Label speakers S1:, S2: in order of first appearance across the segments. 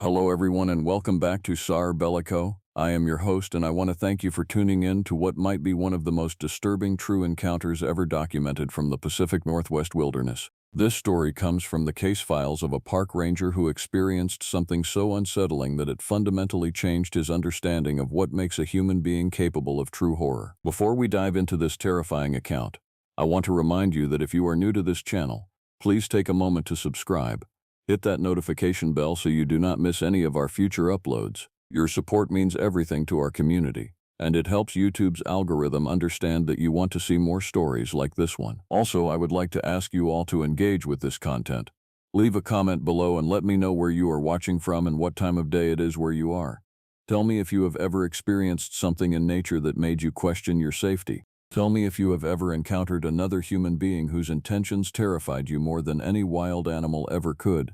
S1: Hello, everyone, and welcome back to SAR Bellico. I am your host, and I want to thank you for tuning in to what might be one of the most disturbing true encounters ever documented from the Pacific Northwest wilderness. This story comes from the case files of a park ranger who experienced something so unsettling that it fundamentally changed his understanding of what makes a human being capable of true horror. Before we dive into this terrifying account, I want to remind you that if you are new to this channel, please take a moment to subscribe. Hit that notification bell so you do not miss any of our future uploads. Your support means everything to our community, and it helps YouTube's algorithm understand that you want to see more stories like this one. Also, I would like to ask you all to engage with this content. Leave a comment below and let me know where you are watching from and what time of day it is where you are. Tell me if you have ever experienced something in nature that made you question your safety. Tell me if you have ever encountered another human being whose intentions terrified you more than any wild animal ever could.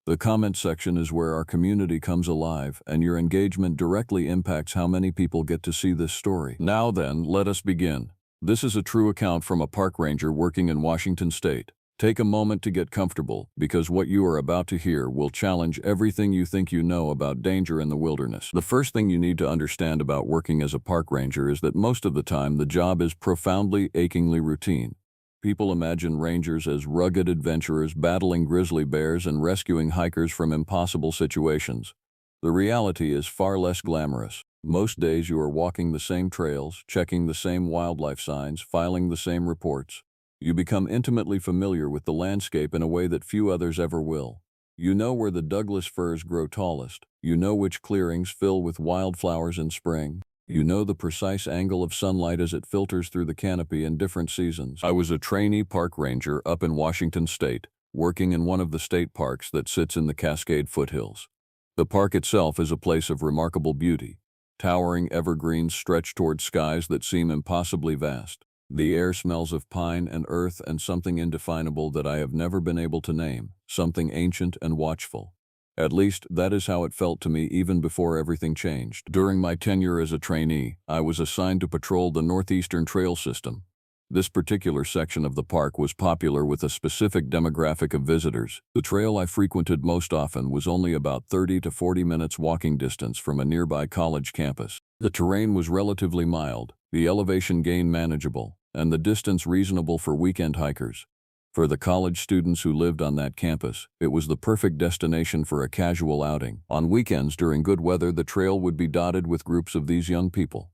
S1: The comment section is where our community comes alive, and your engagement directly impacts how many people get to see this story. Now then, let us begin. This is a true account from a park ranger working in Washington State. Take a moment to get comfortable, because what you are about to hear will challenge everything you think you know about danger in the wilderness. The first thing you need to understand about working as a park ranger is that most of the time the job is profoundly, achingly routine. People imagine rangers as rugged adventurers battling grizzly bears and rescuing hikers from impossible situations. The reality is far less glamorous. Most days you are walking the same trails, checking the same wildlife signs, filing the same reports. You become intimately familiar with the landscape in a way that few others ever will. You know where the Douglas firs grow tallest. You know which clearings fill with wildflowers in spring. You know the precise angle of sunlight as it filters through the canopy in different seasons. I was a trainee park ranger up in Washington State, working in one of the state parks that sits in the Cascade foothills. The park itself is a place of remarkable beauty. Towering evergreens stretch toward skies that seem impossibly vast. The air smells of pine and earth and something indefinable that I have never been able to name, something ancient and watchful. At least, that is how it felt to me even before everything changed. During my tenure as a trainee, I was assigned to patrol the Northeastern Trail System. This particular section of the park was popular with a specific demographic of visitors. The trail I frequented most often was only about 30 to 40 minutes walking distance from a nearby college campus. The terrain was relatively mild, the elevation gain manageable, and the distance reasonable for weekend hikers. For the college students who lived on that campus, it was the perfect destination for a casual outing. On weekends during good weather, the trail would be dotted with groups of these young people.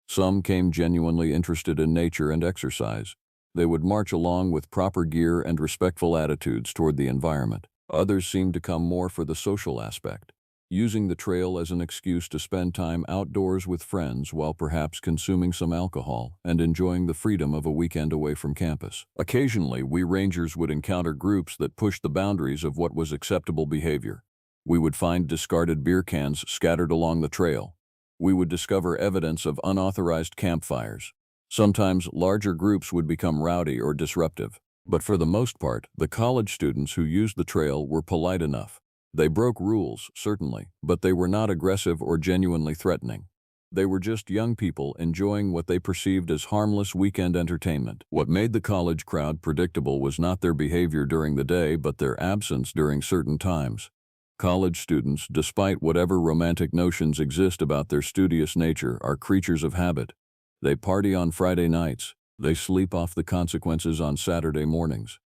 S1: Some came genuinely interested in nature and exercise. They would march along with proper gear and respectful attitudes toward the environment. Others seemed to come more for the social aspect, using the trail as an excuse to spend time outdoors with friends while perhaps consuming some alcohol and enjoying the freedom of a weekend away from campus. Occasionally, we rangers would encounter groups that pushed the boundaries of what was acceptable behavior. We would find discarded beer cans scattered along the trail. We would discover evidence of unauthorized campfires. Sometimes larger groups would become rowdy or disruptive, but for the most part, the college students who used the trail were polite enough. They broke rules, certainly, but they were not aggressive or genuinely threatening. They were just young people enjoying what they perceived as harmless weekend entertainment. What made the college crowd predictable was not their behavior during the day, but their absence during certain times. College students, despite whatever romantic notions exist about their studious nature, are creatures of habit. They party on Friday nights. They sleep off the consequences on Saturday mornings.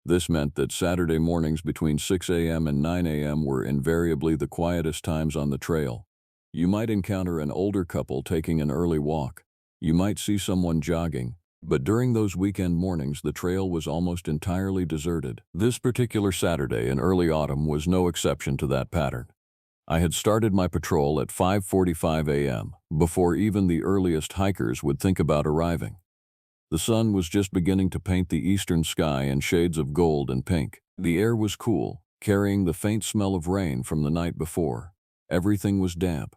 S1: This meant that Saturday mornings between 6 a.m. and 9 a.m. were invariably the quietest times on the trail. You might encounter an older couple taking an early walk. You might see someone jogging, but during those weekend mornings the trail was almost entirely deserted. This particular Saturday in early autumn was no exception to that pattern. I had started my patrol at 5:45 a.m., before even the earliest hikers would think about arriving. The sun was just beginning to paint the eastern sky in shades of gold and pink. The air was cool, carrying the faint smell of rain from the night before. Everything was damp.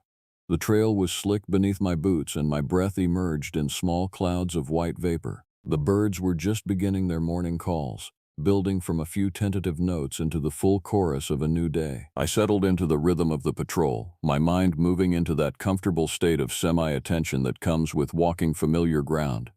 S1: The trail was slick beneath my boots and my breath emerged in small clouds of white vapor. The birds were just beginning their morning calls, building from a few tentative notes into the full chorus of a new day. I settled into the rhythm of the patrol, my mind moving into that comfortable state of semi-attention that comes with walking familiar ground.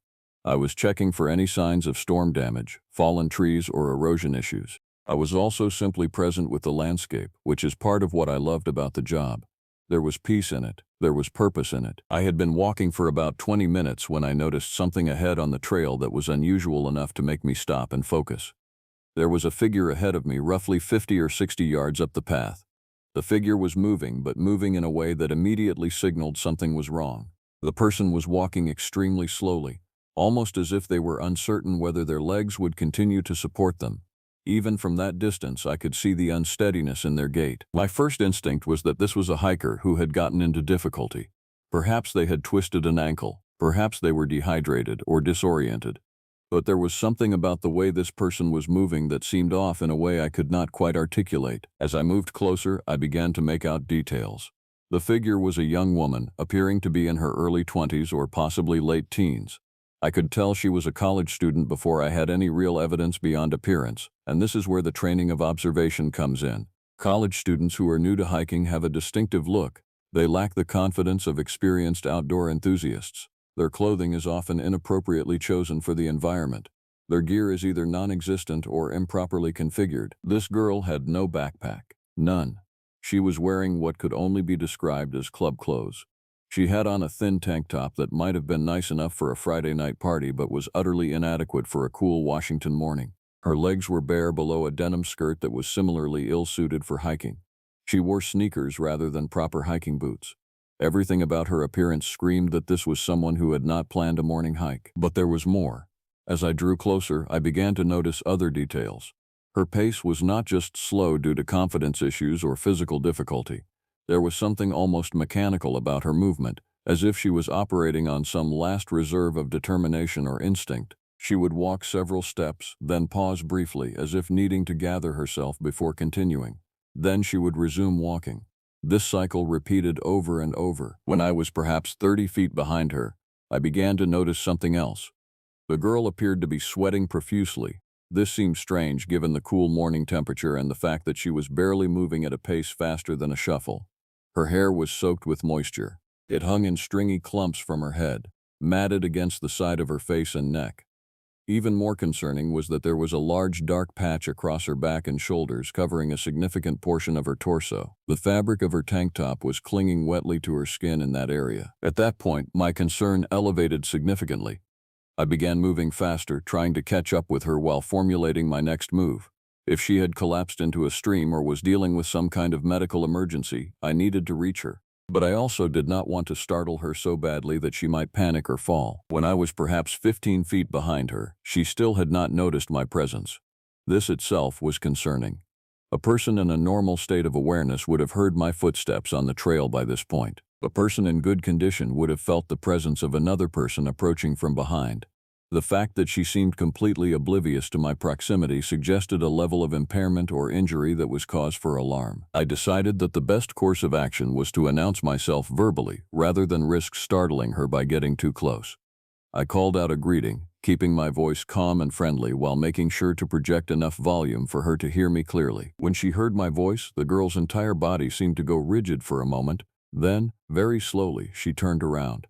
S1: I was checking for any signs of storm damage, fallen trees, or erosion issues. I was also simply present with the landscape, which is part of what I loved about the job. There was peace in it. There was purpose in it. I had been walking for about 20 minutes when I noticed something ahead on the trail that was unusual enough to make me stop and focus. There was a figure ahead of me, roughly 50 or 60 yards up the path. The figure was moving, but moving in a way that immediately signaled something was wrong. The person was walking extremely slowly, almost as if they were uncertain whether their legs would continue to support them. Even from that distance, I could see the unsteadiness in their gait. My first instinct was that this was a hiker who had gotten into difficulty. Perhaps they had twisted an ankle, perhaps they were dehydrated or disoriented. But there was something about the way this person was moving that seemed off in a way I could not quite articulate. As I moved closer, I began to make out details. The figure was a young woman, appearing to be in her early 20s or possibly late teens. I could tell she was a college student before I had any real evidence beyond appearance, and this is where the training of observation comes in. College students who are new to hiking have a distinctive look. They lack the confidence of experienced outdoor enthusiasts. Their clothing is often inappropriately chosen for the environment. Their gear is either non-existent or improperly configured. This girl had no backpack. None. She was wearing what could only be described as club clothes. She had on a thin tank top that might have been nice enough for a Friday night party but was utterly inadequate for a cool Washington morning. Her legs were bare below a denim skirt that was similarly ill-suited for hiking. She wore sneakers rather than proper hiking boots. Everything about her appearance screamed that this was someone who had not planned a morning hike. But there was more. As I drew closer, I began to notice other details. Her pace was not just slow due to confidence issues or physical difficulty. There was something almost mechanical about her movement, as if she was operating on some last reserve of determination or instinct. She would walk several steps, then pause briefly as if needing to gather herself before continuing. Then she would resume walking. This cycle repeated over and over. When I was perhaps 30 feet behind her, I began to notice something else. The girl appeared to be sweating profusely. This seemed strange given the cool morning temperature and the fact that she was barely moving at a pace faster than a shuffle. Her hair was soaked with moisture. It hung in stringy clumps from her head, matted against the side of her face and neck. Even more concerning was that there was a large dark patch across her back and shoulders covering a significant portion of her torso. The fabric of her tank top was clinging wetly to her skin in that area. At that point, my concern elevated significantly. I began moving faster, trying to catch up with her while formulating my next move. If she had collapsed into a stream or was dealing with some kind of medical emergency, I needed to reach her. But I also did not want to startle her so badly that she might panic or fall. When I was perhaps 15 feet behind her, she still had not noticed my presence. This itself was concerning. A person in a normal state of awareness would have heard my footsteps on the trail by this point. A person in good condition would have felt the presence of another person approaching from behind. The fact that she seemed completely oblivious to my proximity suggested a level of impairment or injury that was cause for alarm. I decided that the best course of action was to announce myself verbally rather than risk startling her by getting too close. I called out a greeting, keeping my voice calm and friendly while making sure to project enough volume for her to hear me clearly. When she heard my voice, the girl's entire body seemed to go rigid for a moment. Then, very slowly, she turned around.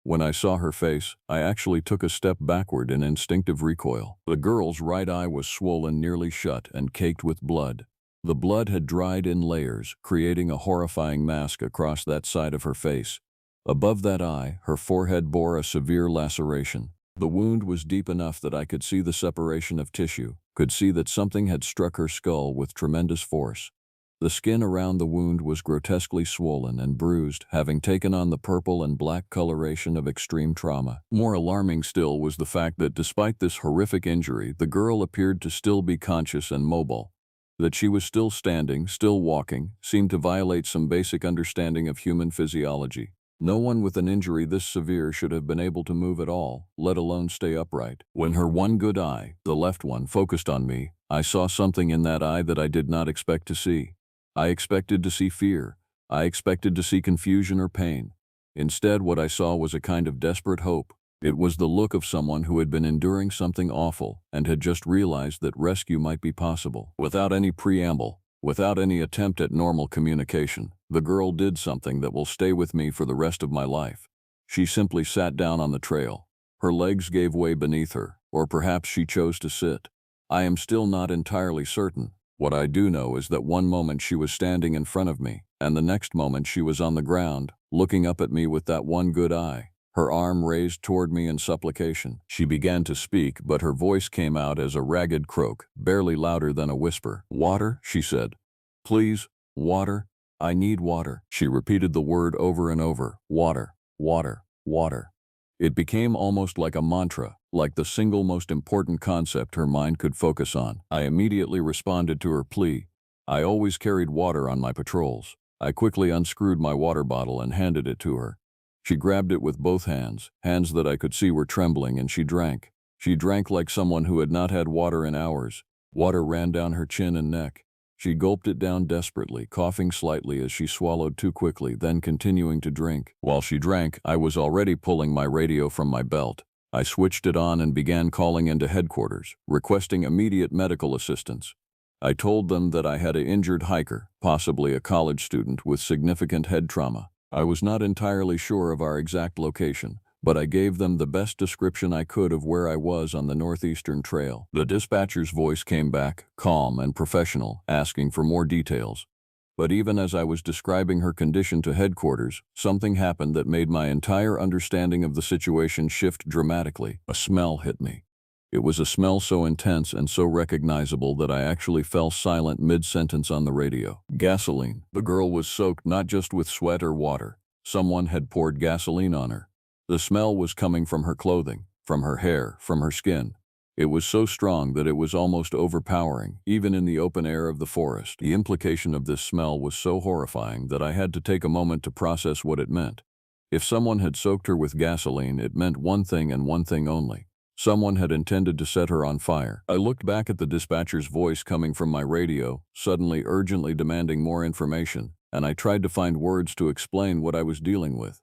S1: When I saw her face, I actually took a step backward in instinctive recoil. The girl's right eye was swollen nearly shut and caked with blood. The blood had dried in layers, creating a horrifying mask across that side of her face. Above that eye, her forehead bore a severe laceration. The wound was deep enough that I could see the separation of tissue, could see that something had struck her skull with tremendous force. The skin around the wound was grotesquely swollen and bruised, having taken on the purple and black coloration of extreme trauma. More alarming still was the fact that despite this horrific injury, the girl appeared to still be conscious and mobile. That she was still standing, still walking, seemed to violate some basic understanding of human physiology. No one with an injury this severe should have been able to move at all, let alone stay upright. When her one good eye, the left one, focused on me, I saw something in that eye that I did not expect to see. I expected to see fear. I expected to see confusion or pain. Instead, what I saw was a kind of desperate hope. It was the look of someone who had been enduring something awful and had just realized that rescue might be possible. Without any preamble, without any attempt at normal communication, the girl did something that will stay with me for the rest of my life. She simply sat down on the trail. Her legs gave way beneath her, or perhaps she chose to sit. I am still not entirely certain, What I do know is that one moment she was standing in front of me, and the next moment she was on the ground, looking up at me with that one good eye, her arm raised toward me in supplication. She began to speak, but her voice came out as a ragged croak, barely louder than a whisper. "Water," she said. "Please, water. I need water." She repeated the word over and over. Water, water, water. It became almost like a mantra, like the single most important concept her mind could focus on. I immediately responded to her plea. I always carried water on my patrols. I quickly unscrewed my water bottle and handed it to her. She grabbed it with both hands, hands that I could see were trembling, and she drank. She drank like someone who had not had water in hours. Water ran down her chin and neck. She gulped it down desperately, coughing slightly as she swallowed too quickly, then continuing to drink. While she drank, I was already pulling my radio from my belt. I switched it on and began calling into headquarters, requesting immediate medical assistance. I told them that I had an injured hiker, possibly a college student with significant head trauma. I was not entirely sure of our exact location, but I gave them the best description I could of where I was on the northeastern trail. The dispatcher's voice came back, calm and professional, asking for more details. But even as I was describing her condition to headquarters, something happened that made my entire understanding of the situation shift dramatically. A smell hit me. It was a smell so intense and so recognizable that I actually fell silent mid-sentence on the radio. Gasoline. The girl was soaked not just with sweat or water. Someone had poured gasoline on her. The smell was coming from her clothing, from her hair, from her skin. It was so strong that it was almost overpowering, even in the open air of the forest. The implication of this smell was so horrifying that I had to take a moment to process what it meant. If someone had soaked her with gasoline, it meant one thing and one thing only. Someone had intended to set her on fire. I looked back at the dispatcher's voice coming from my radio, suddenly urgently demanding more information, and I tried to find words to explain what I was dealing with.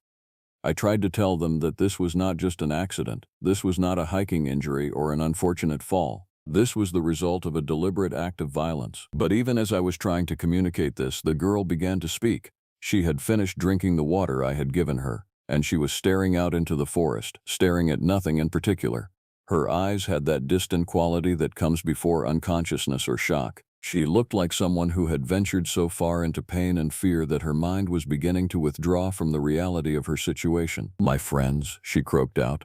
S1: I tried to tell them that this was not just an accident, this was not a hiking injury or an unfortunate fall. This was the result of a deliberate act of violence. But even as I was trying to communicate this, the girl began to speak. She had finished drinking the water I had given her, and she was staring out into the forest, staring at nothing in particular. Her eyes had that distant quality that comes before unconsciousness or shock. She looked like someone who had ventured so far into pain and fear that her mind was beginning to withdraw from the reality of her situation. "My friends," she croaked out.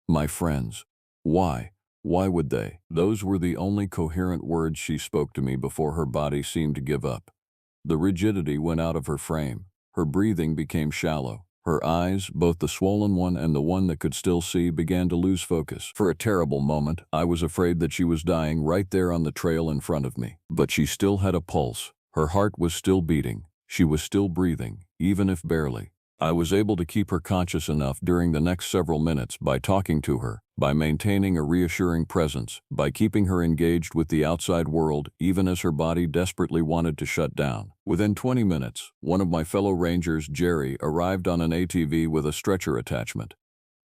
S1: "My friends. Why? Why would they?" Those were the only coherent words she spoke to me before her body seemed to give up. The rigidity went out of her frame. Her breathing became shallow. Her eyes, both the swollen one and the one that could still see, began to lose focus. For a terrible moment, I was afraid that she was dying right there on the trail in front of me. But she still had a pulse. Her heart was still beating. She was still breathing, even if barely. I was able to keep her conscious enough during the next several minutes by talking to her, by maintaining a reassuring presence, by keeping her engaged with the outside world even as her body desperately wanted to shut down. Within 20 minutes, one of my fellow rangers, Jerry, arrived on an ATV with a stretcher attachment.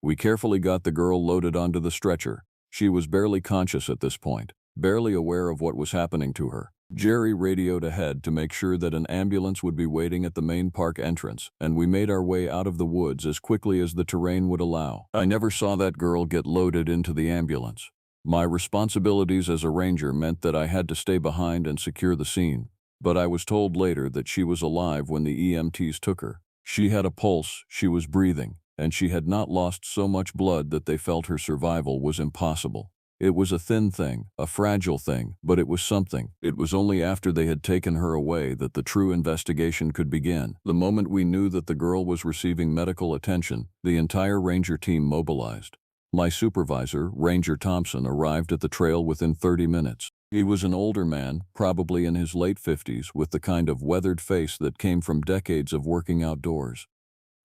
S1: We carefully got the girl loaded onto the stretcher. She was barely conscious at this point, barely aware of what was happening to her. Jerry radioed ahead to make sure that an ambulance would be waiting at the main park entrance, and we made our way out of the woods as quickly as the terrain would allow. I never saw that girl get loaded into the ambulance. My responsibilities as a ranger meant that I had to stay behind and secure the scene, but I was told later that she was alive when the EMTs took her. She had a pulse, she was breathing, and she had not lost so much blood that they felt her survival was impossible. It was a thin thing, a fragile thing, but it was something. It was only after they had taken her away that the true investigation could begin. The moment we knew that the girl was receiving medical attention, the entire ranger team mobilized. My supervisor, Ranger Thompson, arrived at the trail within 30 minutes. He was an older man, probably in his late 50s, with the kind of weathered face that came from decades of working outdoors.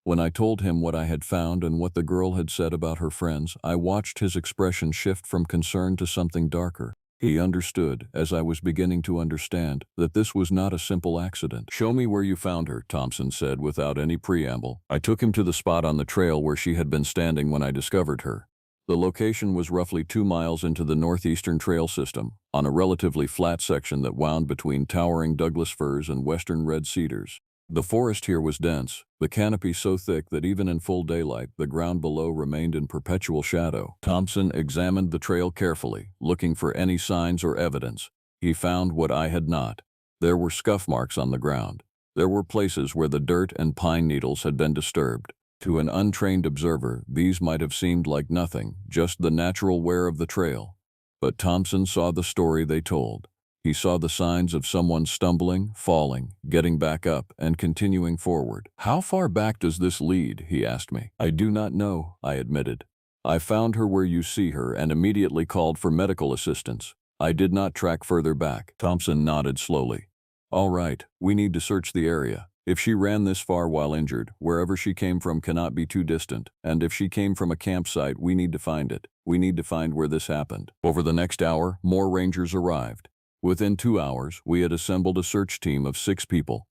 S1: When I told him what I had found and what the girl had said about her friends, I watched his expression shift from concern to something darker. He understood, as I was beginning to understand, that this was not a simple accident. "Show me where you found her," Thompson said without any preamble. I took him to the spot on the trail where she had been standing when I discovered her. The location was roughly 2 miles into the northeastern trail system, on a relatively flat section that wound between towering Douglas firs and western red cedars. The forest here was dense, the canopy so thick that even in full daylight, the ground below remained in perpetual shadow. Thompson examined the trail carefully, looking for any signs or evidence. He found what I had not. There were scuff marks on the ground. There were places where the dirt and pine needles had been disturbed. To an untrained observer, these might have seemed like nothing, just the natural wear of the trail. But Thompson saw the story they told. He saw the signs of someone stumbling, falling, getting back up, and continuing forward. "How far back does this lead?" he asked me. "I do not know," I admitted. "I found her where you see her and immediately called for medical assistance. I did not track further back." Thompson nodded slowly. "All right, we need to search the area. If she ran this far while injured, wherever she came from cannot be too distant, and if she came from a campsite, we need to find it. We need to find where this happened." Over the next hour, more rangers arrived. Within 2 hours, we had assembled a search team of 6 people.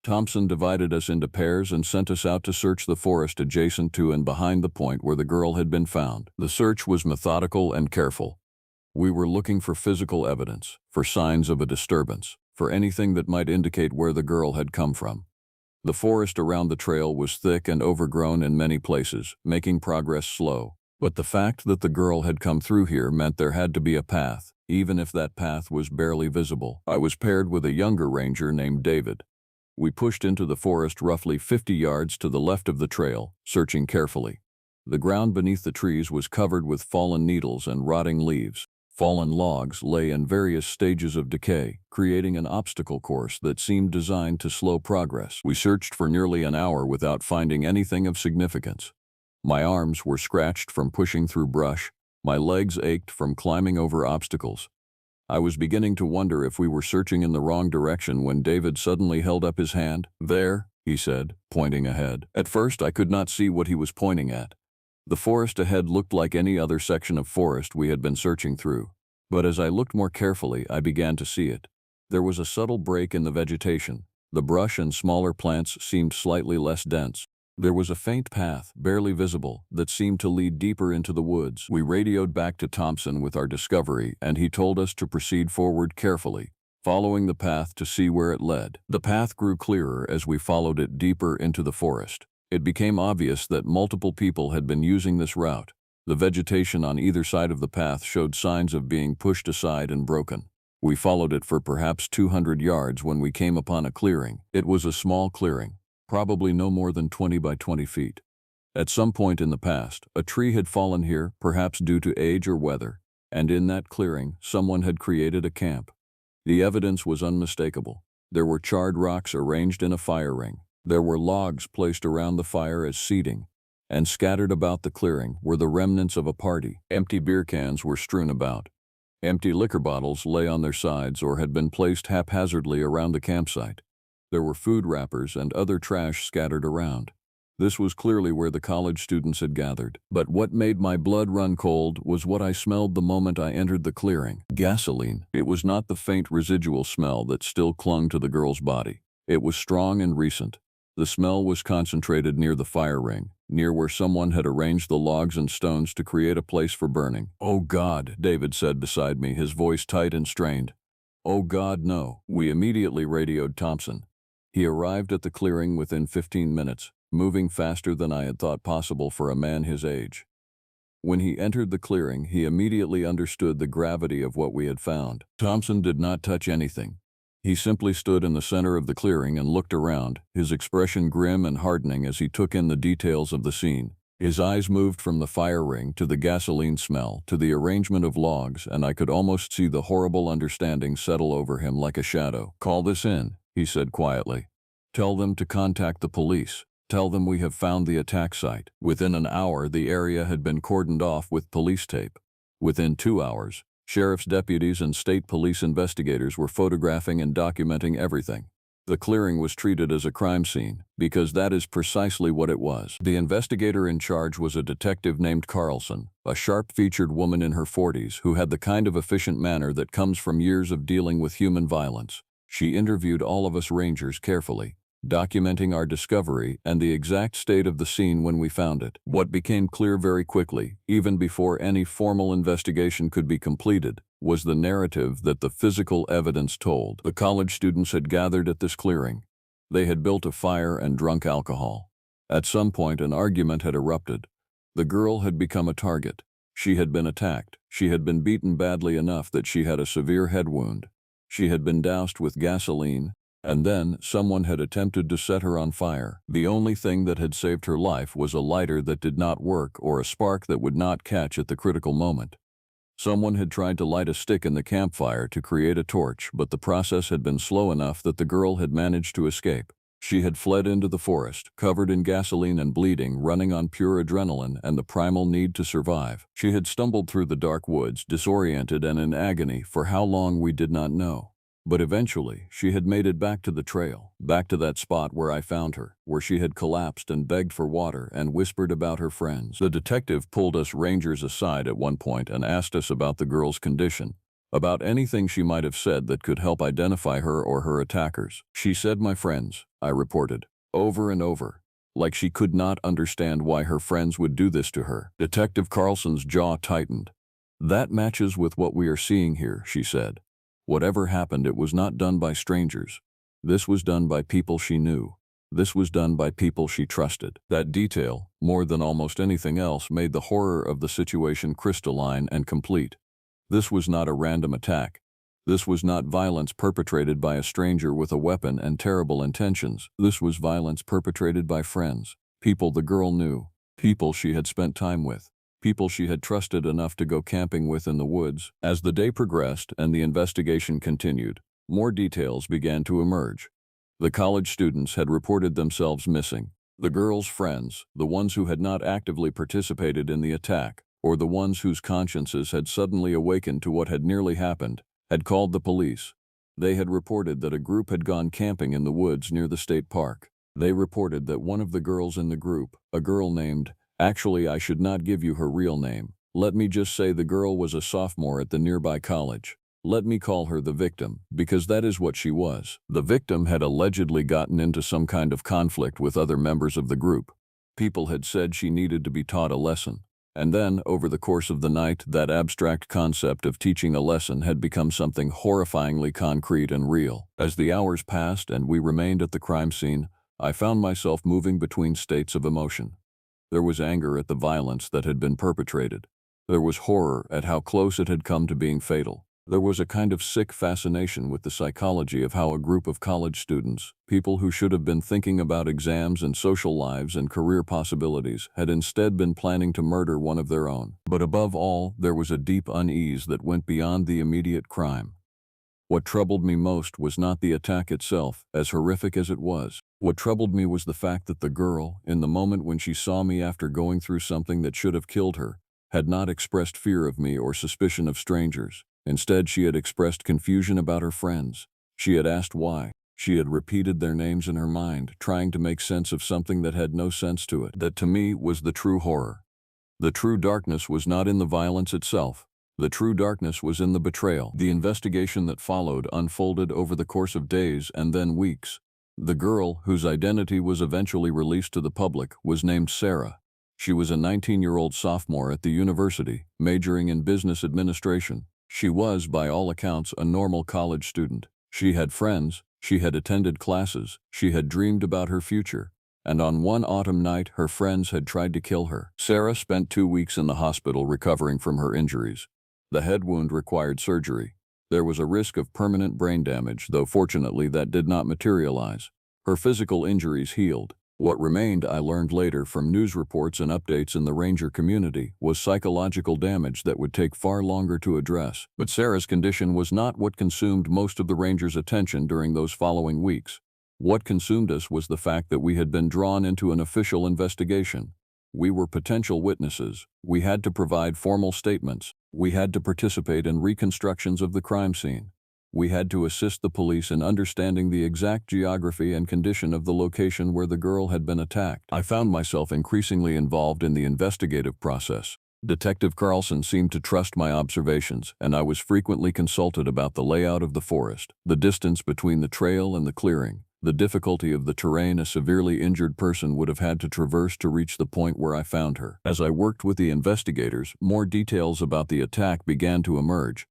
S1: Thompson divided us into pairs and sent us out to search the forest adjacent to and behind the point where the girl had been found. The search was methodical and careful. We were looking for physical evidence, for signs of a disturbance, for anything that might indicate where the girl had come from. The forest around the trail was thick and overgrown in many places, making progress slow. But the fact that the girl had come through here meant there had to be a path, even if that path was barely visible. I was paired with a younger ranger named David. We pushed into the forest roughly 50 yards to the left of the trail, searching carefully. The ground beneath the trees was covered with fallen needles and rotting leaves. Fallen logs lay in various stages of decay, creating an obstacle course that seemed designed to slow progress. We searched for nearly an hour without finding anything of significance. My arms were scratched from pushing through brush. My legs ached from climbing over obstacles. I was beginning to wonder if we were searching in the wrong direction when David suddenly held up his hand. "There," he said, pointing ahead. At first, I could not see what he was pointing at. The forest ahead looked like any other section of forest we had been searching through. But as I looked more carefully, I began to see it. There was a subtle break in the vegetation. The brush and smaller plants seemed slightly less dense. There was a faint path, barely visible, that seemed to lead deeper into the woods. We radioed back to Thompson with our discovery, and he told us to proceed forward carefully, following the path to see where it led. The path grew clearer as we followed it deeper into the forest. It became obvious that multiple people had been using this route. The vegetation on either side of the path showed signs of being pushed aside and broken. We followed it for perhaps 200 yards when we came upon a clearing. It was a small clearing, probably no more than 20 by 20 feet. At some point in the past, a tree had fallen here, perhaps due to age or weather, and in that clearing, someone had created a camp. The evidence was unmistakable. There were charred rocks arranged in a fire ring. There were logs placed around the fire as seating, and scattered about the clearing were the remnants of a party. Empty beer cans were strewn about. Empty liquor bottles lay on their sides or had been placed haphazardly around the campsite. There were food wrappers and other trash scattered around. This was clearly where the college students had gathered. But what made my blood run cold was what I smelled the moment I entered the clearing. Gasoline. It was not the faint residual smell that still clung to the girl's body. It was strong and recent. The smell was concentrated near the fire ring, near where someone had arranged the logs and stones to create a place for burning. "Oh God," David said beside me, his voice tight and strained. "Oh God, no." We immediately radioed Thompson. He arrived at the clearing within 15 minutes, moving faster than I had thought possible for a man his age. When he entered the clearing, he immediately understood the gravity of what we had found. Thompson did not touch anything. He simply stood in the center of the clearing and looked around, his expression grim and hardening as he took in the details of the scene. His eyes moved from the fire ring to the gasoline smell to the arrangement of logs, and I could almost see the horrible understanding settle over him like a shadow. "Call this in," he said quietly. "Tell them to contact the police. Tell them we have found the attack site." Within an hour, the area had been cordoned off with police tape. Within 2 hours, sheriff's deputies and state police investigators were photographing and documenting everything. The clearing was treated as a crime scene, because that is precisely what it was. The investigator in charge was a detective named Carlson, a sharp-featured woman in her 40s who had the kind of efficient manner that comes from years of dealing with human violence. She interviewed all of us rangers carefully, documenting our discovery and the exact state of the scene when we found it. What became clear very quickly, even before any formal investigation could be completed, was the narrative that the physical evidence told. The college students had gathered at this clearing. They had built a fire and drunk alcohol. At some point, an argument had erupted. The girl had become a target. She had been attacked. She had been beaten badly enough that she had a severe head wound. She had been doused with gasoline, and then someone had attempted to set her on fire. The only thing that had saved her life was a lighter that did not work or a spark that would not catch at the critical moment. Someone had tried to light a stick in the campfire to create a torch, but the process had been slow enough that the girl had managed to escape. She had fled into the forest, covered in gasoline and bleeding, running on pure adrenaline and the primal need to survive. She had stumbled through the dark woods, disoriented and in agony for how long we did not know. But eventually, she had made it back to the trail, back to that spot where I found her, where she had collapsed and begged for water and whispered about her friends. The detective pulled us rangers aside at one point and asked us about the girl's condition, about anything she might have said that could help identify her or her attackers. She said, "My friends," I reported, over and over, like she could not understand why her friends would do this to her. Detective Carlson's jaw tightened. "That matches with what we are seeing here," she said. "Whatever happened, it was not done by strangers. This was done by people she knew. This was done by people she trusted." That detail, more than almost anything else, made the horror of the situation crystalline and complete. This was not a random attack. This was not violence perpetrated by a stranger with a weapon and terrible intentions. This was violence perpetrated by friends, people the girl knew, people she had spent time with, people she had trusted enough to go camping with in the woods. As the day progressed and the investigation continued, more details began to emerge. The college students had reported themselves missing. The girl's friends, the ones who had not actively participated in the attack, or the ones whose consciences had suddenly awakened to what had nearly happened, had called the police. They had reported that a group had gone camping in the woods near the state park. They reported that one of the girls in the group, a girl named, actually I should not give you her real name. Let me just say the girl was a sophomore at the nearby college. Let me call her the victim, because that is what she was. The victim had allegedly gotten into some kind of conflict with other members of the group. People had said she needed to be taught a lesson. And then, over the course of the night, that abstract concept of teaching a lesson had become something horrifyingly concrete and real. As the hours passed and we remained at the crime scene, I found myself moving between states of emotion. There was anger at the violence that had been perpetrated. There was horror at how close it had come to being fatal. There was a kind of sick fascination with the psychology of how a group of college students, people who should have been thinking about exams and social lives and career possibilities, had instead been planning to murder one of their own. But above all, there was a deep unease that went beyond the immediate crime. What troubled me most was not the attack itself, as horrific as it was. What troubled me was the fact that the girl, in the moment when she saw me after going through something that should have killed her, had not expressed fear of me or suspicion of strangers. Instead, she had expressed confusion about her friends. She had asked why. She had repeated their names in her mind, trying to make sense of something that had no sense to it. That, to me, was the true horror. The true darkness was not in the violence itself. The true darkness was in the betrayal. The investigation that followed unfolded over the course of days and then weeks. The girl, whose identity was eventually released to the public, was named Sarah. She was a 19-year-old sophomore at the university, majoring in business administration. She was, by all accounts, a normal college student. She had friends, she had attended classes, she had dreamed about her future. And on one autumn night, her friends had tried to kill her. Sarah spent 2 weeks in the hospital recovering from her injuries. The head wound required surgery. There was a risk of permanent brain damage, though fortunately that did not materialize. Her physical injuries healed. What remained, I learned later from news reports and updates in the ranger community, was psychological damage that would take far longer to address. But Sarah's condition was not what consumed most of the rangers' attention during those following weeks. What consumed us was the fact that we had been drawn into an official investigation. We were potential witnesses. We had to provide formal statements. We had to participate in reconstructions of the crime scene. We had to assist the police in understanding the exact geography and condition of the location where the girl had been attacked. I found myself increasingly involved in the investigative process. Detective Carlson seemed to trust my observations, and I was frequently consulted about the layout of the forest, the distance between the trail and the clearing, the difficulty of the terrain a severely injured person would have had to traverse to reach the point where I found her. As I worked with the investigators, more details about the attack began to emerge.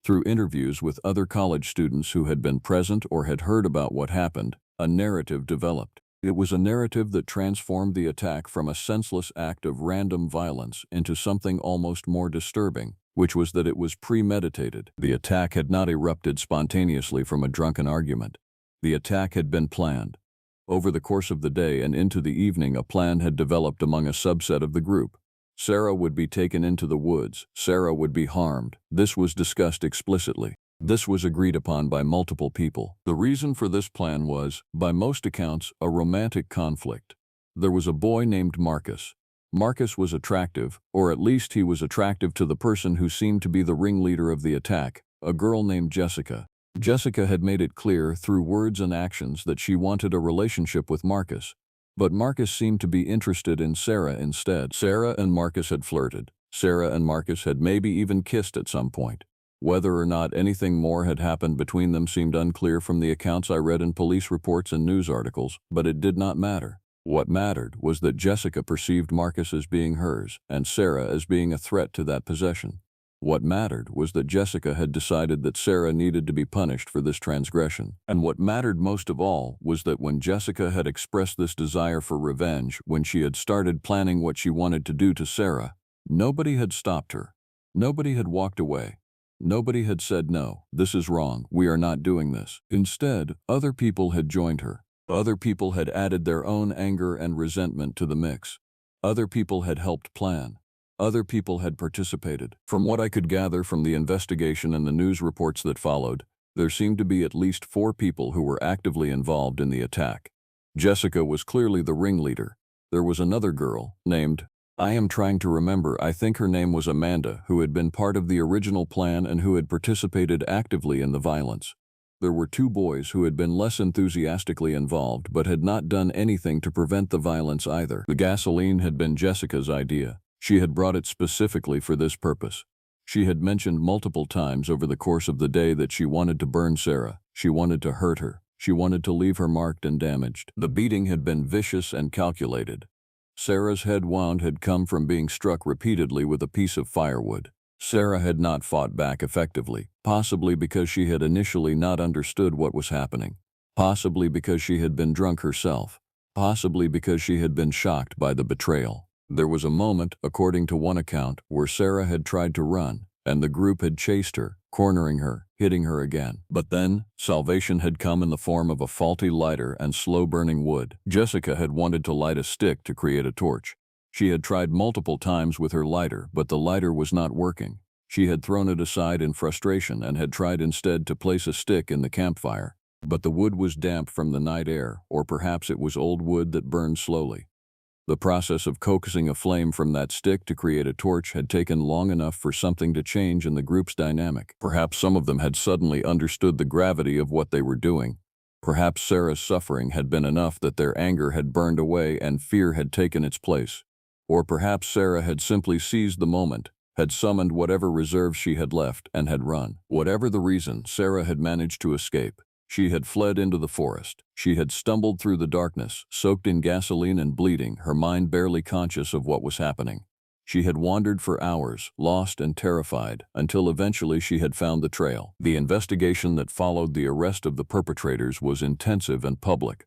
S1: Through interviews with other college students who had been present or had heard about what happened, a narrative developed. It was a narrative that transformed the attack from a senseless act of random violence into something almost more disturbing, which was that it was premeditated. The attack had not erupted spontaneously from a drunken argument. The attack had been planned. Over the course of the day and into the evening, a plan had developed among a subset of the group. Sarah would be taken into the woods. Sarah would be harmed. This was discussed explicitly. This was agreed upon by multiple people. The reason for this plan was, by most accounts, a romantic conflict. There was a boy named Marcus. Marcus was attractive, or at least he was attractive to the person who seemed to be the ringleader of the attack, a girl named Jessica. Jessica had made it clear through words and actions that she wanted a relationship with Marcus. But Marcus seemed to be interested in Sarah instead. Sarah and Marcus had flirted. Sarah and Marcus had maybe even kissed at some point. Whether or not anything more had happened between them seemed unclear from the accounts I read in police reports and news articles, but it did not matter. What mattered was that Jessica perceived Marcus as being hers, and Sarah as being a threat to that possession. What mattered was that Jessica had decided that Sarah needed to be punished for this transgression. And what mattered most of all was that when Jessica had expressed this desire for revenge, when she had started planning what she wanted to do to Sarah, nobody had stopped her. Nobody had walked away. Nobody had said, "No, this is wrong, we are not doing this." Instead, other people had joined her. Other people had added their own anger and resentment to the mix. Other people had helped plan. Other people had participated. From what I could gather from the investigation and the news reports that followed, there seemed to be at least 4 people who were actively involved in the attack. Jessica was clearly the ringleader. There was another girl, named, I am trying to remember, I think her name was Amanda, who had been part of the original plan and who had participated actively in the violence. There were 2 boys who had been less enthusiastically involved but had not done anything to prevent the violence either. The gasoline had been Jessica's idea. She had brought it specifically for this purpose. She had mentioned multiple times over the course of the day that she wanted to burn Sarah. She wanted to hurt her. She wanted to leave her marked and damaged. The beating had been vicious and calculated. Sarah's head wound had come from being struck repeatedly with a piece of firewood. Sarah had not fought back effectively, possibly because she had initially not understood what was happening, possibly because she had been drunk herself, possibly because she had been shocked by the betrayal. There was a moment, according to one account, where Sarah had tried to run, and the group had chased her, cornering her, hitting her again. But then, salvation had come in the form of a faulty lighter and slow-burning wood. Jessica had wanted to light a stick to create a torch. She had tried multiple times with her lighter, but the lighter was not working. She had thrown it aside in frustration and had tried instead to place a stick in the campfire. But the wood was damp from the night air, or perhaps it was old wood that burned slowly. The process of coaxing a flame from that stick to create a torch had taken long enough for something to change in the group's dynamic. Perhaps some of them had suddenly understood the gravity of what they were doing. Perhaps Sarah's suffering had been enough that their anger had burned away and fear had taken its place. Or perhaps Sarah had simply seized the moment, had summoned whatever reserves she had left, and had run. Whatever the reason, Sarah had managed to escape. She had fled into the forest. She had stumbled through the darkness, soaked in gasoline and bleeding, her mind barely conscious of what was happening. She had wandered for hours, lost and terrified, until eventually she had found the trail. The investigation that followed the arrest of the perpetrators was intensive and public.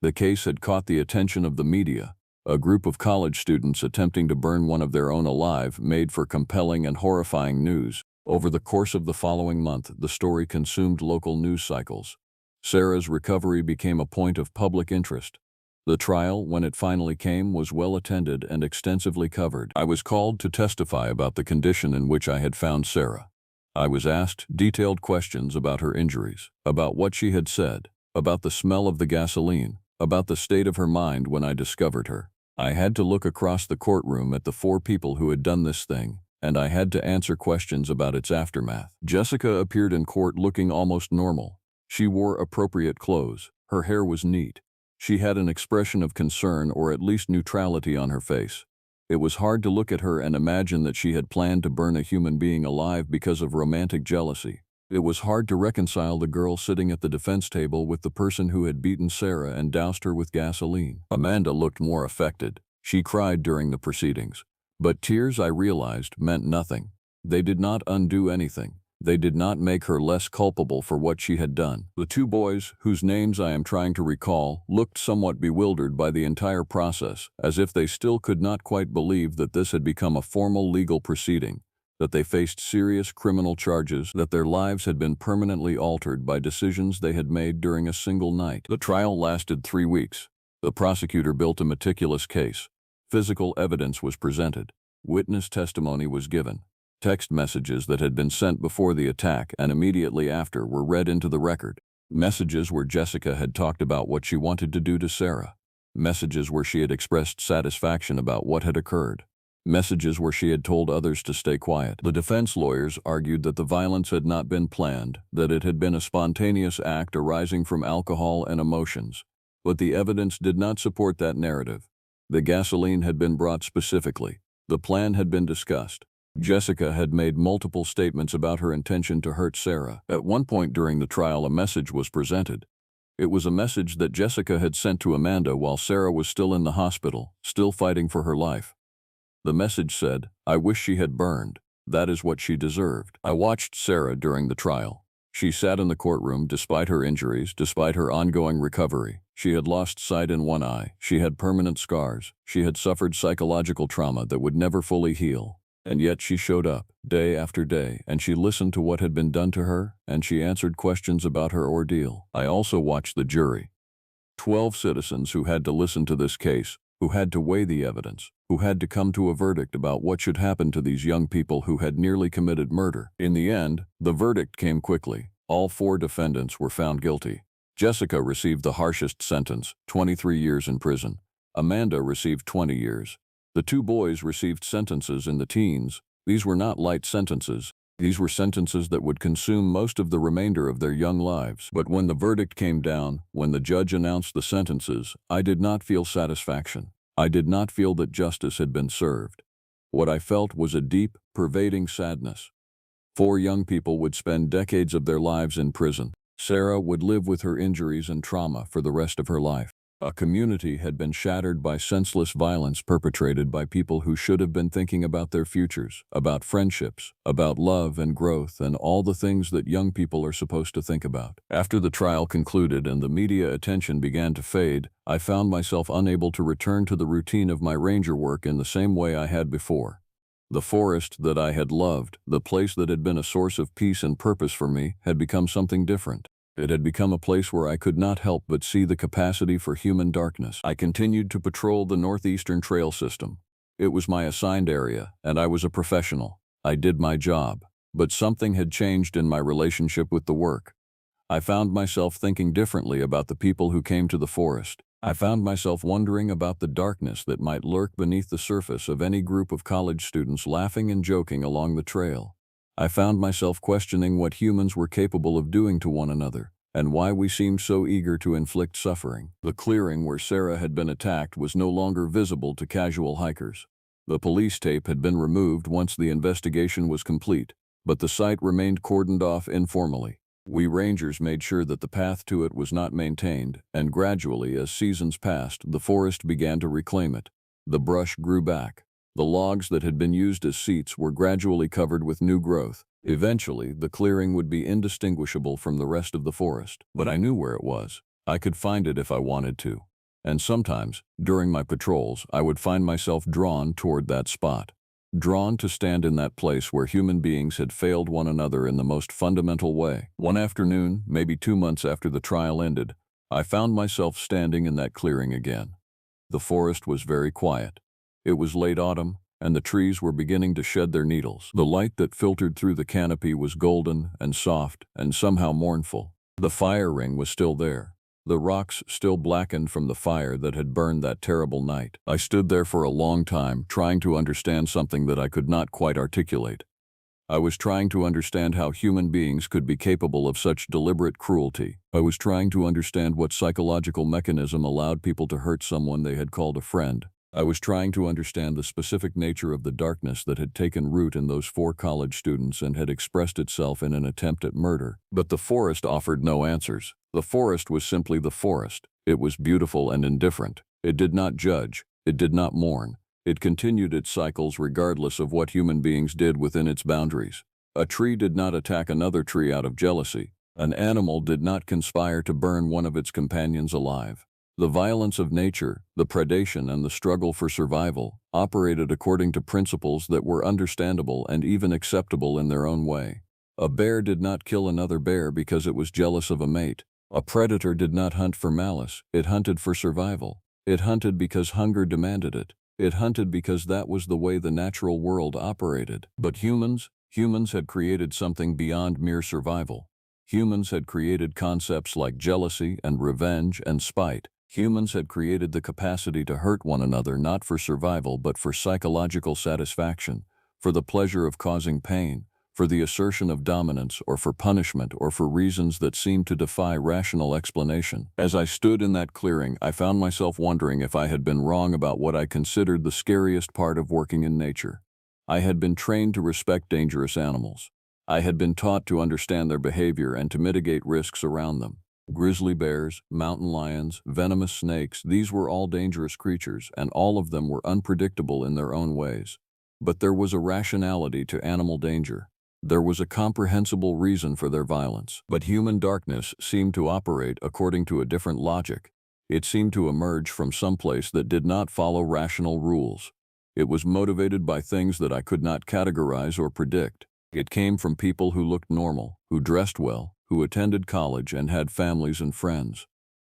S1: The case had caught the attention of the media. A group of college students attempting to burn one of their own alive made for compelling and horrifying news. Over the course of the following month, the story consumed local news cycles. Sarah's recovery became a point of public interest. The trial, when it finally came, was well attended and extensively covered. I was called to testify about the condition in which I had found Sarah. I was asked detailed questions about her injuries, about what she had said, about the smell of the gasoline, about the state of her mind when I discovered her. I had to look across the courtroom at the 4 people who had done this thing, and I had to answer questions about its aftermath. Jessica appeared in court looking almost normal. She wore appropriate clothes. Her hair was neat. She had an expression of concern or at least neutrality on her face. It was hard to look at her and imagine that she had planned to burn a human being alive because of romantic jealousy. It was hard to reconcile the girl sitting at the defense table with the person who had beaten Sarah and doused her with gasoline. Amanda looked more affected. She cried during the proceedings. But tears, I realized, meant nothing. They did not undo anything. They did not make her less culpable for what she had done. The two boys, whose names I am trying to recall, looked somewhat bewildered by the entire process, as if they still could not quite believe that this had become a formal legal proceeding, that they faced serious criminal charges, that their lives had been permanently altered by decisions they had made during a single night. The trial lasted 3 weeks. The prosecutor built a meticulous case. Physical evidence was presented. Witness testimony was given. Text messages that had been sent before the attack and immediately after were read into the record. Messages where Jessica had talked about what she wanted to do to Sarah. Messages where she had expressed satisfaction about what had occurred. Messages where she had told others to stay quiet. The defense lawyers argued that the violence had not been planned, that it had been a spontaneous act arising from alcohol and emotions. But the evidence did not support that narrative. The gasoline had been brought specifically. The plan had been discussed. Jessica had made multiple statements about her intention to hurt Sarah. At one point during the trial, a message was presented. It was a message that Jessica had sent to Amanda while Sarah was still in the hospital, still fighting for her life. The message said, "I wish she had burned. That is what she deserved." I watched Sarah during the trial. She sat in the courtroom despite her injuries, despite her ongoing recovery. She had lost sight in one eye. She had permanent scars. She had suffered psychological trauma that would never fully heal. And yet she showed up, day after day, and she listened to what had been done to her, and she answered questions about her ordeal. I also watched the jury. 12 citizens who had to listen to this case, who had to weigh the evidence, who had to come to a verdict about what should happen to these young people who had nearly committed murder. In the end, the verdict came quickly. All 4 defendants were found guilty. Jessica received the harshest sentence, 23 years in prison. Amanda received 20 years. The 2 boys received sentences in the teens. These were not light sentences. These were sentences that would consume most of the remainder of their young lives. But when the verdict came down, when the judge announced the sentences, I did not feel satisfaction. I did not feel that justice had been served. What I felt was a deep, pervading sadness. 4 young people would spend decades of their lives in prison. Sarah would live with her injuries and trauma for the rest of her life. A community had been shattered by senseless violence perpetrated by people who should have been thinking about their futures, about friendships, about love and growth, and all the things that young people are supposed to think about. After the trial concluded and the media attention began to fade, I found myself unable to return to the routine of my ranger work in the same way I had before. The forest that I had loved, the place that had been a source of peace and purpose for me, had become something different. It had become a place where I could not help but see the capacity for human darkness. I continued to patrol the Northeastern Trail System. It was my assigned area, and I was a professional. I did my job. But something had changed in my relationship with the work. I found myself thinking differently about the people who came to the forest. I found myself wondering about the darkness that might lurk beneath the surface of any group of college students laughing and joking along the trail. I found myself questioning what humans were capable of doing to one another, and why we seemed so eager to inflict suffering. The clearing where Sarah had been attacked was no longer visible to casual hikers. The police tape had been removed once the investigation was complete, but the site remained cordoned off informally. We rangers made sure that the path to it was not maintained, and gradually, as seasons passed, the forest began to reclaim it. The brush grew back. The logs that had been used as seats were gradually covered with new growth. Eventually, the clearing would be indistinguishable from the rest of the forest. But I knew where it was. I could find it if I wanted to. And sometimes, during my patrols, I would find myself drawn toward that spot. Drawn to stand in that place where human beings had failed one another in the most fundamental way. One afternoon, maybe 2 months after the trial ended, I found myself standing in that clearing again. The forest was very quiet. It was late autumn, and the trees were beginning to shed their needles. The light that filtered through the canopy was golden and soft and somehow mournful. The fire ring was still there. The rocks still blackened from the fire that had burned that terrible night. I stood there for a long time, trying to understand something that I could not quite articulate. I was trying to understand how human beings could be capable of such deliberate cruelty. I was trying to understand what psychological mechanism allowed people to hurt someone they had called a friend. I was trying to understand the specific nature of the darkness that had taken root in those 4 college students and had expressed itself in an attempt at murder. But the forest offered no answers. The forest was simply the forest. It was beautiful and indifferent. It did not judge. It did not mourn. It continued its cycles regardless of what human beings did within its boundaries. A tree did not attack another tree out of jealousy. An animal did not conspire to burn one of its companions alive. The violence of nature, the predation and the struggle for survival, operated according to principles that were understandable and even acceptable in their own way. A bear did not kill another bear because it was jealous of a mate. A predator did not hunt for malice, it hunted for survival. It hunted because hunger demanded it. It hunted because that was the way the natural world operated. But humans had created something beyond mere survival. Humans had created concepts like jealousy and revenge and spite. Humans had created the capacity to hurt one another not for survival but for psychological satisfaction, for the pleasure of causing pain, for the assertion of dominance or for punishment or for reasons that seemed to defy rational explanation. As I stood in that clearing, I found myself wondering if I had been wrong about what I considered the scariest part of working in nature. I had been trained to respect dangerous animals. I had been taught to understand their behavior and to mitigate risks around them. Grizzly bears, mountain lions, venomous snakes, these were all dangerous creatures, and all of them were unpredictable in their own ways. But there was a rationality to animal danger. There was a comprehensible reason for their violence. But human darkness seemed to operate according to a different logic. It seemed to emerge from someplace that did not follow rational rules. It was motivated by things that I could not categorize or predict. It came from people who looked normal, who dressed well, who attended college and had families and friends.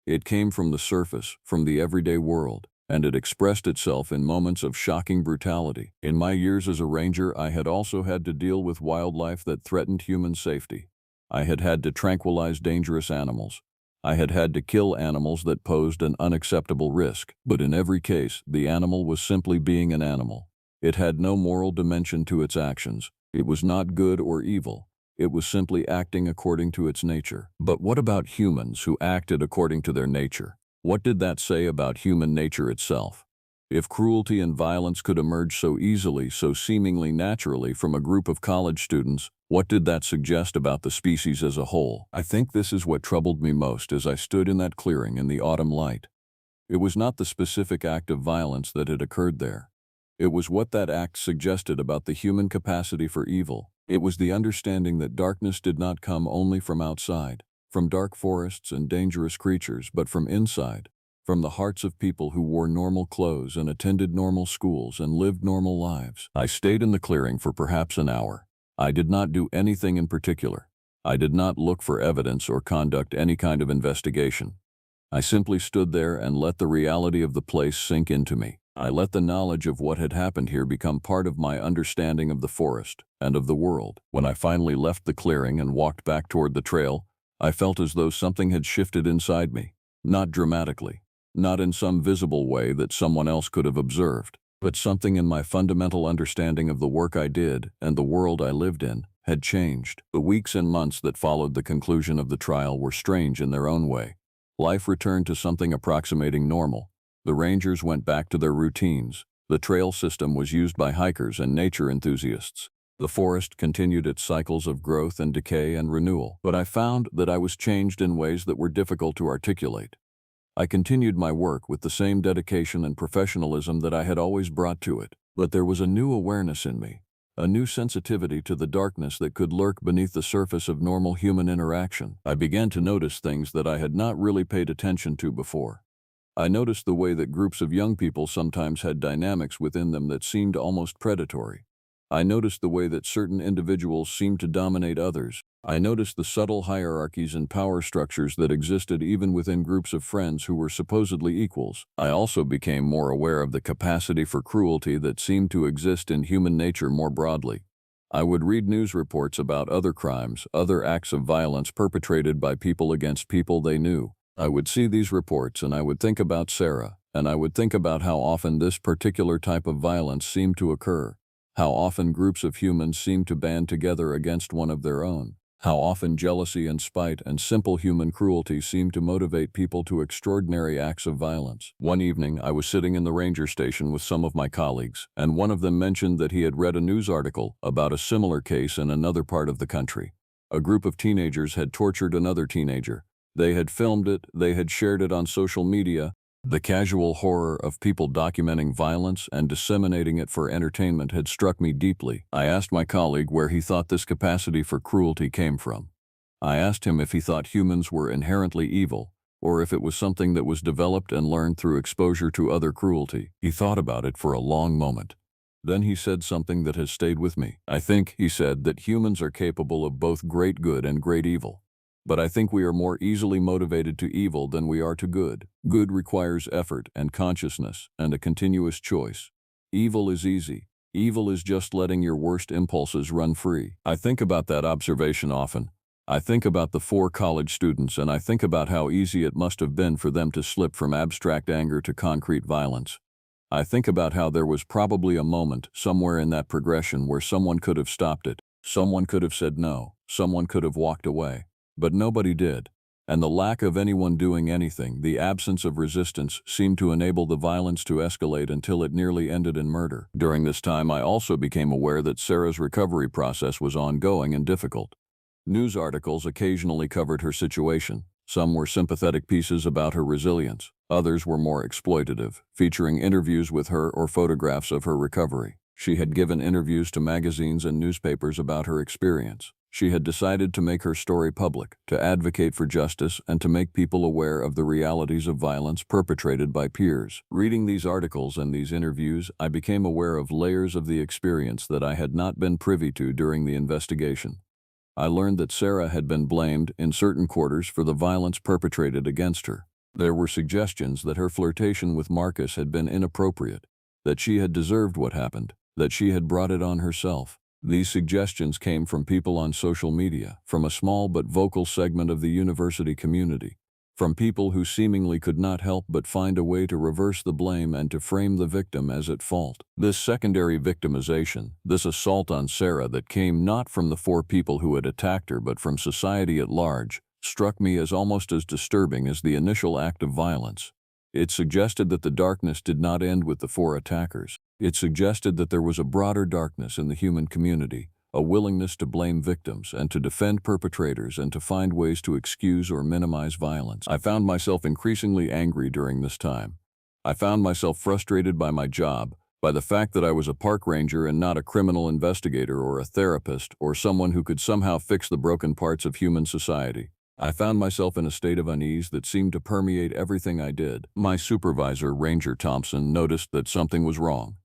S1: It came from the surface, from the everyday world, and it expressed itself in moments of shocking brutality. In my years as a ranger, I had also had to deal with wildlife that threatened human safety. I had had to tranquilize dangerous animals. I had had to kill animals that posed an unacceptable risk, but in every case, the animal was simply being an animal. It had no moral dimension to its actions. It was not good or evil. It was simply acting according to its nature. But what about humans who acted according to their nature? What did that say about human nature itself? If cruelty and violence could emerge so easily, so seemingly naturally from a group of college students, what did that suggest about the species as a whole? I think this is what troubled me most as I stood in that clearing in the autumn light. It was not the specific act of violence that had occurred there. It was what that act suggested about the human capacity for evil. It was the understanding that darkness did not come only from outside, from dark forests and dangerous creatures, but from inside, from the hearts of people who wore normal clothes and attended normal schools and lived normal lives. I stayed in the clearing for perhaps an hour. I did not do anything in particular. I did not look for evidence or conduct any kind of investigation. I simply stood there and let the reality of the place sink into me. I let the knowledge of what had happened here become part of my understanding of the forest and of the world. When I finally left the clearing and walked back toward the trail, I felt as though something had shifted inside me. Not dramatically, not in some visible way that someone else could have observed, but something in my fundamental understanding of the work I did and the world I lived in had changed. The weeks and months that followed the conclusion of the trial were strange in their own way. Life returned to something approximating normal. The rangers went back to their routines. The trail system was used by hikers and nature enthusiasts. The forest continued its cycles of growth and decay and renewal. But I found that I was changed in ways that were difficult to articulate. I continued my work with the same dedication and professionalism that I had always brought to it. But there was a new awareness in me, a new sensitivity to the darkness that could lurk beneath the surface of normal human interaction. I began to notice things that I had not really paid attention to before. I noticed the way that groups of young people sometimes had dynamics within them that seemed almost predatory. I noticed the way that certain individuals seemed to dominate others. I noticed the subtle hierarchies and power structures that existed even within groups of friends who were supposedly equals. I also became more aware of the capacity for cruelty that seemed to exist in human nature more broadly. I would read news reports about other crimes, other acts of violence perpetrated by people against people they knew. I would see these reports and I would think about Sarah, and I would think about how often this particular type of violence seemed to occur, how often groups of humans seemed to band together against one of their own, how often jealousy and spite and simple human cruelty seemed to motivate people to extraordinary acts of violence. One evening, I was sitting in the ranger station with some of my colleagues, and one of them mentioned that he had read a news article about a similar case in another part of the country. A group of teenagers had tortured another teenager. They had filmed it, they had shared it on social media, The casual horror of people documenting violence and disseminating it for entertainment had struck me deeply. I asked my colleague where he thought this capacity for cruelty came from. I asked him if he thought humans were inherently evil, or if it was something that was developed and learned through exposure to other cruelty. He thought about it for a long moment. Then he said something that has stayed with me. I think, he said, that humans are capable of both great good and great evil. But I think we are more easily motivated to evil than we are to good. Good requires effort and consciousness and a continuous choice. Evil is easy. Evil is just letting your worst impulses run free. I think about that observation often. I think about the 4 college students, and I think about how easy it must have been for them to slip from abstract anger to concrete violence. I think about how there was probably a moment somewhere in that progression where someone could have stopped it. Someone could have said no. Someone could have walked away. But nobody did. And the lack of anyone doing anything, the absence of resistance, seemed to enable the violence to escalate until it nearly ended in murder. During this time, I also became aware that Sarah's recovery process was ongoing and difficult. News articles occasionally covered her situation. Some were sympathetic pieces about her resilience. Others were more exploitative, featuring interviews with her or photographs of her recovery. She had given interviews to magazines and newspapers about her experience. She had decided to make her story public, to advocate for justice, and to make people aware of the realities of violence perpetrated by peers. Reading these articles and these interviews, I became aware of layers of the experience that I had not been privy to during the investigation. I learned that Sarah had been blamed in certain quarters for the violence perpetrated against her. There were suggestions that her flirtation with Marcus had been inappropriate, that she had deserved what happened, that she had brought it on herself. These suggestions came from people on social media, from a small but vocal segment of the university community, from people who seemingly could not help but find a way to reverse the blame and to frame the victim as at fault. This secondary victimization, this assault on Sarah that came not from the 4 people who had attacked her but from society at large, struck me as almost as disturbing as the initial act of violence. It suggested that the darkness did not end with the 4 attackers. It suggested that there was a broader darkness in the human community, a willingness to blame victims and to defend perpetrators and to find ways to excuse or minimize violence. I found myself increasingly angry during this time. I found myself frustrated by my job, by the fact that I was a park ranger and not a criminal investigator or a therapist or someone who could somehow fix the broken parts of human society. I found myself in a state of unease that seemed to permeate everything I did. My supervisor, Ranger Thompson, noticed that something was wrong.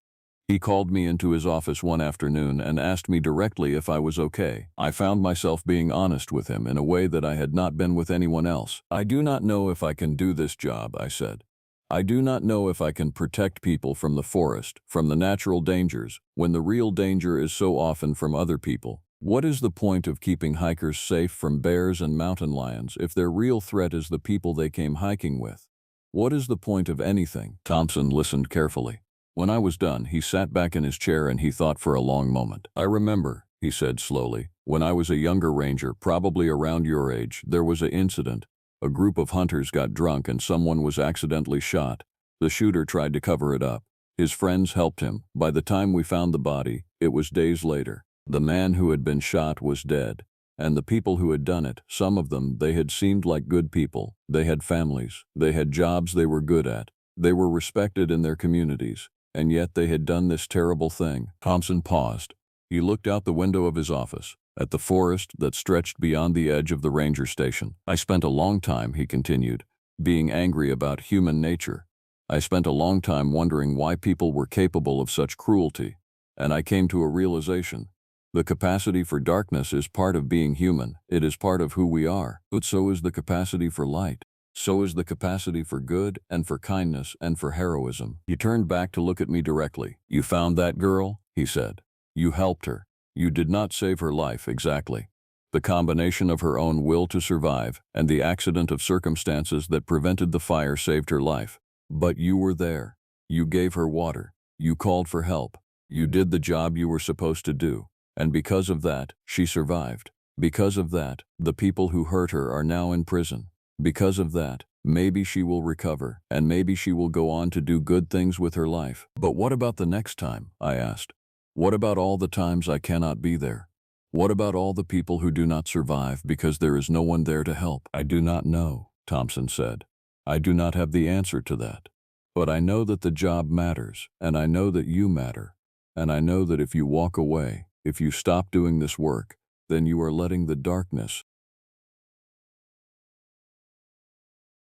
S1: He called me into his office one afternoon and asked me directly if I was okay. I found myself being honest with him in a way that I had not been with anyone else. I do not know if I can do this job, I said. I do not know if I can protect people from the forest, from the natural dangers, when the real danger is so often from other people. What is the point of keeping hikers safe from bears and mountain lions if their real threat is the people they came hiking with? What is the point of anything? Thompson listened carefully. When I was done, he sat back in his chair and he thought for a long moment. I remember, he said slowly, when I was a younger ranger, probably around your age, there was an incident. A group of hunters got drunk and someone was accidentally shot. The shooter tried to cover it up. His friends helped him. By the time we found the body, it was days later. The man who had been shot was dead. And the people who had done it, some of them, they had seemed like good people. They had families. They had jobs they were good at. They were respected in their communities. And yet they had done this terrible thing. Thompson paused. He looked out the window of his office, at the forest that stretched beyond the edge of the ranger station. I spent a long time, he continued, being angry about human nature. I spent a long time wondering why people were capable of such cruelty. And I came to a realization. The capacity for darkness is part of being human. It is part of who we are. But so is the capacity for light. So is the capacity for good and for kindness and for heroism. He turned back to look at me directly. You found that girl? He said. You helped her. You did not save her life, exactly. The combination of her own will to survive and the accident of circumstances that prevented the fire saved her life. But you were there. You gave her water. You called for help. You did the job you were supposed to do. And because of that, she survived. Because of that, the people who hurt her are now in prison. Because of that, maybe she will recover, and maybe she will go on to do good things with her life. But what about the next time? I asked. What about all the times I cannot be there? What about all the people who do not survive because there is no one there to help? I do not know, Thompson said. I do not have the answer to that. But I know that the job matters, and I know that you matter. And I know that if you walk away, if you stop doing this work, then you are letting the darkness.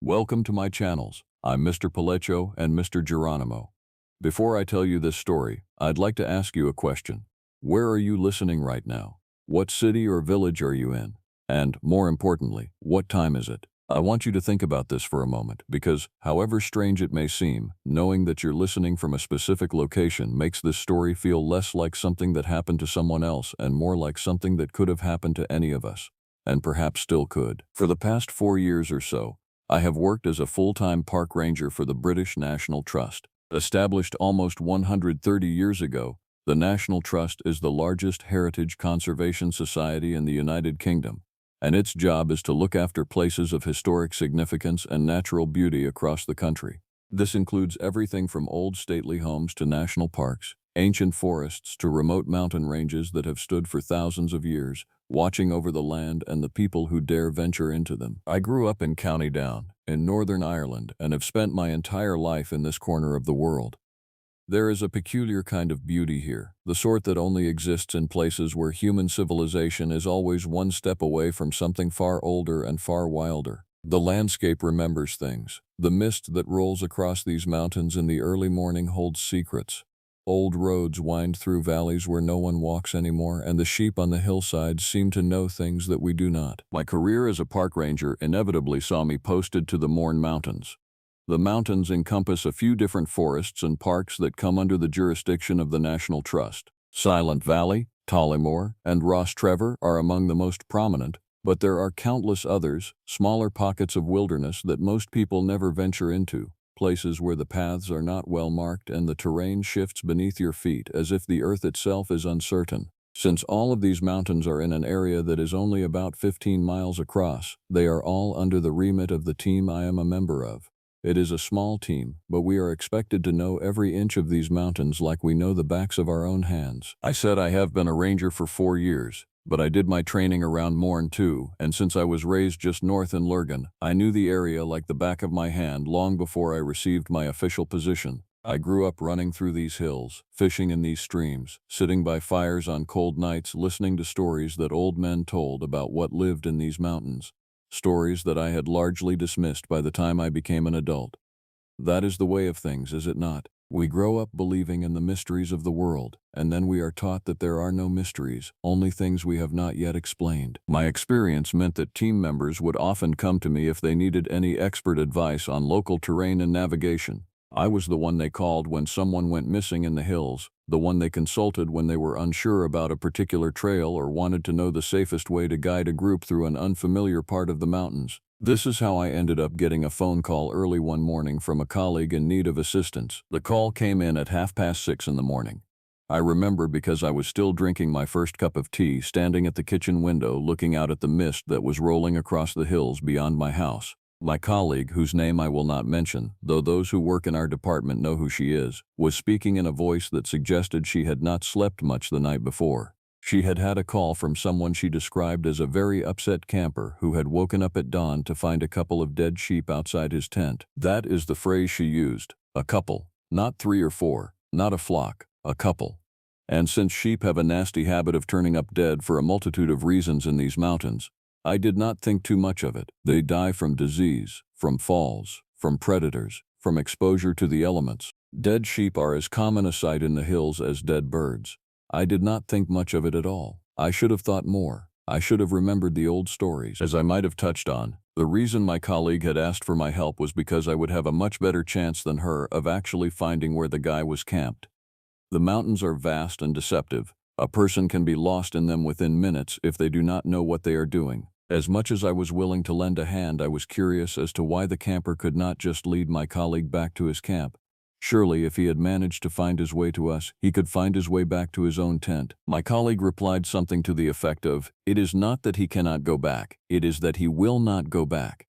S1: Welcome to my channels. I'm Mr. Palecho and Mr. Geronimo. Before I tell you this story, I'd like to ask you a question. Where are you listening right now? What city or village are you in? And, more importantly, what time is it? I want you to think about this for a moment because, however strange it may seem, knowing that you're listening from a specific location makes this story feel less like something that happened to someone else and more like something that could have happened to any of us, and perhaps still could. For the past 4 years or so, I have worked as a full-time park ranger for the British National Trust. Established almost 130 years ago, the National Trust is the largest heritage conservation society in the United Kingdom, and its job is to look after places of historic significance and natural beauty across the country. This includes everything from old stately homes to national parks, ancient forests to remote mountain ranges that have stood for thousands of years, watching over the land and the people who dare venture into them. I grew up in County Down, in Northern Ireland, and have spent my entire life in this corner of the world. There is a peculiar kind of beauty here, the sort that only exists in places where human civilization is always one step away from something far older and far wilder. The landscape remembers things. The mist that rolls across these mountains in the early morning holds secrets. Old roads wind through valleys where no one walks anymore, and the sheep on the hillsides seem to know things that we do not. My career as a park ranger inevitably saw me posted to the Mourne Mountains. The mountains encompass a few different forests and parks that come under the jurisdiction of the National Trust. Silent Valley, Tollymore, and Ross Trevor are among the most prominent, but there are countless others, smaller pockets of wilderness that most people never venture into, places where the paths are not well marked and the terrain shifts beneath your feet as if the earth itself is uncertain. Since all of these mountains are in an area that is only about 15 miles across, they are all under the remit of the team I am a member of. It is a small team, but we are expected to know every inch of these mountains like we know the backs of our own hands. I said I have been a ranger for 4 years, but I did my training around Mourne too, and since I was raised just north in Lurgan, I knew the area like the back of my hand long before I received my official position. I grew up running through these hills, fishing in these streams, sitting by fires on cold nights listening to stories that old men told about what lived in these mountains. Stories that I had largely dismissed by the time I became an adult. That is the way of things, is it not? We grow up believing in the mysteries of the world, and then we are taught that there are no mysteries, only things we have not yet explained. My experience meant that team members would often come to me if they needed any expert advice on local terrain and navigation. I was the one they called when someone went missing in the hills, the one they consulted when they were unsure about a particular trail or wanted to know the safest way to guide a group through an unfamiliar part of the mountains. This is how I ended up getting a phone call early one morning from a colleague in need of assistance. The call came in at 6:30 in the morning. I remember because I was still drinking my first cup of tea, standing at the kitchen window looking out at the mist that was rolling across the hills beyond my house. My colleague, whose name I will not mention, though those who work in our department know who she is, was speaking in a voice that suggested she had not slept much the night before. She had had a call from someone she described as a very upset camper who had woken up at dawn to find a couple of dead sheep outside his tent. That is the phrase she used, a couple, not 3 or 4, not a flock, a couple. And since sheep have a nasty habit of turning up dead for a multitude of reasons in these mountains, I did not think too much of it. They die from disease, from falls, from predators, from exposure to the elements. Dead sheep are as common a sight in the hills as dead birds. I did not think much of it at all. I should have thought more. I should have remembered the old stories. As I might have touched on, the reason my colleague had asked for my help was because I would have a much better chance than her of actually finding where the guy was camped. The mountains are vast and deceptive. A person can be lost in them within minutes if they do not know what they are doing. As much as I was willing to lend a hand, I was curious as to why the camper could not just lead my colleague back to his camp. Surely, if he had managed to find his way to us, he could find his way back to his own tent. My colleague replied something to the effect of, "It is not that he cannot go back, it is that he will not go back."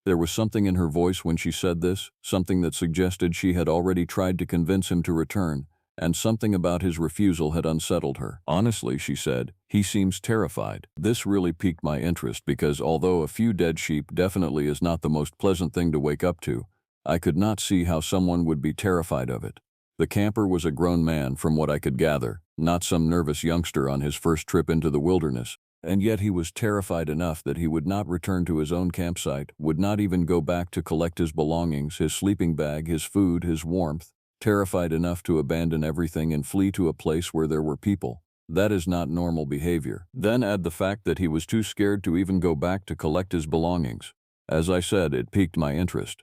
S1: There was something in her voice when she said this, something that suggested she had already tried to convince him to return, and something about his refusal had unsettled her. Honestly, she said, he seems terrified. This really piqued my interest because although a few dead sheep definitely is not the most pleasant thing to wake up to, I could not see how someone would be terrified of it. The camper was a grown man from what I could gather, not some nervous youngster on his first trip into the wilderness. And yet he was terrified enough that he would not return to his own campsite, would not even go back to collect his belongings, his sleeping bag, his food, his warmth, terrified enough to abandon everything and flee to a place where there were people. That is not normal behavior. Then add the fact that he was too scared to even go back to collect his belongings. As I said, it piqued my interest.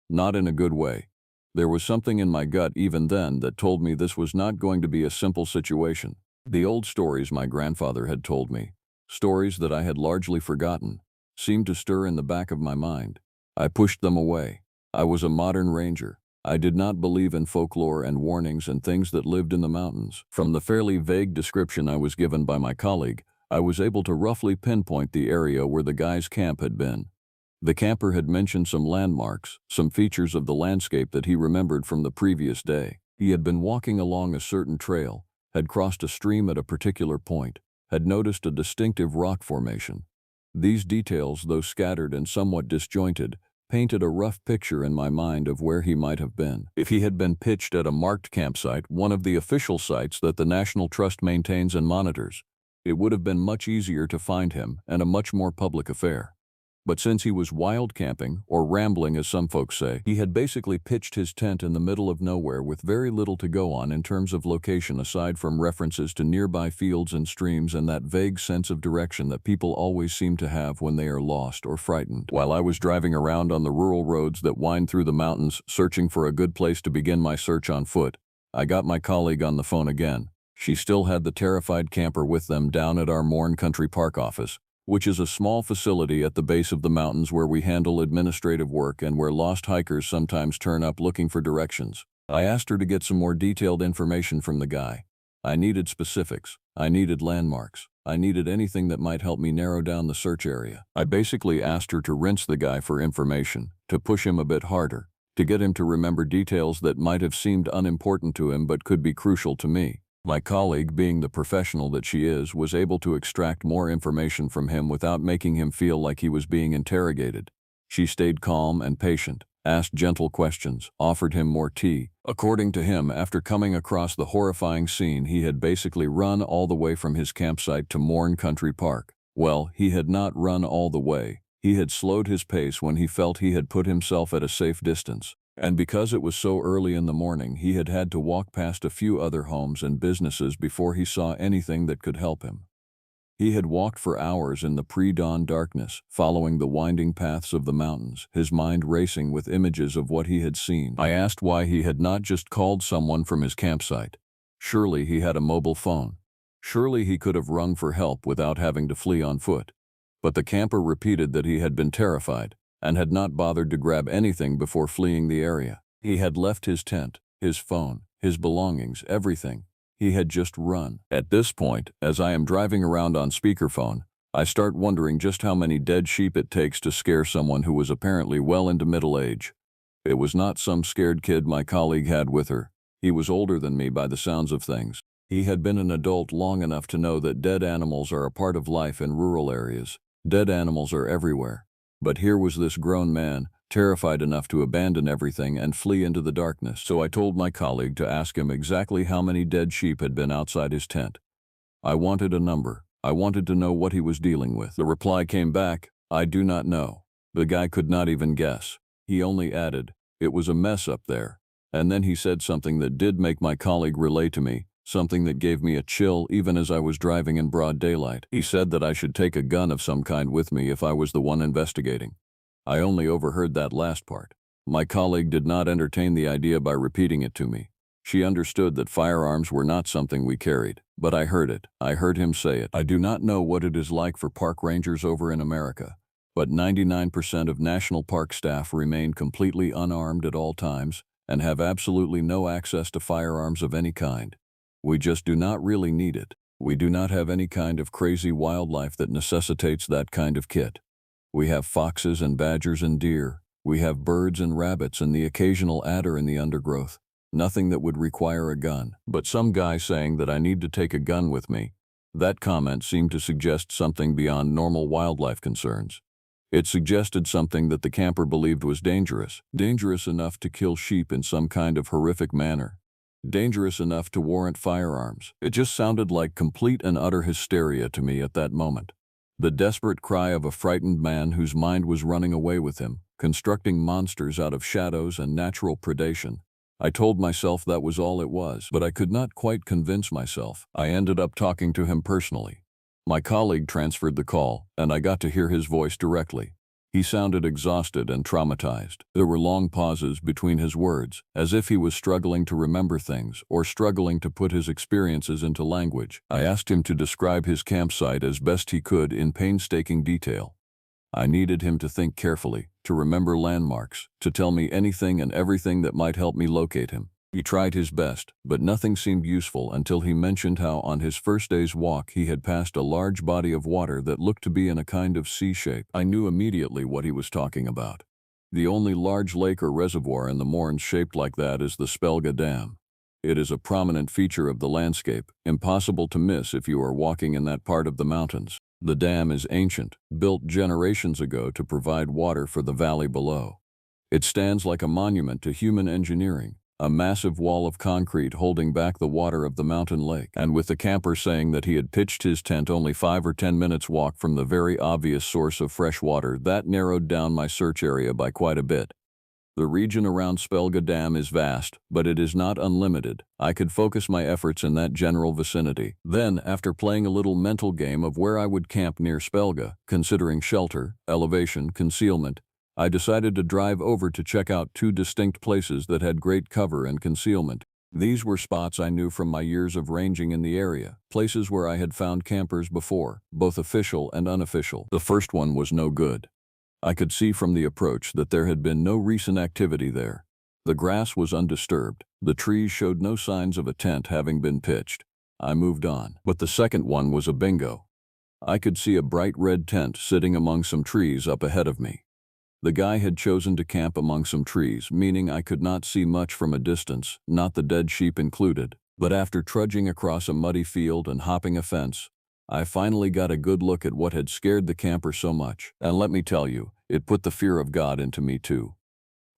S1: Not in a good way. There was something in my gut even then that told me this was not going to be a simple situation. The old stories my grandfather had told me, stories that I had largely forgotten, seemed to stir in the back of my mind. I pushed them away. I was a modern ranger. I did not believe in folklore and warnings and things that lived in the mountains. From the fairly vague description I was given by my colleague, I was able to roughly pinpoint the area where the guy's camp had been. The camper had mentioned some landmarks, some features of the landscape that he remembered from the previous day. He had been walking along a certain trail, had crossed a stream at a particular point, had noticed a distinctive rock formation. These details, though scattered and somewhat disjointed, painted a rough picture in my mind of where he might have been. If he had been pitched at a marked campsite, one of the official sites that the National Trust maintains and monitors, it would have been much easier to find him and a much more public affair. But since he was wild camping, or rambling as some folks say, he had basically pitched his tent in the middle of nowhere with very little to go on in terms of location aside from references to nearby fields and streams and that vague sense of direction that people always seem to have when they are lost or frightened. While I was driving around on the rural roads that wind through the mountains searching for a good place to begin my search on foot, I got my colleague on the phone again. She still had the terrified camper with them down at our Morn Country Park office, which is a small facility at the base of the mountains where we handle administrative work and where lost hikers sometimes turn up looking for directions. I asked her to get some more detailed information from the guy. I needed specifics. I needed landmarks. I needed anything that might help me narrow down the search area. I basically asked her to rinse the guy for information, to push him a bit harder, to get him to remember details that might have seemed unimportant to him but could be crucial to me. My colleague, being the professional that she is, was able to extract more information from him without making him feel like he was being interrogated. She stayed calm and patient, asked gentle questions, offered him more tea. According to him, after coming across the horrifying scene, he had basically run all the way from his campsite to Morn Country Park. Well, he had not run all the way. He had slowed his pace when he felt he had put himself at a safe distance. And because it was so early in the morning, he had had to walk past a few other homes and businesses before he saw anything that could help him. He had walked for hours in the pre-dawn darkness, following the winding paths of the mountains, his mind racing with images of what he had seen. I asked why he had not just called someone from his campsite. Surely he had a mobile phone. Surely he could have rung for help without having to flee on foot. But the camper repeated that he had been terrified and had not bothered to grab anything before fleeing the area. He had left his tent, his phone, his belongings, everything. He had just run. At this point, as I am driving around on speakerphone, I start wondering just how many dead sheep it takes to scare someone who was apparently well into middle age. It was not some scared kid my colleague had with her. He was older than me by the sounds of things. He had been an adult long enough to know that dead animals are a part of life in rural areas. Dead animals are everywhere. But here was this grown man, terrified enough to abandon everything and flee into the darkness. So I told my colleague to ask him exactly how many dead sheep had been outside his tent. I wanted a number. I wanted to know what he was dealing with. The reply came back, "I do not know." The guy could not even guess. He only added, "It was a mess up there." And then he said something that did make my colleague relay to me, something that gave me a chill even as I was driving in broad daylight. He said that I should take a gun of some kind with me if I was the one investigating. I only overheard that last part. My colleague did not entertain the idea by repeating it to me. She understood that firearms were not something we carried, but I heard it. I heard him say it. I do not know what it is like for park rangers over in America, but 99% of national park staff remain completely unarmed at all times and have absolutely no access to firearms of any kind. We just do not really need it. We do not have any kind of crazy wildlife that necessitates that kind of kit. We have foxes and badgers and deer. We have birds and rabbits and the occasional adder in the undergrowth. nothing that would require a gun. But some guy saying that I need to take a gun with me, that comment seemed to suggest something beyond normal wildlife concerns. It suggested something that the camper believed was dangerous, dangerous enough to kill sheep in some kind of horrific manner, dangerous enough to warrant firearms. It just sounded like complete and utter hysteria to me at that moment. The desperate cry of a frightened man whose mind was running away with him, constructing monsters out of shadows and natural predation. I told myself that was all it was, but I could not quite convince myself. I ended up talking to him personally. My colleague transferred the call, and I got to hear his voice directly. He sounded exhausted and traumatized. There were long pauses between his words, as if he was struggling to remember things or struggling to put his experiences into language. I asked him to describe his campsite as best he could in painstaking detail. I needed him to think carefully, to remember landmarks, to tell me anything and everything that might help me locate him. He tried his best, but nothing seemed useful until he mentioned how on his first day's walk he had passed a large body of water that looked to be in a kind of C shape. I knew immediately what he was talking about. The only large lake or reservoir in the moorns shaped like that is the Spelga Dam. It is a prominent feature of the landscape, impossible to miss if you are walking in that part of the mountains. The dam is ancient, built generations ago to provide water for the valley below. It stands like a monument to human engineering, a massive wall of concrete holding back the water of the mountain lake. And with the camper saying that he had pitched his tent only 5 or 10 minutes walk from the very obvious source of fresh water, that narrowed down my search area by quite a bit. The region around Spelga Dam is vast, but it is not unlimited. I could focus my efforts in that general vicinity. Then, after playing a little mental game of where I would camp near Spelga, considering shelter, elevation, concealment, I decided to drive over to check out 2 distinct places that had great cover and concealment. These were spots I knew from my years of ranging in the area, places where I had found campers before, both official and unofficial. The first one was no good. I could see from the approach that there had been no recent activity there. The grass was undisturbed. The trees showed no signs of a tent having been pitched. I moved on. But the second one was a bingo. I could see a bright red tent sitting among some trees up ahead of me. The guy had chosen to camp among some trees, meaning I could not see much from a distance, not the dead sheep included. But after trudging across a muddy field and hopping a fence, I finally got a good look at what had scared the camper so much. And let me tell you, it put the fear of God into me too.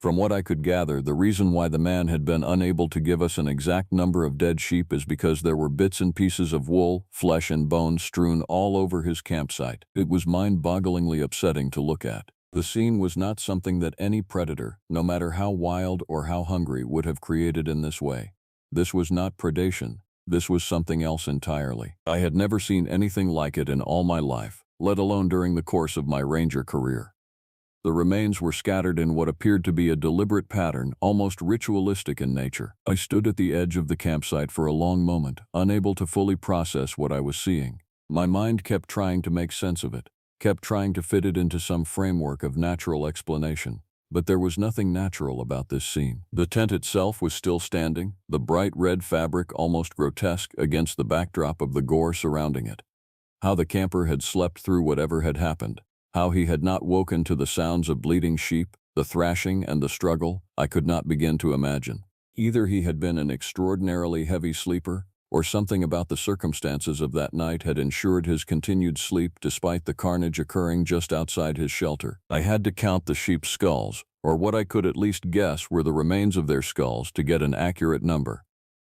S1: From what I could gather, the reason why the man had been unable to give us an exact number of dead sheep is because there were bits and pieces of wool, flesh and bone strewn all over his campsite. It was mind-bogglingly upsetting to look at. The scene was not something that any predator, no matter how wild or how hungry, would have created in this way. This was not predation. This was something else entirely. I had never seen anything like it in all my life, let alone during the course of my ranger career. The remains were scattered in what appeared to be a deliberate pattern, almost ritualistic in nature. I stood at the edge of the campsite for a long moment, unable to fully process what I was seeing. My mind kept trying to make sense of it, kept trying to fit it into some framework of natural explanation. But there was nothing natural about this scene. The tent itself was still standing, the bright red fabric almost grotesque against the backdrop of the gore surrounding it. How the camper had slept through whatever had happened, how he had not woken to the sounds of bleating sheep, the thrashing and the struggle, I could not begin to imagine. Either he had been an extraordinarily heavy sleeper, or something about the circumstances of that night had ensured his continued sleep despite the carnage occurring just outside his shelter. I had to count the sheep's skulls, or what I could at least guess were the remains of their skulls, to get an accurate number.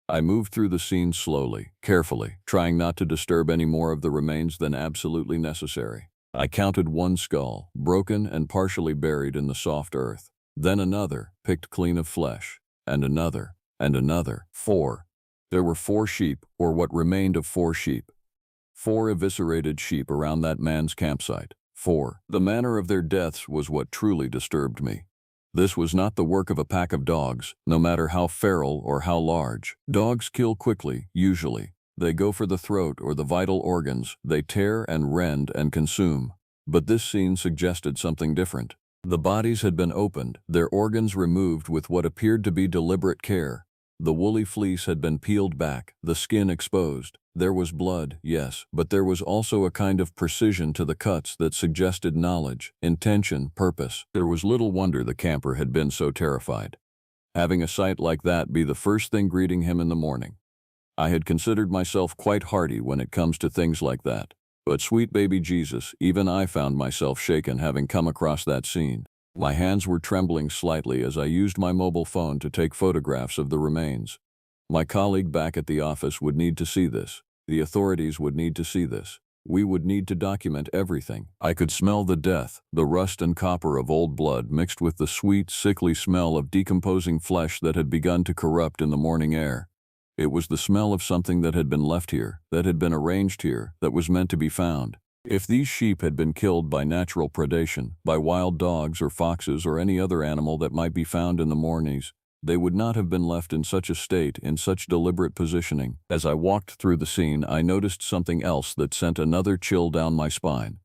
S1: I moved through the scene slowly, carefully, trying not to disturb any more of the remains than absolutely necessary. I counted 1 skull, broken and partially buried in the soft earth. Then another, picked clean of flesh, and another, and another. 4. There were 4 sheep, or what remained of 4 sheep. 4 eviscerated sheep around that man's campsite. 4. The manner of their deaths was what truly disturbed me. This was not the work of a pack of dogs, no matter how feral or how large. Dogs kill quickly, usually. They go for the throat or the vital organs. They tear and rend and consume. But this scene suggested something different. The bodies had been opened, their organs removed with what appeared to be deliberate care. The woolly fleece had been peeled back, the skin exposed. There was blood, yes, but there was also a kind of precision to the cuts that suggested knowledge, intention, purpose. There was little wonder the camper had been so terrified. having a sight like that be the first thing greeting him in the morning. I had considered myself quite hardy when it comes to things like that. But sweet baby Jesus, even I found myself shaken having come across that scene. My hands were trembling slightly as I used my mobile phone to take photographs of the remains. My colleague back at the office would need to see this. The authorities would need to see this. We would need to document everything. I could smell the death, the rust and copper of old blood mixed with the sweet, sickly smell of decomposing flesh that had begun to corrupt in the morning air. It was the smell of something that had been left here, that had been arranged here, that was meant to be found. If these sheep had been killed by natural predation, by wild dogs or foxes or any other animal that might be found in the mornings, they would not have been left in such a state, in such deliberate positioning. As I walked through the scene, I noticed something else that sent another chill down my spine.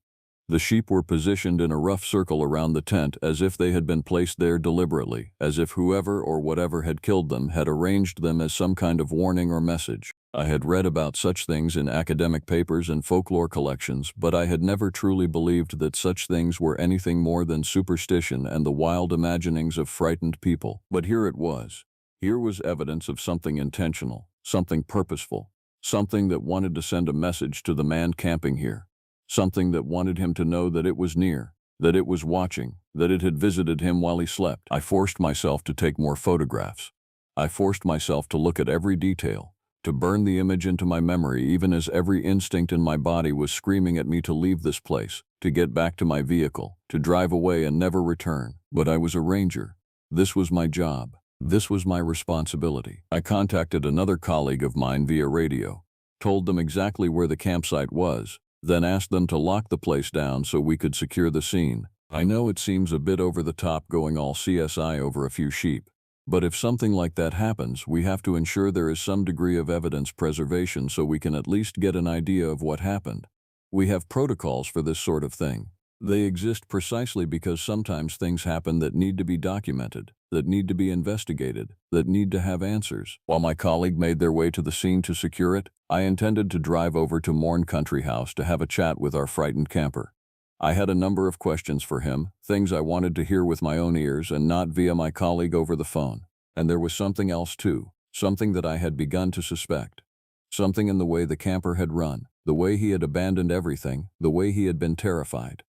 S1: The sheep were positioned in a rough circle around the tent as if they had been placed there deliberately, as if whoever or whatever had killed them had arranged them as some kind of warning or message. I had read about such things in academic papers and folklore collections, but I had never truly believed that such things were anything more than superstition and the wild imaginings of frightened people. But here it was. Here was evidence of something intentional, something purposeful, something that wanted to send a message to the man camping here. Something that wanted him to know that it was near, that it was watching, that it had visited him while he slept. I forced myself to take more photographs. I forced myself to look at every detail, to burn the image into my memory even as every instinct in my body was screaming at me to leave this place, to get back to my vehicle, to drive away and never return. But I was a ranger. This was my job. This was my responsibility. I contacted another colleague of mine via radio, told them exactly where the campsite was, then asked them to lock the place down so we could secure the scene. I know it seems a bit over the top going all CSI over a few sheep, but if something like that happens, we have to ensure there is some degree of evidence preservation so we can at least get an idea of what happened. We have protocols for this sort of thing. They exist precisely because sometimes things happen that need to be documented, that need to be investigated, that need to have answers. While my colleague made their way to the scene to secure it, I intended to drive over to Morn Country House to have a chat with our frightened camper. I had a number of questions for him, things I wanted to hear with my own ears and not via my colleague over the phone. And there was something else too, something that I had begun to suspect. Something in the way the camper had run, the way he had abandoned everything, the way he had been terrified.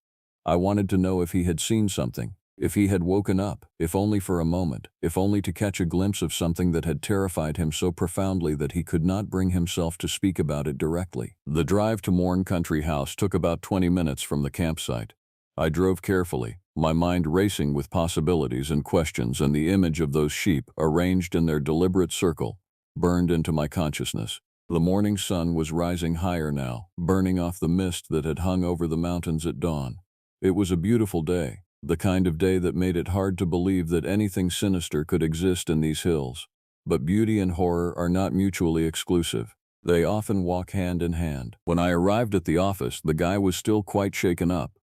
S1: I wanted to know if he had seen something, if he had woken up, if only for a moment, if only to catch a glimpse of something that had terrified him so profoundly that he could not bring himself to speak about it directly. The drive to Morn Country House took about 20 minutes from the campsite. I drove carefully, my mind racing with possibilities and questions, and the image of those sheep, arranged in their deliberate circle, burned into my consciousness. The morning sun was rising higher now, burning off the mist that had hung over the mountains at dawn. It was a beautiful day, the kind of day that made it hard to believe that anything sinister could exist in these hills. But beauty and horror are not mutually exclusive. They often walk hand in hand. When I arrived at the office, the guy was still quite shaken up.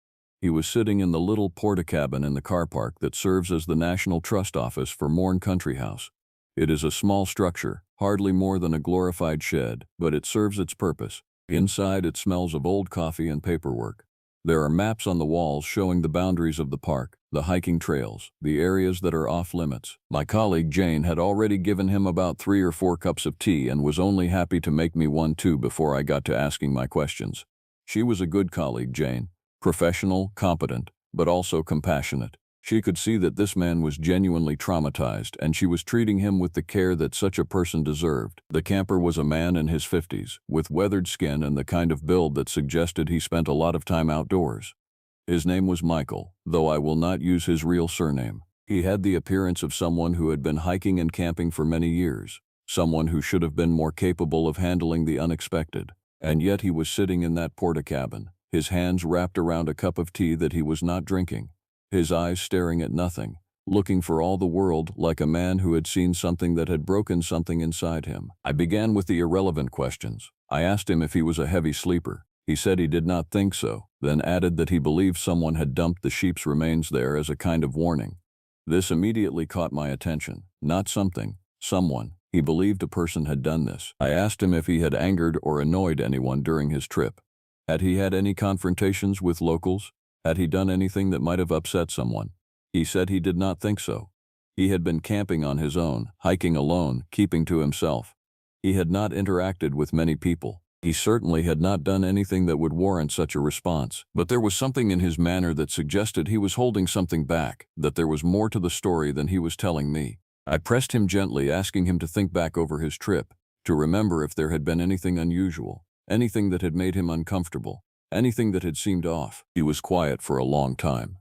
S1: He was sitting in the little porta-cabin in the car park that serves as the National Trust office for Morn Country House. It is a small structure, hardly more than a glorified shed, but it serves its purpose. Inside, it smells of old coffee and paperwork. There are maps on the walls showing the boundaries of the park, the hiking trails, the areas that are off limits. My colleague Jane had already given him about 3 or 4 cups of tea and was only happy to make me one too before I got to asking my questions. She was a good colleague, Jane, professional, competent, but also compassionate. She could see that this man was genuinely traumatized, and she was treating him with the care that such a person deserved. The camper was a man in his 50s, with weathered skin and the kind of build that suggested he spent a lot of time outdoors. His name was Michael, though I will not use his real surname. He had the appearance of someone who had been hiking and camping for many years, someone who should have been more capable of handling the unexpected. And yet he was sitting in that porta-cabin, his hands wrapped around a cup of tea that he was not drinking, his eyes staring at nothing, looking for all the world like a man who had seen something that had broken something inside him. I began with the irrelevant questions. I asked him if he was a heavy sleeper. He said he did not think so, then added that he believed someone had dumped the sheep's remains there as a kind of warning. This immediately caught my attention. Not something, someone. He believed a person had done this. I asked him if he had angered or annoyed anyone during his trip. Had he had any confrontations with locals? Had he done anything that might have upset someone? He said he did not think so. He had been camping on his own, hiking alone, keeping to himself. He had not interacted with many people. He certainly had not done anything that would warrant such a response. But there was something in his manner that suggested he was holding something back, that there was more to the story than he was telling me. I pressed him gently, asking him to think back over his trip, to remember if there had been anything unusual, anything that had made him uncomfortable, anything that had seemed off. He was quiet for a long time.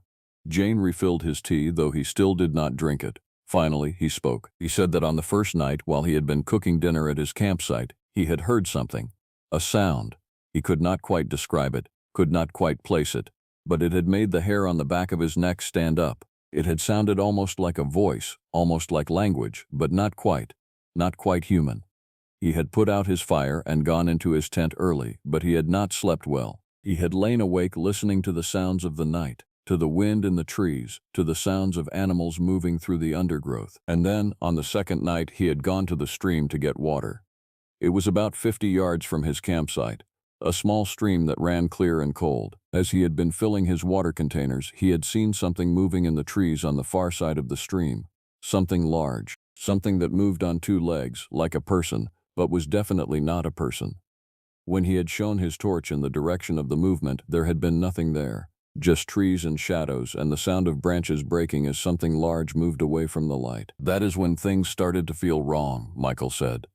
S1: Jane refilled his tea, though he still did not drink it. Finally, he spoke. He said that on the first night, while he had been cooking dinner at his campsite, he had heard something. A sound. He could not quite describe it, could not quite place it, but it had made the hair on the back of his neck stand up. It had sounded almost like a voice, almost like language, but not quite human. He had put out his fire and gone into his tent early, but he had not slept well. He had lain awake listening to the sounds of the night, to the wind in the trees, to the sounds of animals moving through the undergrowth. And then, on the second night, he had gone to the stream to get water. It was about 50 yards from his campsite, a small stream that ran clear and cold. As he had been filling his water containers, he had seen something moving in the trees on the far side of the stream. Something large, something that moved on two legs, like a person, but was definitely not a person. When he had shown his torch in the direction of the movement, there had been nothing there. Just trees and shadows and the sound of branches breaking as something large moved away from the light. That is when things started to feel wrong, Michael said.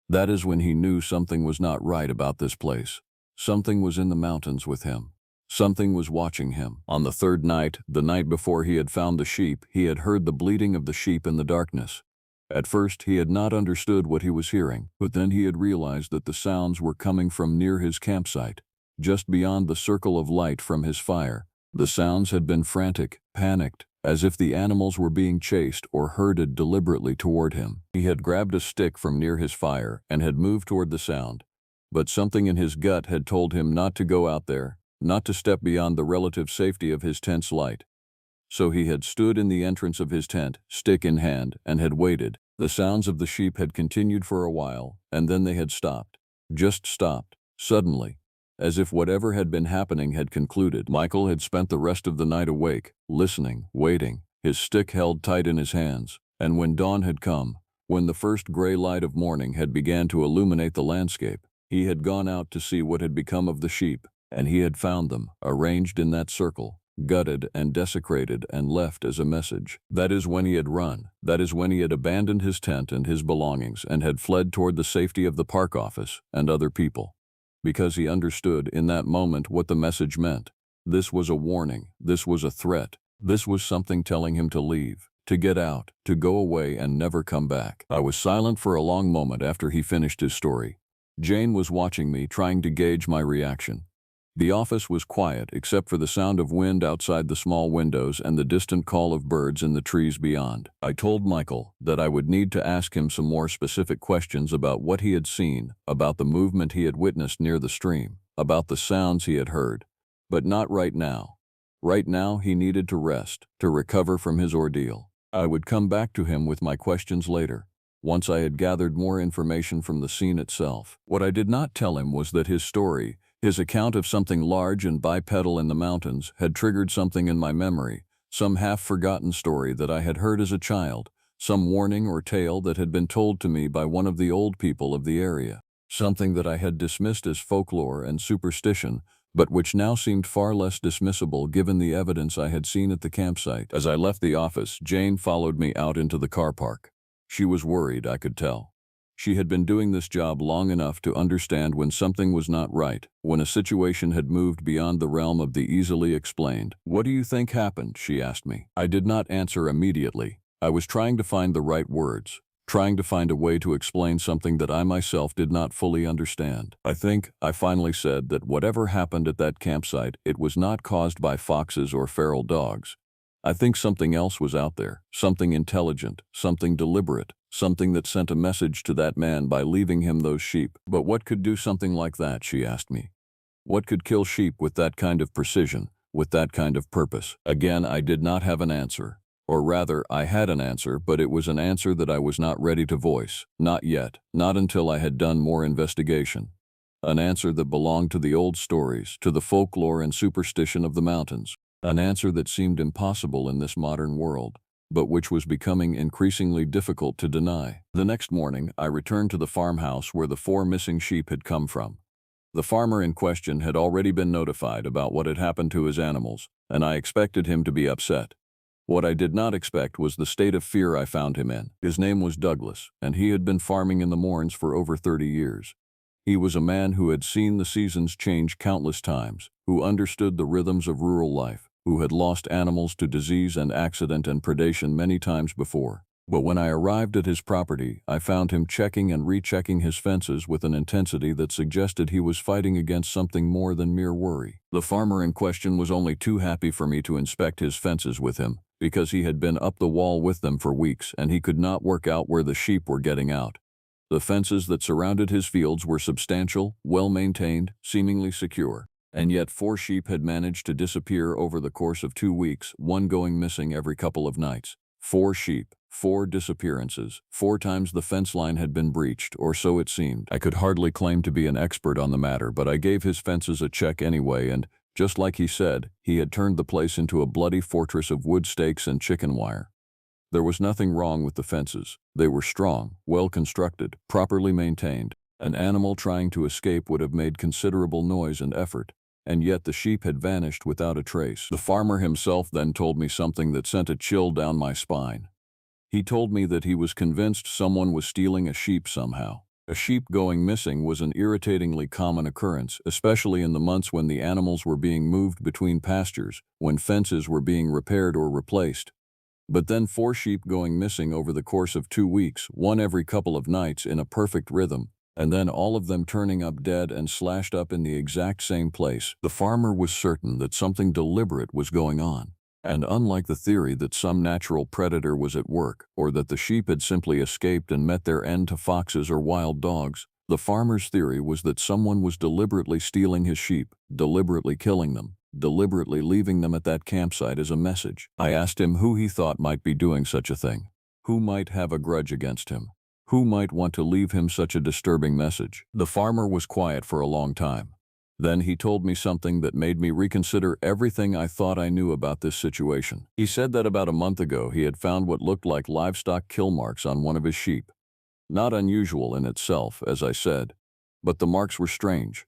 S1: That is when he knew something was not right about this place. Something was in the mountains with him. Something was watching him. On the third night, the night before he had found the sheep, he had heard the bleating of the sheep in the darkness. At first, he had not understood what he was hearing, but then he had realized that the sounds were coming from near his campsite, just beyond the circle of light from his fire. The sounds had been frantic, panicked, as if the animals were being chased or herded deliberately toward him. He had grabbed a stick from near his fire and had moved toward the sound, but something in his gut had told him not to go out there, not to step beyond the relative safety of his tent's light. So he had stood in the entrance of his tent, stick in hand, and had waited. The sounds of the sheep had continued for a while, and then they had stopped. Just stopped, suddenly, as if whatever had been happening had concluded. Michael had spent the rest of the night awake, listening, waiting, his stick held tight in his hands, and when dawn had come, when the first gray light of morning had began to illuminate the landscape, he had gone out to see what had become of the sheep, and he had found them, arranged in that circle, gutted and desecrated and left as a message. That is when he had run. That is when he had abandoned his tent and his belongings and had fled toward the safety of the park office and other people. Because he understood in that moment what the message meant. This was a warning. This was a threat. This was something telling him to leave, to get out, to go away and never come back. I was silent for a long moment after he finished his story. Jane was watching me, trying to gauge my reaction. The office was quiet except for the sound of wind outside the small windows and the distant call of birds in the trees beyond. I told Michael that I would need to ask him some more specific questions about what he had seen, about the movement he had witnessed near the stream, about the sounds he had heard. But not right now. Right now he needed to rest, to recover from his ordeal. I would come back to him with my questions later, once I had gathered more information from the scene itself. What I did not tell him was that his story, his account of something large and bipedal in the mountains, had triggered something in my memory, some half-forgotten story that I had heard as a child, some warning or tale that had been told to me by one of the old people of the area, something that I had dismissed as folklore and superstition, but which now seemed far less dismissible given the evidence I had seen at the campsite. As I left the office, Jane followed me out into the car park. She was worried, I could tell. She had been doing this job long enough to understand when something was not right, when a situation had moved beyond the realm of the easily explained. "What do you think happened?" she asked me. I did not answer immediately. I was trying to find the right words, trying to find a way to explain something that I myself did not fully understand. I think, I finally said, that whatever happened at that campsite, it was not caused by foxes or feral dogs. I think something else was out there, something intelligent, something deliberate, something that sent a message to that man by leaving him those sheep. But what could do something like that, she asked me. What could kill sheep with that kind of precision, with that kind of purpose? Again, I did not have an answer. Or rather, I had an answer, but it was an answer that I was not ready to voice. Not yet, not until I had done more investigation. An answer that belonged to the old stories, to the folklore and superstition of the mountains. An answer that seemed impossible in this modern world. but which was becoming increasingly difficult to deny. The next morning, I returned to the farmhouse where the 4 missing sheep had come from. The farmer in question had already been notified about what had happened to his animals, and I expected him to be upset. What I did not expect was the state of fear I found him in. His name was Douglas, and he had been farming in the Mournes for over 30 years. He was a man who had seen the seasons change countless times, who understood the rhythms of rural life, who had lost animals to disease and accident and predation many times before. But when I arrived at his property, I found him checking and rechecking his fences with an intensity that suggested he was fighting against something more than mere worry. The farmer in question was only too happy for me to inspect his fences with him, because he had been up the wall with them for weeks and he could not work out where the sheep were getting out. The fences that surrounded his fields were substantial, well-maintained, seemingly secure. And yet 4 sheep had managed to disappear over the course of 2 weeks, one going missing every couple of nights. 4 sheep, 4 disappearances, 4 times the fence line had been breached, or so it seemed. I could hardly claim to be an expert on the matter, but I gave his fences a check anyway, and, just like he said, he had turned the place into a bloody fortress of wood stakes and chicken wire. There was nothing wrong with the fences. They were strong, well constructed, properly maintained. An animal trying to escape would have made considerable noise and effort, and yet the sheep had vanished without a trace. The farmer himself then told me something that sent a chill down my spine. He told me that he was convinced someone was stealing a sheep somehow. A sheep going missing was an irritatingly common occurrence, especially in the months when the animals were being moved between pastures, when fences were being repaired or replaced. But then 4 sheep going missing over the course of 2 weeks, one every couple of nights in a perfect rhythm, and then all of them turning up dead and slashed up in the exact same place. The farmer was certain that something deliberate was going on. And unlike the theory that some natural predator was at work, or that the sheep had simply escaped and met their end to foxes or wild dogs, the farmer's theory was that someone was deliberately stealing his sheep, deliberately killing them, deliberately leaving them at that campsite as a message. I asked him who he thought might be doing such a thing. Who might have a grudge against him? Who might want to leave him such a disturbing message? The farmer was quiet for a long time. Then he told me something that made me reconsider everything I thought I knew about this situation. He said that about a month ago he had found what looked like livestock kill marks on one of his sheep. Not unusual in itself, as I said, but the marks were strange.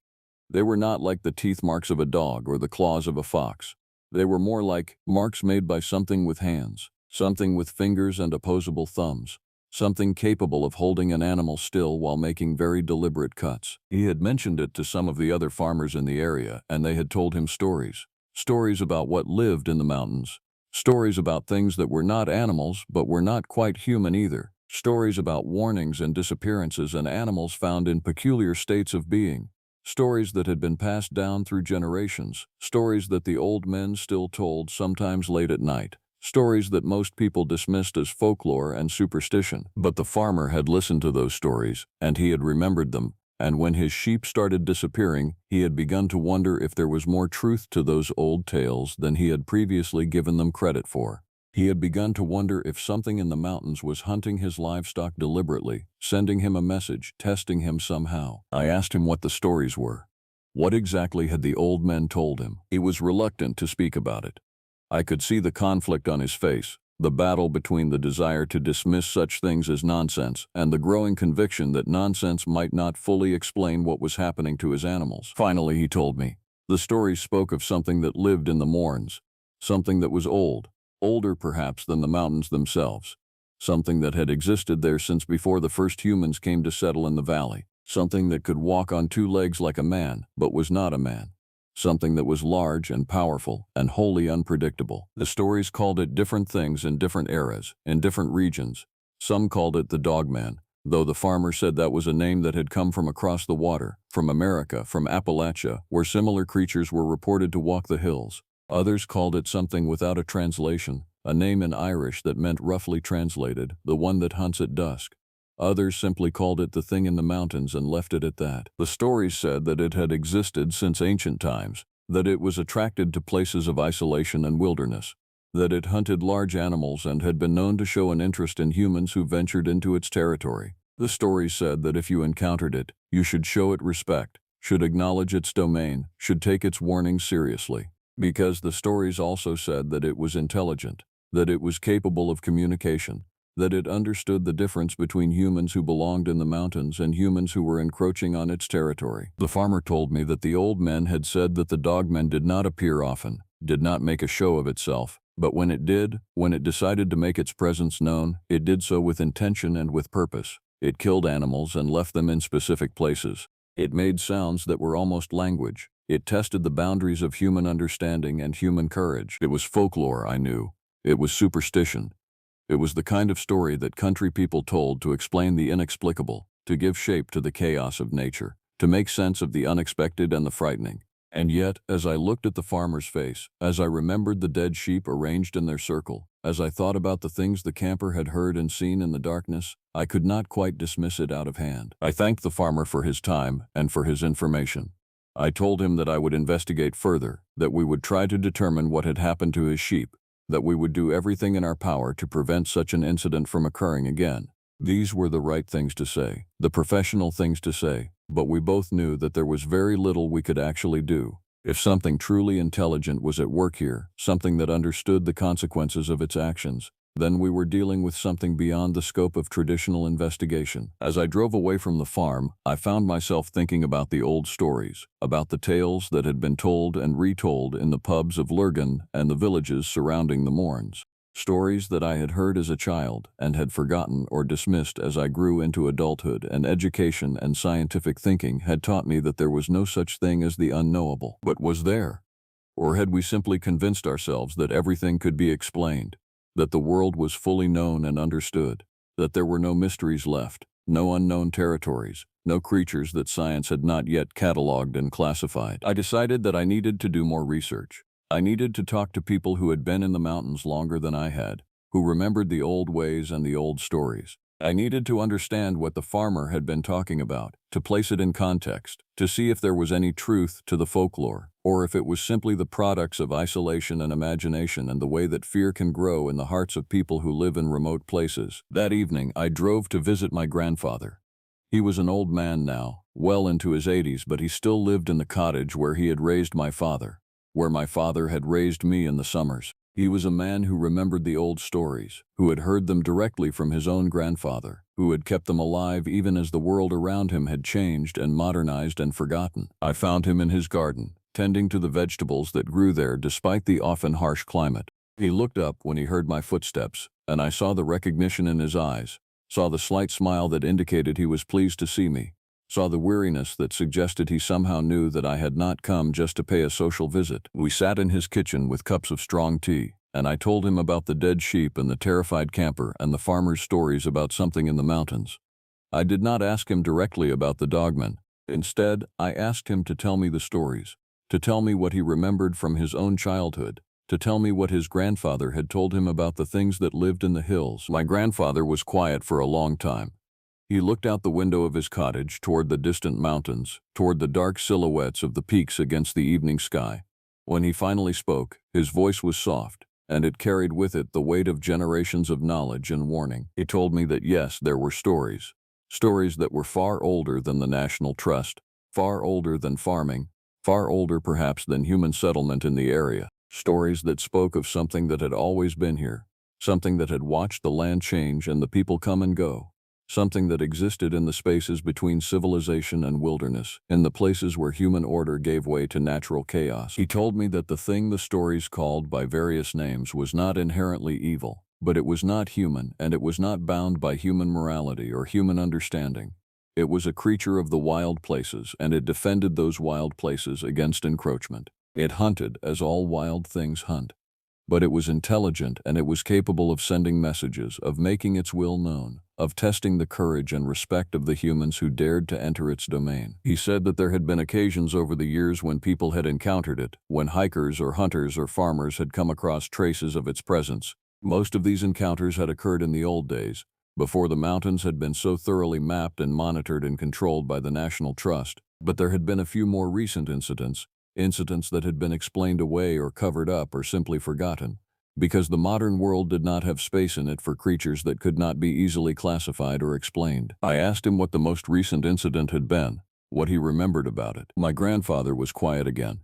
S1: They were not like the teeth marks of a dog or the claws of a fox. They were more like marks made by something with hands, something with fingers and opposable thumbs, something capable of holding an animal still while making very deliberate cuts. He had mentioned it to some of the other farmers in the area, and they had told him stories. Stories about what lived in the mountains. Stories about things that were not animals, but were not quite human either. Stories about warnings and disappearances and animals found in peculiar states of being. Stories that had been passed down through generations. Stories that the old men still told, sometimes late at night. Stories that most people dismissed as folklore and superstition. But the farmer had listened to those stories, and he had remembered them, and when his sheep started disappearing, he had begun to wonder if there was more truth to those old tales than he had previously given them credit for. He had begun to wonder if something in the mountains was hunting his livestock deliberately, sending him a message, testing him somehow. I asked him what the stories were. What exactly had the old men told him? He was reluctant to speak about it. I could see the conflict on his face, the battle between the desire to dismiss such things as nonsense and the growing conviction that nonsense might not fully explain what was happening to his animals. Finally, he told me. The stories spoke of something that lived in the Mournes, something that was old, older perhaps than the mountains themselves, something that had existed there since before the first humans came to settle in the valley, something that could walk on 2 legs like a man, but was not a man. Something that was large and powerful and wholly unpredictable. The stories called it different things in different eras, in different regions. Some called it the Dogman, though the farmer said that was a name that had come from across the water, from America, from Appalachia, where similar creatures were reported to walk the hills. Others called it something without a translation, a name in Irish that meant roughly translated, the one that hunts at dusk. Others simply called it the thing in the mountains and left it at that. The stories said that it had existed since ancient times, that it was attracted to places of isolation and wilderness, that it hunted large animals and had been known to show an interest in humans who ventured into its territory. The stories said that if you encountered it, you should show it respect, should acknowledge its domain, should take its warnings seriously. Because the stories also said that it was intelligent, that it was capable of communication, that it understood the difference between humans who belonged in the mountains and humans who were encroaching on its territory. The farmer told me that the old men had said that the dogman did not appear often, did not make a show of itself, but when it did, when it decided to make its presence known, it did so with intention and with purpose. It killed animals and left them in specific places. It made sounds that were almost language. It tested the boundaries of human understanding and human courage. It was folklore, I knew. It was superstition. It was the kind of story that country people told to explain the inexplicable, to give shape to the chaos of nature, to make sense of the unexpected and the frightening. And yet, as I looked at the farmer's face, as I remembered the dead sheep arranged in their circle, as I thought about the things the camper had heard and seen in the darkness, I could not quite dismiss it out of hand. I thanked the farmer for his time and for his information. I told him that I would investigate further, that we would try to determine what had happened to his sheep, that we would do everything in our power to prevent such an incident from occurring again. These were the right things to say, the professional things to say, but we both knew that there was very little we could actually do. If something truly intelligent was at work here, something that understood the consequences of its actions, then we were dealing with something beyond the scope of traditional investigation. As I drove away from the farm, I found myself thinking about the old stories, about the tales that had been told and retold in the pubs of Lurgan and the villages surrounding the Mourns. Stories that I had heard as a child and had forgotten or dismissed as I grew into adulthood, and education and scientific thinking had taught me that there was no such thing as the unknowable. But was there? Or had we simply convinced ourselves that everything could be explained, that the world was fully known and understood, that there were no mysteries left, no unknown territories, no creatures that science had not yet catalogued and classified? I decided that I needed to do more research. I needed to talk to people who had been in the mountains longer than I had, who remembered the old ways and the old stories. I needed to understand what the farmer had been talking about, to place it in context, to see if there was any truth to the folklore, or if it was simply the products of isolation and imagination and the way that fear can grow in the hearts of people who live in remote places. That evening, I drove to visit my grandfather. He was an old man now, well into his 80s, but he still lived in the cottage where he had raised my father, where my father had raised me in the summers. He was a man who remembered the old stories, who had heard them directly from his own grandfather, who had kept them alive even as the world around him had changed and modernized and forgotten. I found him in his garden, tending to the vegetables that grew there despite the often harsh climate. He looked up when he heard my footsteps, and I saw the recognition in his eyes, saw the slight smile that indicated he was pleased to see me, saw the weariness that suggested he somehow knew that I had not come just to pay a social visit. We sat in his kitchen with cups of strong tea, and I told him about the dead sheep and the terrified camper and the farmer's stories about something in the mountains. I did not ask him directly about the dogman. Instead, I asked him to tell me the stories, to tell me what he remembered from his own childhood, to tell me what his grandfather had told him about the things that lived in the hills. My grandfather was quiet for a long time. He looked out the window of his cottage toward the distant mountains, toward the dark silhouettes of the peaks against the evening sky. When he finally spoke, his voice was soft, and it carried with it the weight of generations of knowledge and warning. He told me that yes, there were stories. Stories that were far older than the National Trust, far older than farming, far older perhaps than human settlement in the area. Stories that spoke of something that had always been here, something that had watched the land change and the people come and go. Something that existed in the spaces between civilization and wilderness, in the places where human order gave way to natural chaos. He told me that the thing the stories called by various names was not inherently evil, but it was not human, and it was not bound by human morality or human understanding. It was a creature of the wild places, and it defended those wild places against encroachment. It hunted as all wild things hunt. But it was intelligent, and it was capable of sending messages, of making its will known, of testing the courage and respect of the humans who dared to enter its domain. He said that there had been occasions over the years when people had encountered it, when hikers or hunters or farmers had come across traces of its presence. Most of these encounters had occurred in the old days, before the mountains had been so thoroughly mapped and monitored and controlled by the National Trust. But there had been a few more recent incidents that had been explained away or covered up or simply forgotten, because the modern world did not have space in it for creatures that could not be easily classified or explained. I asked him what the most recent incident had been, what he remembered about it. My grandfather was quiet again.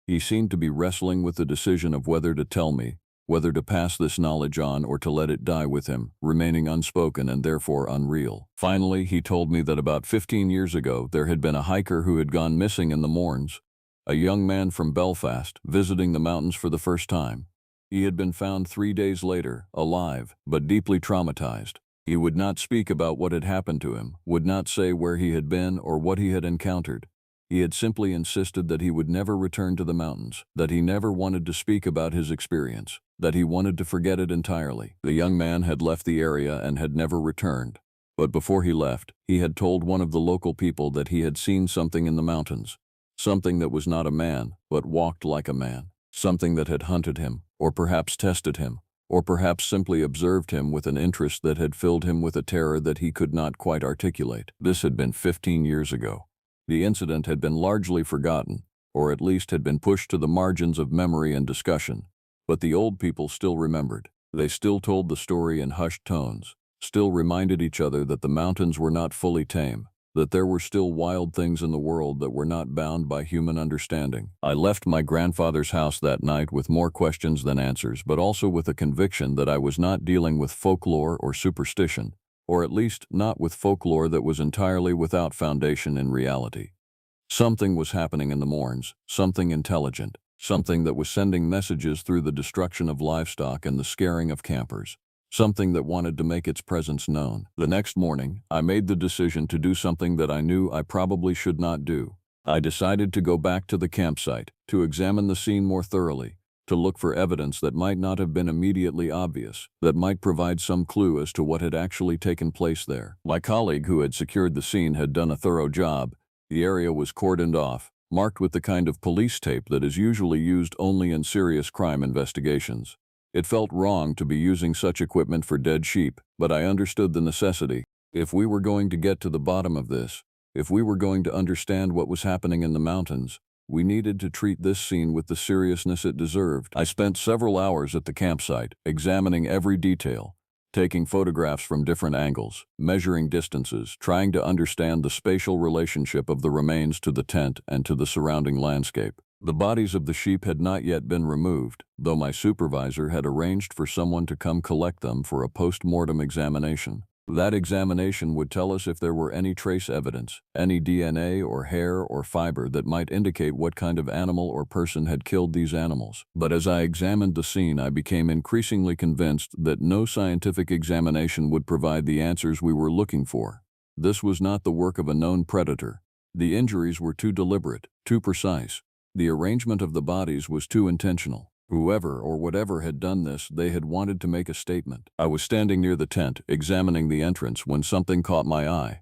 S1: He seemed to be wrestling with the decision of whether to tell me, whether to pass this knowledge on or to let it die with him, remaining unspoken and therefore unreal. Finally, he told me that about 15 years ago there had been a hiker who had gone missing in the Mournes, a young man from Belfast, visiting the mountains for the first time. He had been found 3 days later, alive, but deeply traumatized. He would not speak about what had happened to him, would not say where he had been or what he had encountered. He had simply insisted that he would never return to the mountains, that he never wanted to speak about his experience, that he wanted to forget it entirely. The young man had left the area and had never returned. But before he left, he had told one of the local people that he had seen something in the mountains, something that was not a man, but walked like a man, something that had hunted him, or perhaps tested him, or perhaps simply observed him with an interest that had filled him with a terror that he could not quite articulate. This had been 15 years ago. The incident had been largely forgotten, or at least had been pushed to the margins of memory and discussion. But the old people still remembered. They still told the story in hushed tones, still reminded each other that the mountains were not fully tame, that there were still wild things in the world that were not bound by human understanding. I left my grandfather's house that night with more questions than answers, but also with a conviction that I was not dealing with folklore or superstition, or at least not with folklore that was entirely without foundation in reality. Something was happening in the Mournes, something intelligent, something that was sending messages through the destruction of livestock and the scaring of campers, something that wanted to make its presence known. The next morning, I made the decision to do something that I knew I probably should not do. I decided to go back to the campsite, to examine the scene more thoroughly, to look for evidence that might not have been immediately obvious, that might provide some clue as to what had actually taken place there. My colleague who had secured the scene had done a thorough job. The area was cordoned off, marked with the kind of police tape that is usually used only in serious crime investigations. It felt wrong to be using such equipment for dead sheep, but I understood the necessity. If we were going to get to the bottom of this, if we were going to understand what was happening in the mountains, we needed to treat this scene with the seriousness it deserved. I spent several hours at the campsite, examining every detail, taking photographs from different angles, measuring distances, trying to understand the spatial relationship of the remains to the tent and to the surrounding landscape. The bodies of the sheep had not yet been removed, though my supervisor had arranged for someone to come collect them for a post-mortem examination. That examination would tell us if there were any trace evidence, any DNA or hair or fiber that might indicate what kind of animal or person had killed these animals. But as I examined the scene, I became increasingly convinced that no scientific examination would provide the answers we were looking for. This was not the work of a known predator. The injuries were too deliberate, too precise. The arrangement of the bodies was too intentional. Whoever or whatever had done this, they had wanted to make a statement. I was standing near the tent, examining the entrance, when something caught my eye.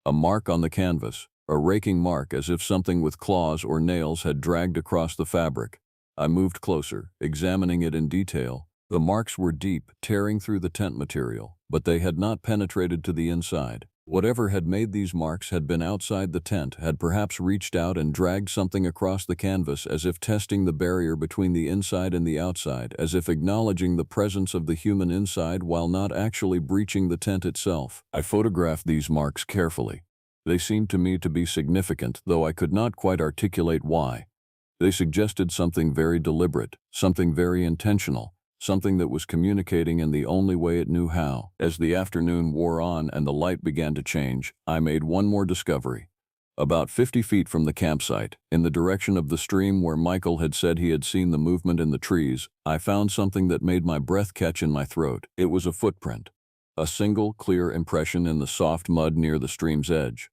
S1: A mark on the canvas, a raking mark as if something with claws or nails had dragged across the fabric. I moved closer, examining it in detail. The marks were deep, tearing through the tent material, but they had not penetrated to the inside. Whatever had made these marks had been outside the tent, had perhaps reached out and dragged something across the canvas as if testing the barrier between the inside and the outside, as if acknowledging the presence of the human inside while not actually breaching the tent itself. I photographed these marks carefully. They seemed to me to be significant, though I could not quite articulate why. They suggested something very deliberate, something very intentional, something that was communicating in the only way it knew how. As the afternoon wore on and the light began to change, I made one more discovery. About 50 feet from the campsite, in the direction of the stream where Michael had said he had seen the movement in the trees, I found something that made my breath catch in my throat. It was a footprint. A single, clear impression in the soft mud near the stream's edge.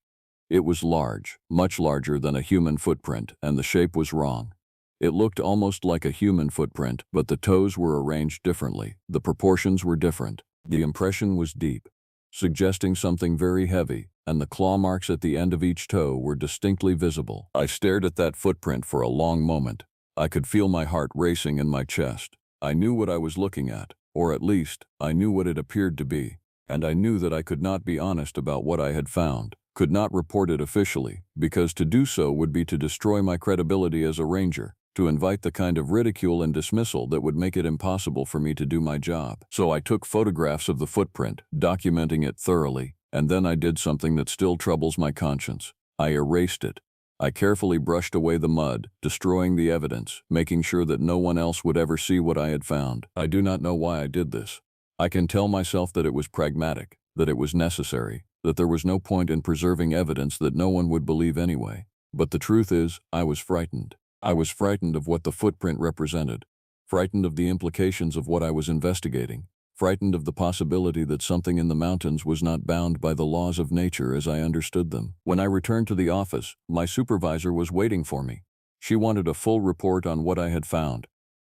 S1: It was large, much larger than a human footprint, and the shape was wrong. It looked almost like a human footprint, but the toes were arranged differently. The proportions were different. The impression was deep, suggesting something very heavy, and the claw marks at the end of each toe were distinctly visible. I stared at that footprint for a long moment. I could feel my heart racing in my chest. I knew what I was looking at, or at least, I knew what it appeared to be, and I knew that I could not be honest about what I had found, could not report it officially, because to do so would be to destroy my credibility as a ranger, to invite the kind of ridicule and dismissal that would make it impossible for me to do my job. So I took photographs of the footprint, documenting it thoroughly, and then I did something that still troubles my conscience. I erased it. I carefully brushed away the mud, destroying the evidence, making sure that no one else would ever see what I had found. I do not know why I did this. I can tell myself that it was pragmatic, that it was necessary, that there was no point in preserving evidence that no one would believe anyway. But the truth is, I was frightened. I was frightened of what the footprint represented, frightened of the implications of what I was investigating, frightened of the possibility that something in the mountains was not bound by the laws of nature as I understood them. When I returned to the office, my supervisor was waiting for me. She wanted a full report on what I had found.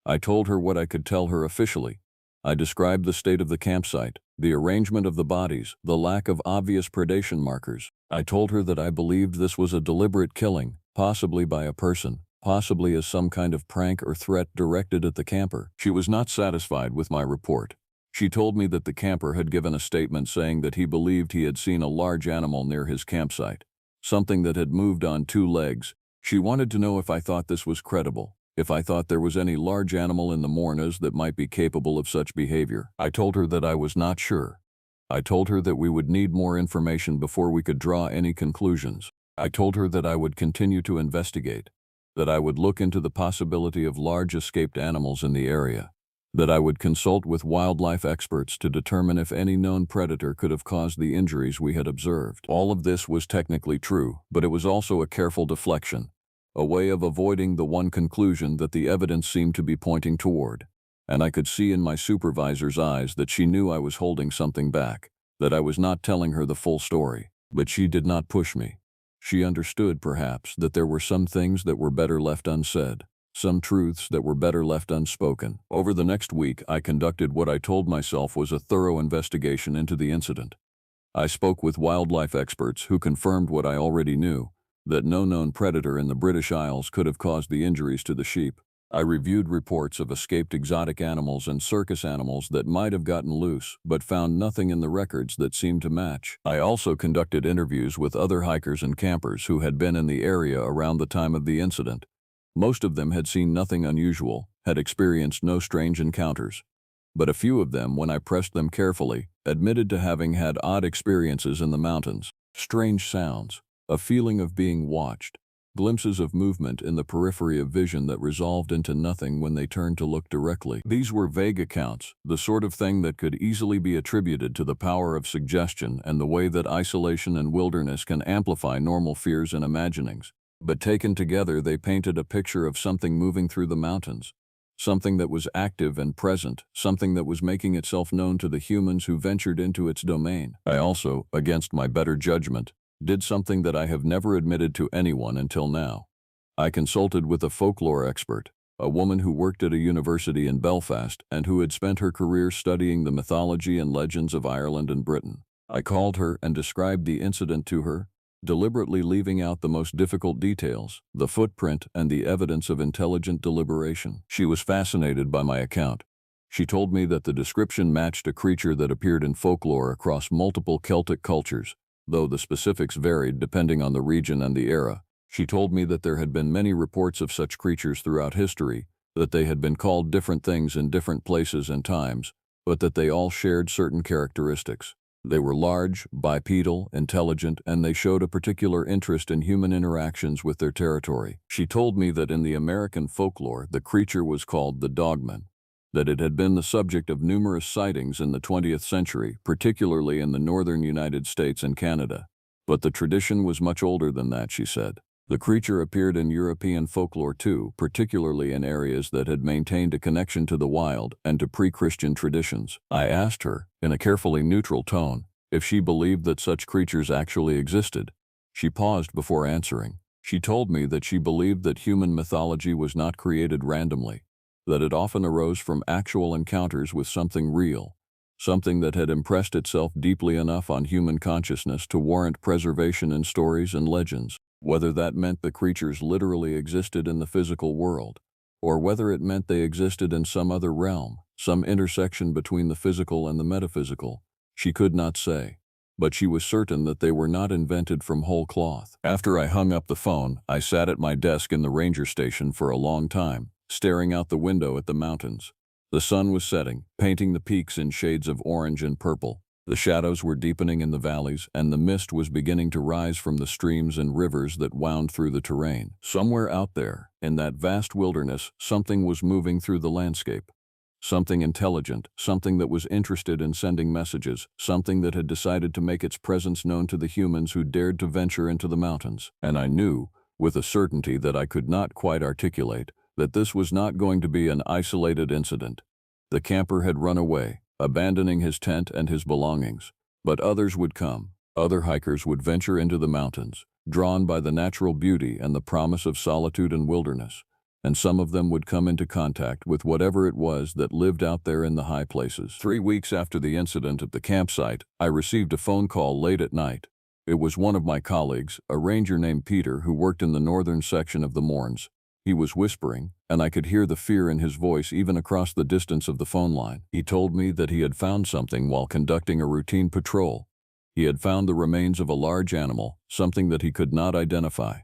S1: I told her what I could tell her officially. I described the state of the campsite, the arrangement of the bodies, the lack of obvious predation markers. I told her that I believed this was a deliberate killing, possibly by a person, possibly as some kind of prank or threat directed at the camper. She was not satisfied with my report. She told me that the camper had given a statement saying that he believed he had seen a large animal near his campsite, something that had moved on 2 legs. She wanted to know if I thought this was credible, if I thought there was any large animal in the Mornas that might be capable of such behavior. I told her that I was not sure. I told her that we would need more information before we could draw any conclusions. I told her that I would continue to investigate, that I would look into the possibility of large escaped animals in the area, that I would consult with wildlife experts to determine if any known predator could have caused the injuries we had observed. All of this was technically true, but it was also a careful deflection, a way of avoiding the one conclusion that the evidence seemed to be pointing toward. And I could see in my supervisor's eyes that she knew I was holding something back, that I was not telling her the full story. But she did not push me. She understood, perhaps, that there were some things that were better left unsaid, some truths that were better left unspoken. Over the next week, I conducted what I told myself was a thorough investigation into the incident. I spoke with wildlife experts who confirmed what I already knew, that no known predator in the British Isles could have caused the injuries to the sheep. I reviewed reports of escaped exotic animals and circus animals that might have gotten loose, but found nothing in the records that seemed to match. I also conducted interviews with other hikers and campers who had been in the area around the time of the incident. Most of them had seen nothing unusual, had experienced no strange encounters. But a few of them, when I pressed them carefully, admitted to having had odd experiences in the mountains. Strange sounds, a feeling of being watched, glimpses of movement in the periphery of vision that resolved into nothing when they turned to look directly. These were vague accounts, the sort of thing that could easily be attributed to the power of suggestion and the way that isolation and wilderness can amplify normal fears and imaginings. But taken together, they painted a picture of something moving through the mountains, something that was active and present, something that was making itself known to the humans who ventured into its domain. I also, against my better judgment, did something that I have never admitted to anyone until now. I consulted with a folklore expert, a woman who worked at a university in Belfast and who had spent her career studying the mythology and legends of Ireland and Britain. I called her and described the incident to her, deliberately leaving out the most difficult details, the footprint and the evidence of intelligent deliberation. She was fascinated by my account. She told me that the description matched a creature that appeared in folklore across multiple Celtic cultures, though the specifics varied depending on the region and the era. She told me that there had been many reports of such creatures throughout history, that they had been called different things in different places and times, but that they all shared certain characteristics. They were large, bipedal, intelligent, and they showed a particular interest in human interactions with their territory. She told me that in the American folklore, the creature was called the Dogman, that it had been the subject of numerous sightings in the 20th century, particularly in the northern United States and Canada. But the tradition was much older than that, she said. The creature appeared in European folklore too, particularly in areas that had maintained a connection to the wild and to pre-Christian traditions. I asked her, in a carefully neutral tone, if she believed that such creatures actually existed. She paused before answering. She told me that she believed that human mythology was not created randomly, that it often arose from actual encounters with something real, something that had impressed itself deeply enough on human consciousness to warrant preservation in stories and legends. Whether that meant the creatures literally existed in the physical world, or whether it meant they existed in some other realm, some intersection between the physical and the metaphysical, she could not say. But she was certain that they were not invented from whole cloth. After I hung up the phone, I sat at my desk in the ranger station for a long time, staring out the window at the mountains. The sun was setting, painting the peaks in shades of orange and purple. The shadows were deepening in the valleys, and the mist was beginning to rise from the streams and rivers that wound through the terrain. Somewhere out there, in that vast wilderness, something was moving through the landscape. Something intelligent, something that was interested in sending messages, something that had decided to make its presence known to the humans who dared to venture into the mountains. And I knew, with a certainty that I could not quite articulate, that this was not going to be an isolated incident. The camper had run away, abandoning his tent and his belongings. But others would come. Other hikers would venture into the mountains, drawn by the natural beauty and the promise of solitude and wilderness. And some of them would come into contact with whatever it was that lived out there in the high places. 3 weeks after the incident at the campsite, I received a phone call late at night. It was one of my colleagues, a ranger named Peter who worked in the northern section of the Mournes. He was whispering, and I could hear the fear in his voice even across the distance of the phone line. He told me that he had found something while conducting a routine patrol. He had found the remains of a large animal, something that he could not identify.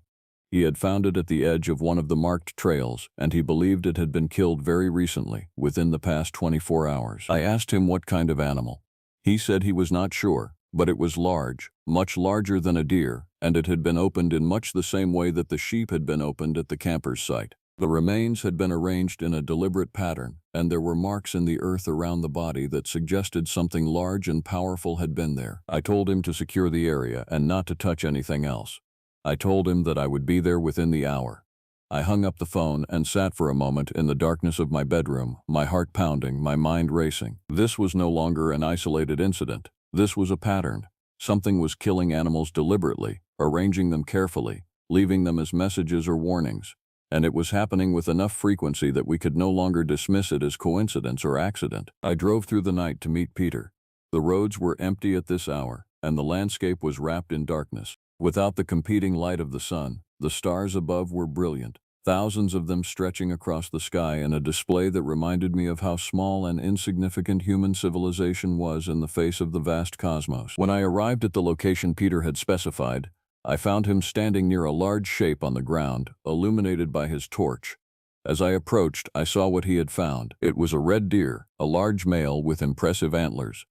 S1: He had found it at the edge of one of the marked trails, and he believed it had been killed very recently, within the past 24 hours. I asked him what kind of animal. He said he was not sure, but it was large, much larger than a deer, and it had been opened in much the same way that the sheep had been opened at the camper's site. The remains had been arranged in a deliberate pattern, and there were marks in the earth around the body that suggested something large and powerful had been there. I told him to secure the area and not to touch anything else. I told him that I would be there within the hour. I hung up the phone and sat for a moment in the darkness of my bedroom, my heart pounding, my mind racing. This was no longer an isolated incident. This was a pattern. Something was killing animals deliberately, arranging them carefully, leaving them as messages or warnings. And it was happening with enough frequency that we could no longer dismiss it as coincidence or accident. I drove through the night to meet Peter. The roads were empty at this hour, and the landscape was wrapped in darkness. Without the competing light of the sun, the stars above were brilliant, thousands of them stretching across the sky in a display that reminded me of how small and insignificant human civilization was in the face of the vast cosmos. When I arrived at the location Peter had specified, I found him standing near a large shape on the ground, illuminated by his torch. As I approached, I saw what he had found. It was a red deer, a large male with impressive antlers.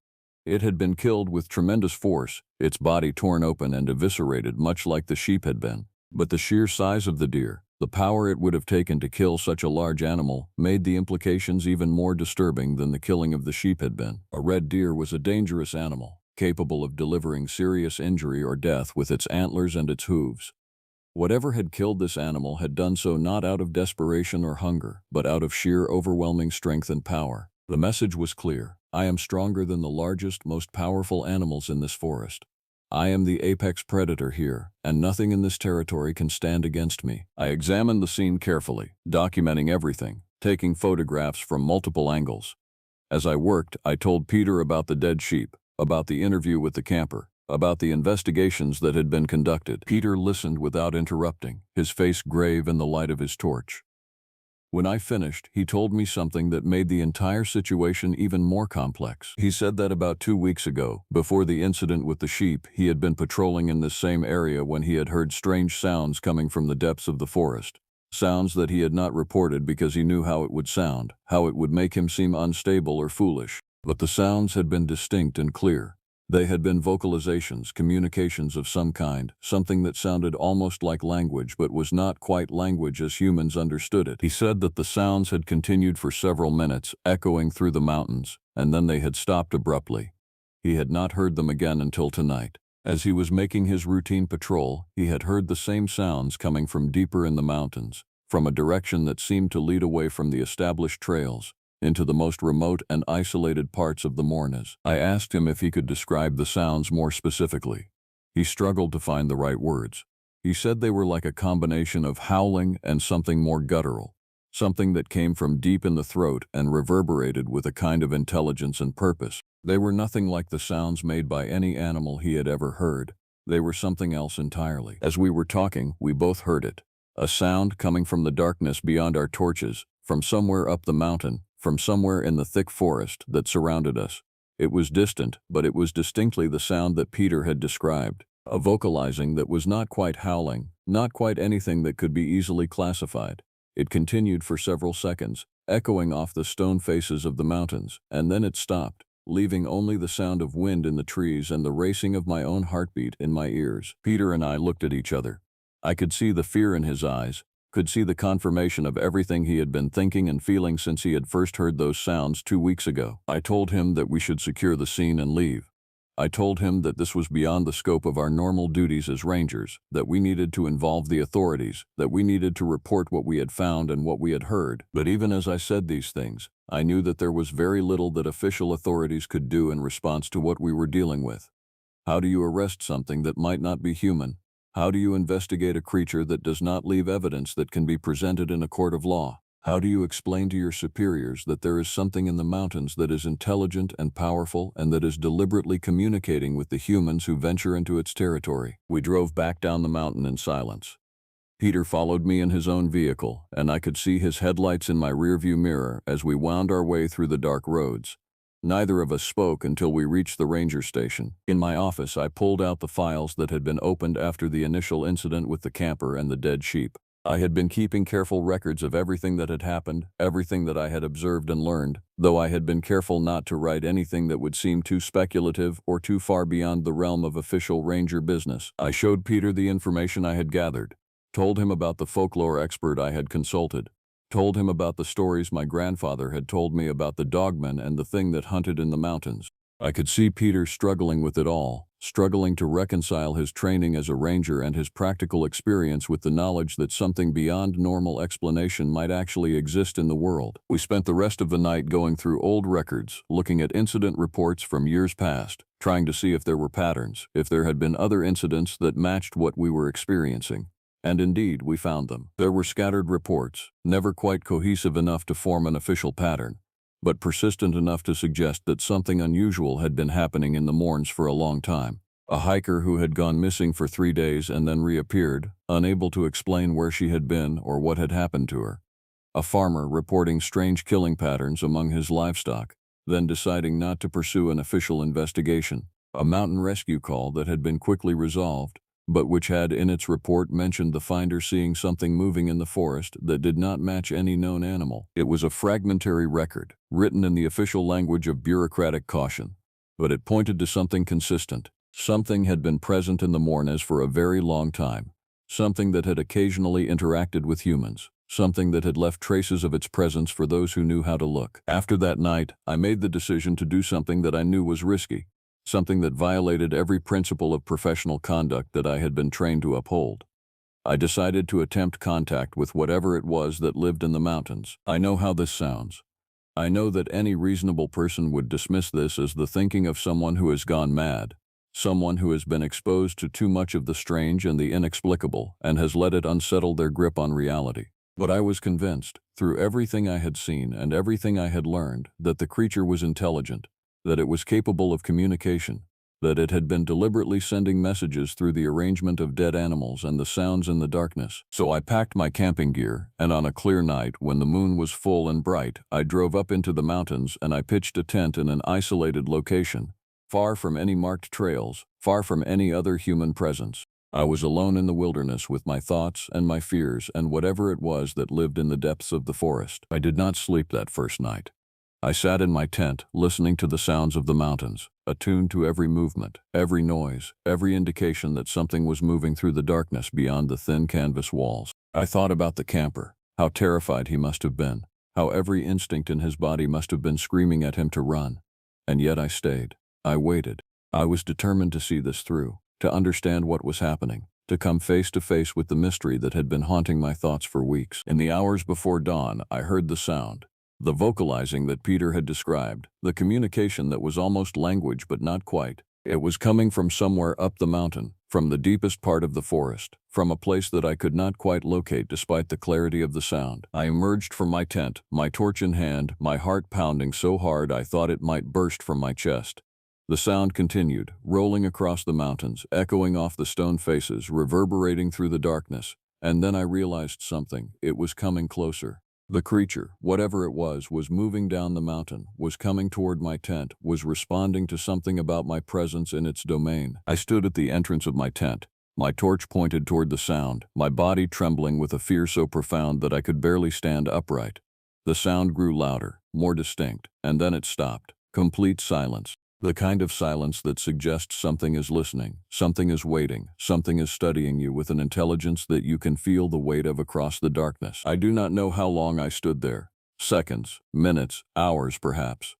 S1: It had been killed with tremendous force, its body torn open and eviscerated much like the sheep had been. But the sheer size of the deer, the power it would have taken to kill such a large animal, made the implications even more disturbing than the killing of the sheep had been. A red deer was a dangerous animal, capable of delivering serious injury or death with its antlers and its hooves. Whatever had killed this animal had done so not out of desperation or hunger, but out of sheer overwhelming strength and power. The message was clear. I am stronger than the largest, most powerful animals in this forest. I am the apex predator here, and nothing in this territory can stand against me. I examined the scene carefully, documenting everything, taking photographs from multiple angles. As I worked, I told Peter about the dead sheep, about the interview with the camper, about the investigations that had been conducted. Peter listened without interrupting, his face grave in the light of his torch. When I finished, he told me something that made the entire situation even more complex. He said that about 2 weeks ago, before the incident with the sheep, he had been patrolling in this same area when he had heard strange sounds coming from the depths of the forest. Sounds that he had not reported because he knew how it would sound, how it would make him seem unstable or foolish. But the sounds had been distinct and clear. They had been vocalizations, communications of some kind, something that sounded almost like language but was not quite language as humans understood it. He said that the sounds had continued for several minutes, echoing through the mountains, and then they had stopped abruptly. He had not heard them again until tonight. As he was making his routine patrol, he had heard the same sounds coming from deeper in the mountains, from a direction that seemed to lead away from the established trails, into the most remote and isolated parts of the Mournes. I asked him if he could describe the sounds more specifically. He struggled to find the right words. He said they were like a combination of howling and something more guttural, something that came from deep in the throat and reverberated with a kind of intelligence and purpose. They were nothing like the sounds made by any animal he had ever heard. They were something else entirely. As we were talking, we both heard it. A sound coming from the darkness beyond our torches, from somewhere up the mountain, from somewhere in the thick forest that surrounded us. It was distant, but it was distinctly the sound that Peter had described, a vocalizing that was not quite howling, not quite anything that could be easily classified. It continued for several seconds, echoing off the stone faces of the mountains, and then it stopped. leaving only the sound of wind in the trees and the racing of my own heartbeat in my ears. Peter and I looked at each other. I could see the fear in his eyes, could see the confirmation of everything he had been thinking and feeling since he had first heard those sounds 2 weeks ago. I told him that we should secure the scene and leave. I told him that this was beyond the scope of our normal duties as rangers, that we needed to involve the authorities, that we needed to report what we had found and what we had heard. But even as I said these things, I knew that there was very little that official authorities could do in response to what we were dealing with. How do you arrest something that might not be human? How do you investigate a creature that does not leave evidence that can be presented in a court of law? How do you explain to your superiors that there is something in the mountains that is intelligent and powerful and that is deliberately communicating with the humans who venture into its territory? We drove back down the mountain in silence. Peter followed me in his own vehicle, and I could see his headlights in my rearview mirror as we wound our way through the dark roads. Neither of us spoke until we reached the ranger station. In my office, I pulled out the files that had been opened after the initial incident with the camper and the dead sheep. I had been keeping careful records of everything that had happened, everything that I had observed and learned, though I had been careful not to write anything that would seem too speculative or too far beyond the realm of official ranger business. I showed Peter the information I had gathered, told him about the folklore expert I had consulted, told him about the stories my grandfather had told me about the dogmen and the thing that hunted in the mountains. I could see Peter struggling with it all, struggling to reconcile his training as a ranger and his practical experience with the knowledge that something beyond normal explanation might actually exist in the world. We spent the rest of the night going through old records, looking at incident reports from years past, trying to see if there were patterns, if there had been other incidents that matched what we were experiencing. And indeed, we found them. There were scattered reports, never quite cohesive enough to form an official pattern, but persistent enough to suggest that something unusual had been happening in the moorns for a long time. A hiker who had gone missing for 3 days and then reappeared, unable to explain where she had been or what had happened to her. A farmer reporting strange killing patterns among his livestock, then deciding not to pursue an official investigation. A mountain rescue call that had been quickly resolved, but which had in its report mentioned the finder seeing something moving in the forest that did not match any known animal. It was a fragmentary record, written in the official language of bureaucratic caution, but it pointed to something consistent. Something had been present in the moornes for a very long time, something that had occasionally interacted with humans, something that had left traces of its presence for those who knew how to look. After that night, I made the decision to do something that I knew was risky, something that violated every principle of professional conduct that I had been trained to uphold. I decided to attempt contact with whatever it was that lived in the mountains. I know how this sounds. I know that any reasonable person would dismiss this as the thinking of someone who has gone mad, someone who has been exposed to too much of the strange and the inexplicable and has let it unsettle their grip on reality. But I was convinced, through everything I had seen and everything I had learned, that the creature was intelligent, that it was capable of communication, that it had been deliberately sending messages through the arrangement of dead animals and the sounds in the darkness. So I packed my camping gear, and on a clear night when the moon was full and bright, I drove up into the mountains and I pitched a tent in an isolated location, far from any marked trails, far from any other human presence. I was alone in the wilderness with my thoughts and my fears and whatever it was that lived in the depths of the forest. I did not sleep that first night. I sat in my tent, listening to the sounds of the mountains, attuned to every movement, every noise, every indication that something was moving through the darkness beyond the thin canvas walls. I thought about the camper, how terrified he must have been, how every instinct in his body must have been screaming at him to run. And yet I stayed. I waited. I was determined to see this through, to understand what was happening, to come face to face with the mystery that had been haunting my thoughts for weeks. In the hours before dawn, I heard the sound. The vocalizing that Peter had described, the communication that was almost language but not quite. It was coming from somewhere up the mountain, from the deepest part of the forest, from a place that I could not quite locate despite the clarity of the sound. I emerged from my tent, my torch in hand, my heart pounding so hard I thought it might burst from my chest. The sound continued, rolling across the mountains, echoing off the stone faces, reverberating through the darkness, and then I realized something. It was coming closer. The creature, whatever it was moving down the mountain, was coming toward my tent, was responding to something about my presence in its domain. I stood at the entrance of my tent, my torch pointed toward the sound, my body trembling with a fear so profound that I could barely stand upright. The sound grew louder, more distinct, and then it stopped. Complete silence. The kind of silence that suggests something is listening, something is waiting, something is studying you with an intelligence that you can feel the weight of across the darkness. I do not know how long I stood there. Seconds, minutes, hours perhaps.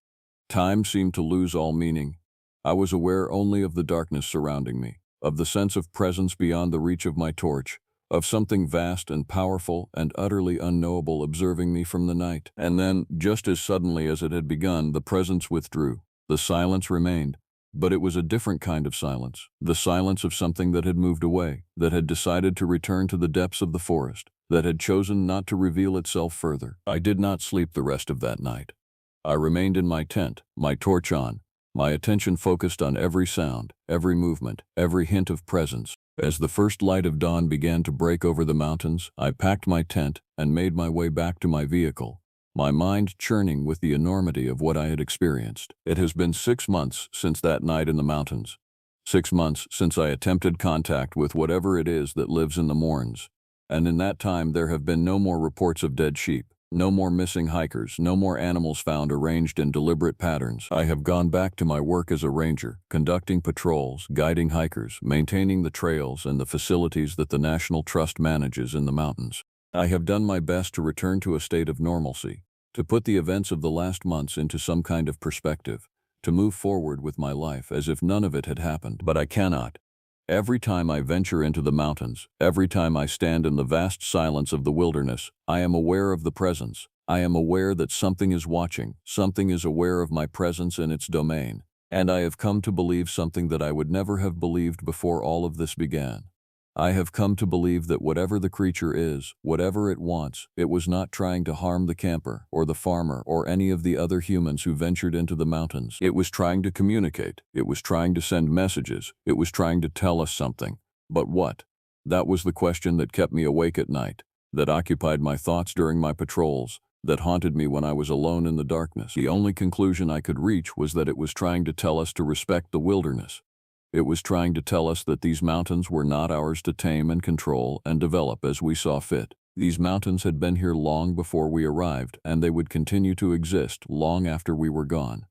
S1: Time seemed to lose all meaning. I was aware only of the darkness surrounding me, of the sense of presence beyond the reach of my torch, of something vast and powerful and utterly unknowable observing me from the night. And then, just as suddenly as it had begun, the presence withdrew. The silence remained, but it was a different kind of silence, the silence of something that had moved away, that had decided to return to the depths of the forest, that had chosen not to reveal itself further. I did not sleep the rest of that night. I remained in my tent, my torch on, my attention focused on every sound, every movement, every hint of presence. As the first light of dawn began to break over the mountains, I packed my tent and made my way back to my vehicle, my mind churning with the enormity of what I had experienced. It has been 6 months since that night in the mountains. 6 months since I attempted contact with whatever it is that lives in the mourns. And in that time there have been no more reports of dead sheep, no more missing hikers, no more animals found arranged in deliberate patterns. I have gone back to my work as a ranger, conducting patrols, guiding hikers, maintaining the trails and the facilities that the National Trust manages in the mountains. I have done my best to return to a state of normalcy, to put the events of the last months into some kind of perspective, to move forward with my life as if none of it had happened. But I cannot. Every time I venture into the mountains, every time I stand in the vast silence of the wilderness, I am aware of the presence. I am aware that something is watching, something is aware of my presence in its domain, and I have come to believe something that I would never have believed before all of this began. I have come to believe that whatever the creature is, whatever it wants, it was not trying to harm the camper, or the farmer, or any of the other humans who ventured into the mountains. It was trying to communicate. It was trying to send messages. It was trying to tell us something. But what? That was the question that kept me awake at night, that occupied my thoughts during my patrols, that haunted me when I was alone in the darkness. The only conclusion I could reach was that it was trying to tell us to respect the wilderness. It was trying to tell us that these mountains were not ours to tame and control and develop as we saw fit. These mountains had been here long before we arrived, and they would continue to exist long after we were gone.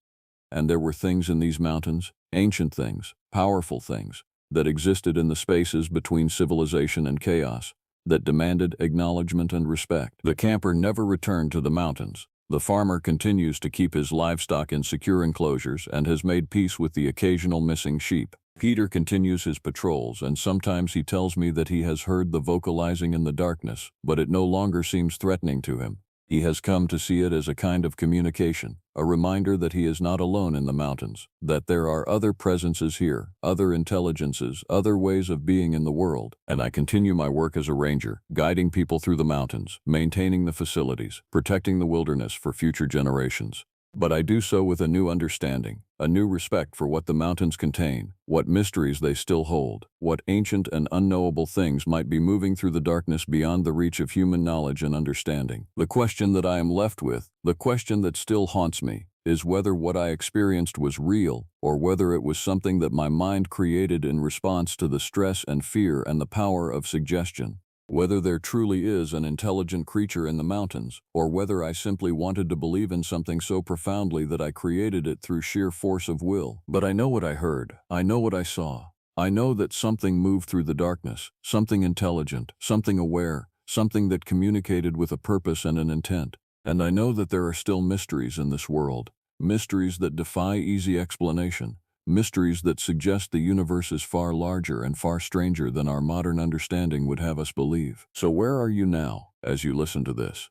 S1: And there were things in these mountains, ancient things, powerful things, that existed in the spaces between civilization and chaos, that demanded acknowledgement and respect. The camper never returned to the mountains. The farmer continues to keep his livestock in secure enclosures and has made peace with the occasional missing sheep. Peter continues his patrols, and sometimes he tells me that he has heard the vocalizing in the darkness, but it no longer seems threatening to him. He has come to see it as a kind of communication, a reminder that he is not alone in the mountains, that there are other presences here, other intelligences, other ways of being in the world. And I continue my work as a ranger, guiding people through the mountains, maintaining the facilities, protecting the wilderness for future generations. But I do so with a new understanding, a new respect for what the mountains contain, what mysteries they still hold, what ancient and unknowable things might be moving through the darkness beyond the reach of human knowledge and understanding. The question that I am left with, the question that still haunts me, is whether what I experienced was real, or whether it was something that my mind created in response to the stress and fear and the power of suggestion. Whether there truly is an intelligent creature in the mountains, or whether I simply wanted to believe in something so profoundly that I created it through sheer force of will. But I know what I heard. I know what I saw. I know that something moved through the darkness, something intelligent, something aware, something that communicated with a purpose and an intent. And I know that there are still mysteries in this world, mysteries that defy easy explanation. Mysteries that suggest the universe is far larger and far stranger than our modern understanding would have us believe. So where are you now, as you listen to this?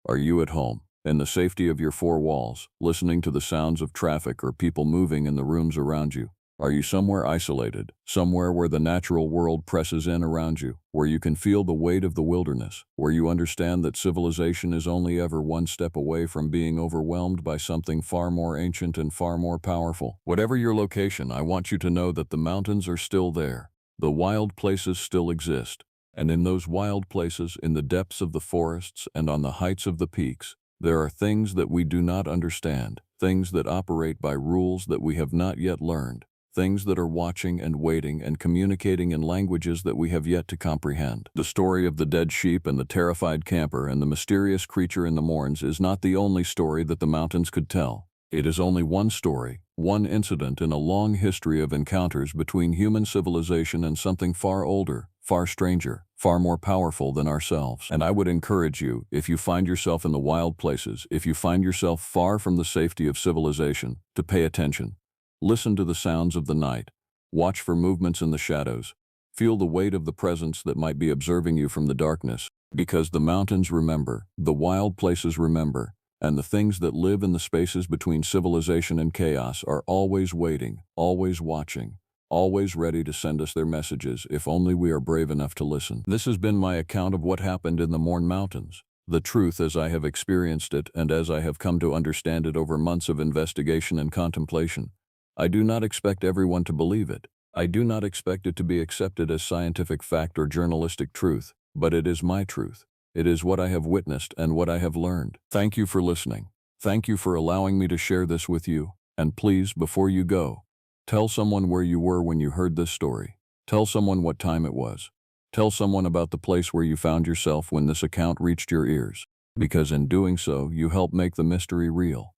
S1: Are you at home, in the safety of your four walls, listening to the sounds of traffic or people moving in the rooms around you? Are you somewhere isolated, somewhere where the natural world presses in around you, where you can feel the weight of the wilderness, where you understand that civilization is only ever one step away from being overwhelmed by something far more ancient and far more powerful? Whatever your location, I want you to know that the mountains are still there. The wild places still exist. And in those wild places, in the depths of the forests and on the heights of the peaks, there are things that we do not understand, things that operate by rules that we have not yet learned. Things that are watching and waiting and communicating in languages that we have yet to comprehend. The story of the dead sheep and the terrified camper and the mysterious creature in the mourns is not the only story that the mountains could tell. It is only one story, one incident in a long history of encounters between human civilization and something far older, far stranger, far more powerful than ourselves. And I would encourage you, if you find yourself in the wild places, if you find yourself far from the safety of civilization, to pay attention. Listen to the sounds of the night. Watch for movements in the shadows. Feel the weight of the presence that might be observing you from the darkness, because the mountains remember, the wild places remember, and the things that live in the spaces between civilization and chaos are always waiting, always watching, always ready to send us their messages if only we are brave enough to listen. This has been my account of what happened in the Morn Mountains, the truth as I have experienced it and as I have come to understand it over months of investigation and contemplation. I do not expect everyone to believe it. I do not expect it to be accepted as scientific fact or journalistic truth, but it is my truth. It is what I have witnessed and what I have learned. Thank you for listening. Thank you for allowing me to share this with you. And please, before you go, tell someone where you were when you heard this story. Tell someone what time it was. Tell someone about the place where you found yourself when this account reached your ears. Because in doing so, you help make the mystery real.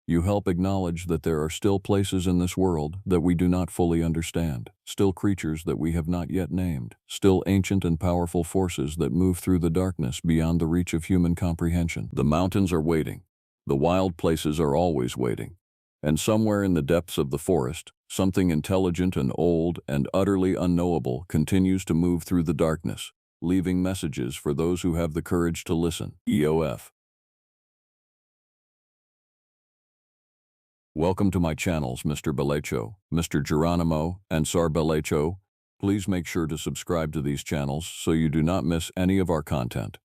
S1: You help acknowledge that there are still places in this world that we do not fully understand, still creatures that we have not yet named, still ancient and powerful forces that move through the darkness beyond the reach of human comprehension. The mountains are waiting. The wild places are always waiting. And somewhere in the depths of the forest, something intelligent and old and utterly unknowable continues to move through the darkness, leaving messages for those who have the courage to listen. EOF. Welcome to my channels, Mr. Belecho, Mr. Geronimo, and Sar Belecho. Please make sure to subscribe to these channels so you do not miss any of our content.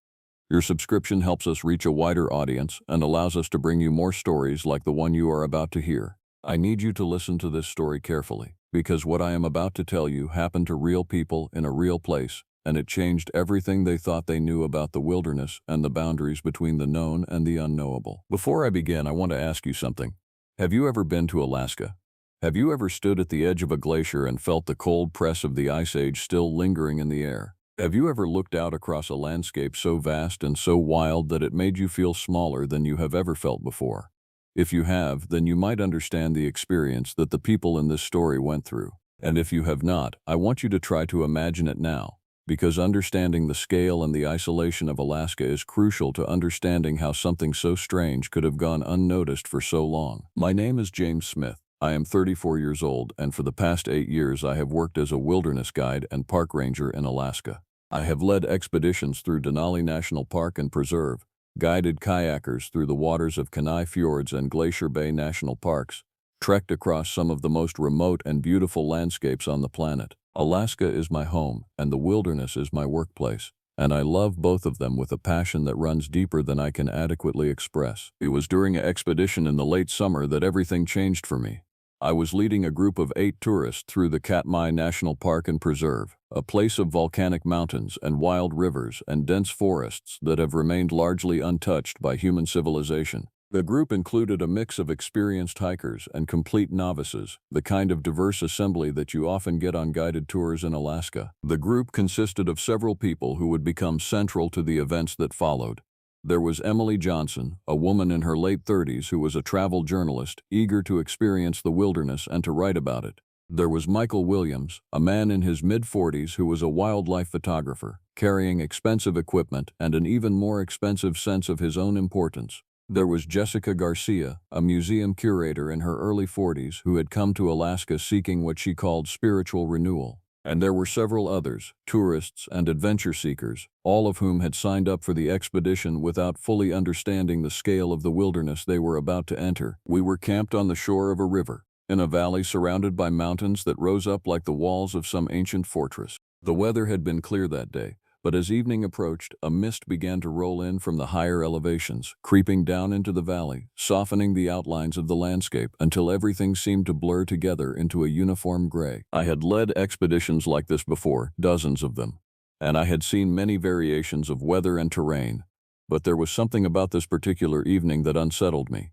S1: Your subscription helps us reach a wider audience and allows us to bring you more stories like the one you are about to hear. I need you to listen to this story carefully, because what I am about to tell you happened to real people in a real place, and it changed everything they thought they knew about the wilderness and the boundaries between the known and the unknowable. Before I begin, I want to ask you something. Have you ever been to Alaska? Have you ever stood at the edge of a glacier and felt the cold press of the ice age still lingering in the air? Have you ever looked out across a landscape so vast and so wild that it made you feel smaller than you have ever felt before? If you have, then you might understand the experience that the people in this story went through. And if you have not, I want you to try to imagine it now, because understanding the scale and the isolation of Alaska is crucial to understanding how something so strange could have gone unnoticed for so long. My name is James Smith. I am 34 years old, and for the past 8 years I have worked as a wilderness guide and park ranger in Alaska. I have led expeditions through Denali National Park and Preserve, guided kayakers through the waters of Kenai Fjords and Glacier Bay National Parks, trekked across some of the most remote and beautiful landscapes on the planet. Alaska is my home, and the wilderness is my workplace, and I love both of them with a passion that runs deeper than I can adequately express. It was during an expedition in the late summer that everything changed for me. I was leading a group of 8 tourists through the Katmai National Park and Preserve, a place of volcanic mountains and wild rivers and dense forests that have remained largely untouched by human civilization. The group included a mix of experienced hikers and complete novices, the kind of diverse assembly that you often get on guided tours in Alaska. The group consisted of several people who would become central to the events that followed. There was Emily Johnson, a woman in her late 30s who was a travel journalist, eager to experience the wilderness and to write about it. There was Michael Williams, a man in his mid-40s who was a wildlife photographer, carrying expensive equipment and an even more expensive sense of his own importance. There was Jessica Garcia, a museum curator in her early 40s who had come to Alaska seeking what she called spiritual renewal. And there were several others, tourists and adventure seekers, all of whom had signed up for the expedition without fully understanding the scale of the wilderness they were about to enter. We were camped on the shore of a river, in a valley surrounded by mountains that rose up like the walls of some ancient fortress. The weather had been clear that day, but as evening approached, a mist began to roll in from the higher elevations, creeping down into the valley, softening the outlines of the landscape until everything seemed to blur together into a uniform gray. I had led expeditions like this before, dozens of them, and I had seen many variations of weather and terrain, but there was something about this particular evening that unsettled me.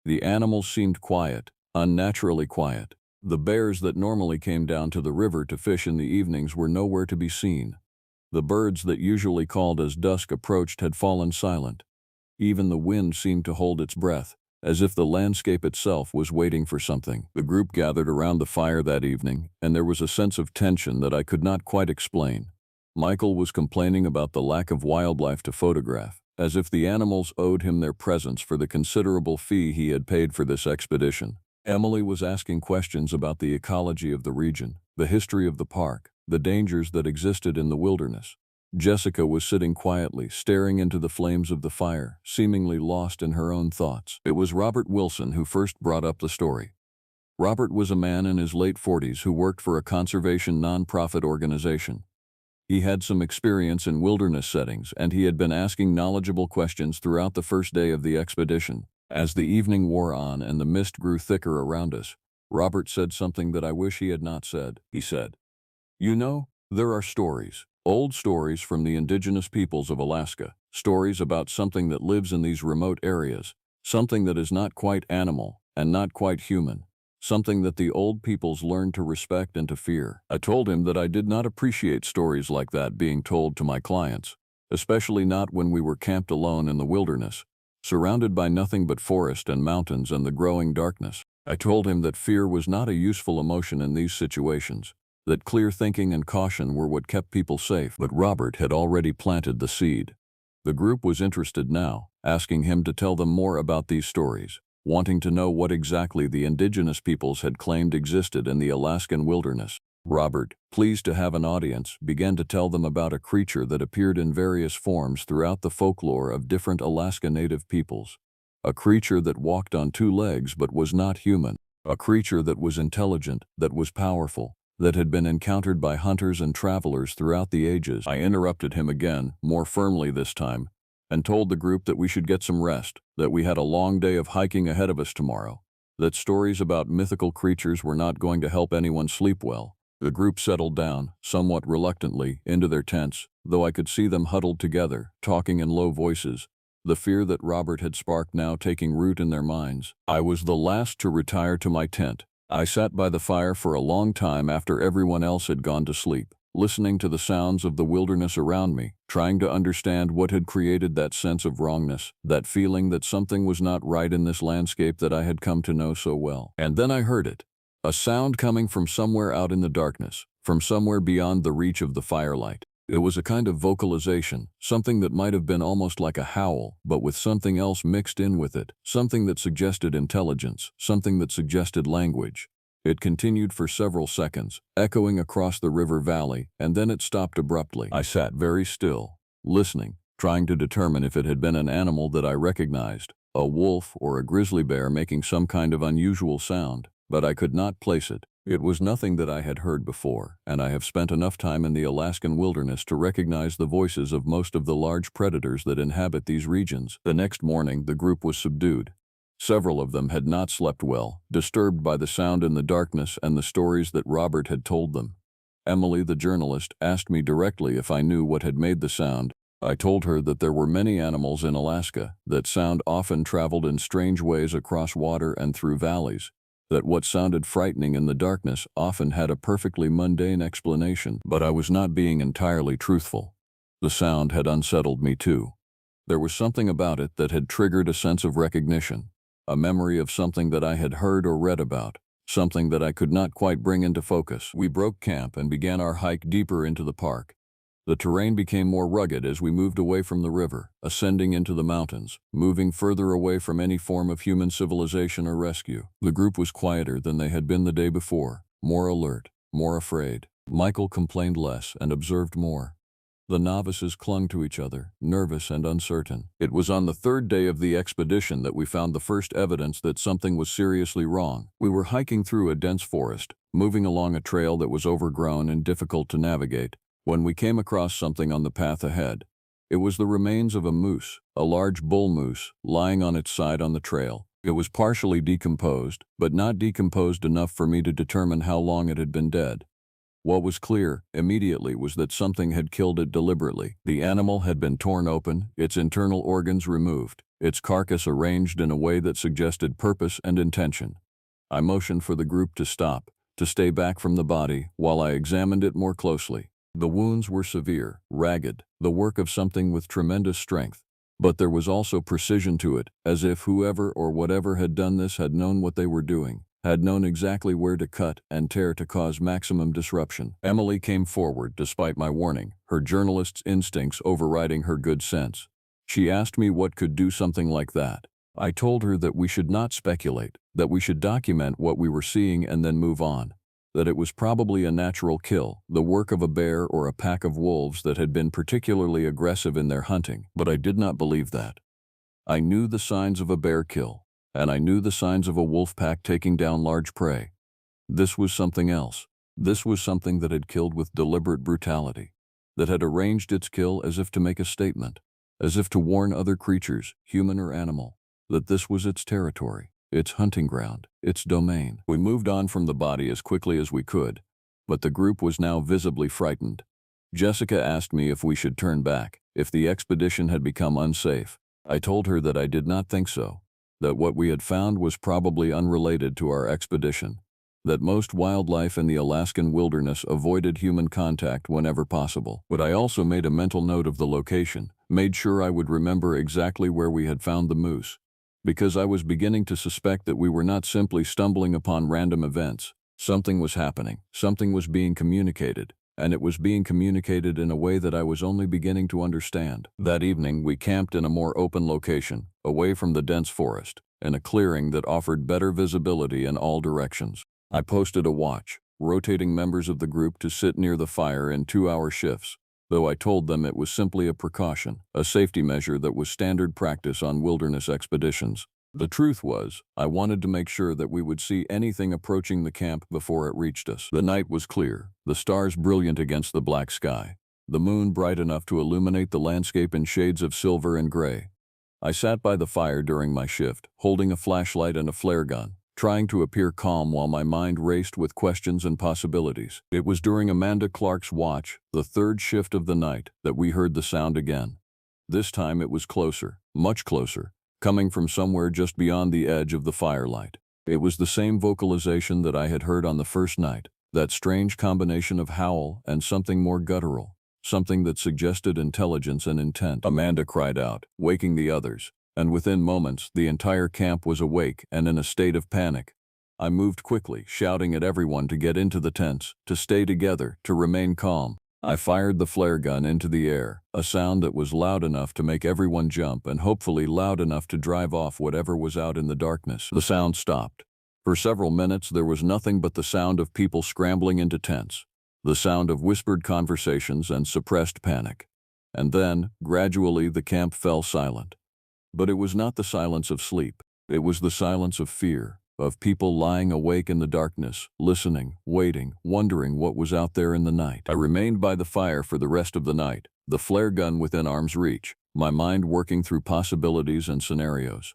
S1: The animals seemed quiet, unnaturally quiet. The bears that normally came down to the river to fish in the evenings were nowhere to be seen. The birds that usually called as dusk approached had fallen silent. Even the wind seemed to hold its breath, as if the landscape itself was waiting for something. The group gathered around the fire that evening, and there was a sense of tension that I could not quite explain. Michael was complaining about the lack of wildlife to photograph, as if the animals owed him their presence for the considerable fee he had paid for this expedition. Emily was asking questions about the ecology of the region, the history of the park, the dangers that existed in the wilderness. Jessica was sitting quietly, staring into the flames of the fire, seemingly lost in her own thoughts. It was Robert Wilson who first brought up the story. Robert was a man in his late 40s who worked for a conservation nonprofit organization. He had some experience in wilderness settings, and he had been asking knowledgeable questions throughout the first day of the expedition. As the evening wore on and the mist grew thicker around us, Robert said something that I wish he had not said. He said, "You know, there are stories, old stories from the indigenous peoples of Alaska, stories about something that lives in these remote areas, something that is not quite animal and not quite human, something that the old peoples learned to respect and to fear." I told him that I did not appreciate stories like that being told to my clients, especially not when we were camped alone in the wilderness, surrounded by nothing but forest and mountains and the growing darkness. I told him that fear was not a useful emotion in these situations, that clear thinking and caution were what kept people safe, but Robert had already planted the seed. The group was interested now, asking him to tell them more about these stories, wanting to know what exactly the indigenous peoples had claimed existed in the Alaskan wilderness. Robert, pleased to have an audience, began to tell them about a creature that appeared in various forms throughout the folklore of different Alaska Native peoples. A creature that walked on two legs but was not human. A creature that was intelligent, that was powerful, that had been encountered by hunters and travelers throughout the ages. I interrupted him again, more firmly this time, and told the group that we should get some rest, that we had a long day of hiking ahead of us tomorrow, that stories about mythical creatures were not going to help anyone sleep well. The group settled down, somewhat reluctantly, into their tents, though I could see them huddled together, talking in low voices, the fear that Robert had sparked now taking root in their minds. I was the last to retire to my tent. I sat by the fire for a long time after everyone else had gone to sleep, listening to the sounds of the wilderness around me, trying to understand what had created that sense of wrongness, that feeling that something was not right in this landscape that I had come to know so well. And then I heard it. A sound coming from somewhere out in the darkness, from somewhere beyond the reach of the firelight. It was a kind of vocalization, something that might have been almost like a howl, but with something else mixed in with it, something that suggested intelligence, something that suggested language. It continued for several seconds, echoing across the river valley, and then it stopped abruptly. I sat very still, listening, trying to determine if it had been an animal that I recognized, a wolf or a grizzly bear making some kind of unusual sound, but I could not place it. It was nothing that I had heard before, and I have spent enough time in the Alaskan wilderness to recognize the voices of most of the large predators that inhabit these regions. The next morning, the group was subdued. Several of them had not slept well, disturbed by the sound in the darkness and the stories that Robert had told them. Emily, the journalist, asked me directly if I knew what had made the sound. I told her that there were many animals in Alaska, that sound often traveled in strange ways across water and through valleys, that what sounded frightening in the darkness often had a perfectly mundane explanation, but I was not being entirely truthful. The sound had unsettled me too. There was something about it that had triggered a sense of recognition, a memory of something that I had heard or read about, something that I could not quite bring into focus. We broke camp and began our hike deeper into the park. The terrain became more rugged as we moved away from the river, ascending into the mountains, moving further away from any form of human civilization or rescue. The group was quieter than they had been the day before, more alert, more afraid. Michael complained less and observed more. The novices clung to each other, nervous and uncertain. It was on the third day of the expedition that we found the first evidence that something was seriously wrong. We were hiking through a dense forest, moving along a trail that was overgrown and difficult to navigate, when we came across something on the path ahead. It was the remains of a moose, a large bull moose, lying on its side on the trail. It was partially decomposed, but not decomposed enough for me to determine how long it had been dead. What was clear, immediately, was that something had killed it deliberately. The animal had been torn open, its internal organs removed, its carcass arranged in a way that suggested purpose and intention. I motioned for the group to stop, to stay back from the body, while I examined it more closely. The wounds were severe, ragged, the work of something with tremendous strength. But there was also precision to it, as if whoever or whatever had done this had known what they were doing, had known exactly where to cut and tear to cause maximum disruption. Emily came forward despite my warning, her journalist's instincts overriding her good sense. She asked me what could do something like that. I told her that we should not speculate, that we should document what we were seeing and then move on, that it was probably a natural kill, the work of a bear or a pack of wolves that had been particularly aggressive in their hunting, but I did not believe that. I knew the signs of a bear kill, and I knew the signs of a wolf pack taking down large prey. This was something else. This was something that had killed with deliberate brutality, that had arranged its kill as if to make a statement, as if to warn other creatures, human or animal, that this was its territory, its hunting ground, its domain. We moved on from the body as quickly as we could, but the group was now visibly frightened. Jessica asked me if we should turn back, if the expedition had become unsafe. I told her that I did not think so, that what we had found was probably unrelated to our expedition, that most wildlife in the Alaskan wilderness avoided human contact whenever possible. But I also made a mental note of the location, made sure I would remember exactly where we had found the moose, because I was beginning to suspect that we were not simply stumbling upon random events. Something was happening, something was being communicated, and it was being communicated in a way that I was only beginning to understand. That evening, we camped in a more open location, away from the dense forest, in a clearing that offered better visibility in all directions. I posted a watch, rotating members of the group to sit near the fire in 2-hour shifts, though I told them it was simply a precaution, a safety measure that was standard practice on wilderness expeditions. The truth was, I wanted to make sure that we would see anything approaching the camp before it reached us. The night was clear, the stars brilliant against the black sky, the moon bright enough to illuminate the landscape in shades of silver and gray. I sat by the fire during my shift, holding a flashlight and a flare gun, trying to appear calm while my mind raced with questions and possibilities. It was during Amanda Clark's watch, the third shift of the night, that we heard the sound again. This time it was closer, much closer, coming from somewhere just beyond the edge of the firelight. It was the same vocalization that I had heard on the first night, that strange combination of howl and something more guttural, something that suggested intelligence and intent. Amanda cried out, waking the others, and within moments the entire camp was awake and in a state of panic. I moved quickly, shouting at everyone to get into the tents, to stay together, to remain calm. I fired the flare gun into the air, a sound that was loud enough to make everyone jump and hopefully loud enough to drive off whatever was out in the darkness. The sound stopped. For several minutes there was nothing but the sound of people scrambling into tents, the sound of whispered conversations and suppressed panic. And then, gradually, the camp fell silent. But it was not the silence of sleep. It was the silence of fear, of people lying awake in the darkness, listening, waiting, wondering what was out there in the night. I remained by the fire for the rest of the night, the flare gun within arm's reach, my mind working through possibilities and scenarios.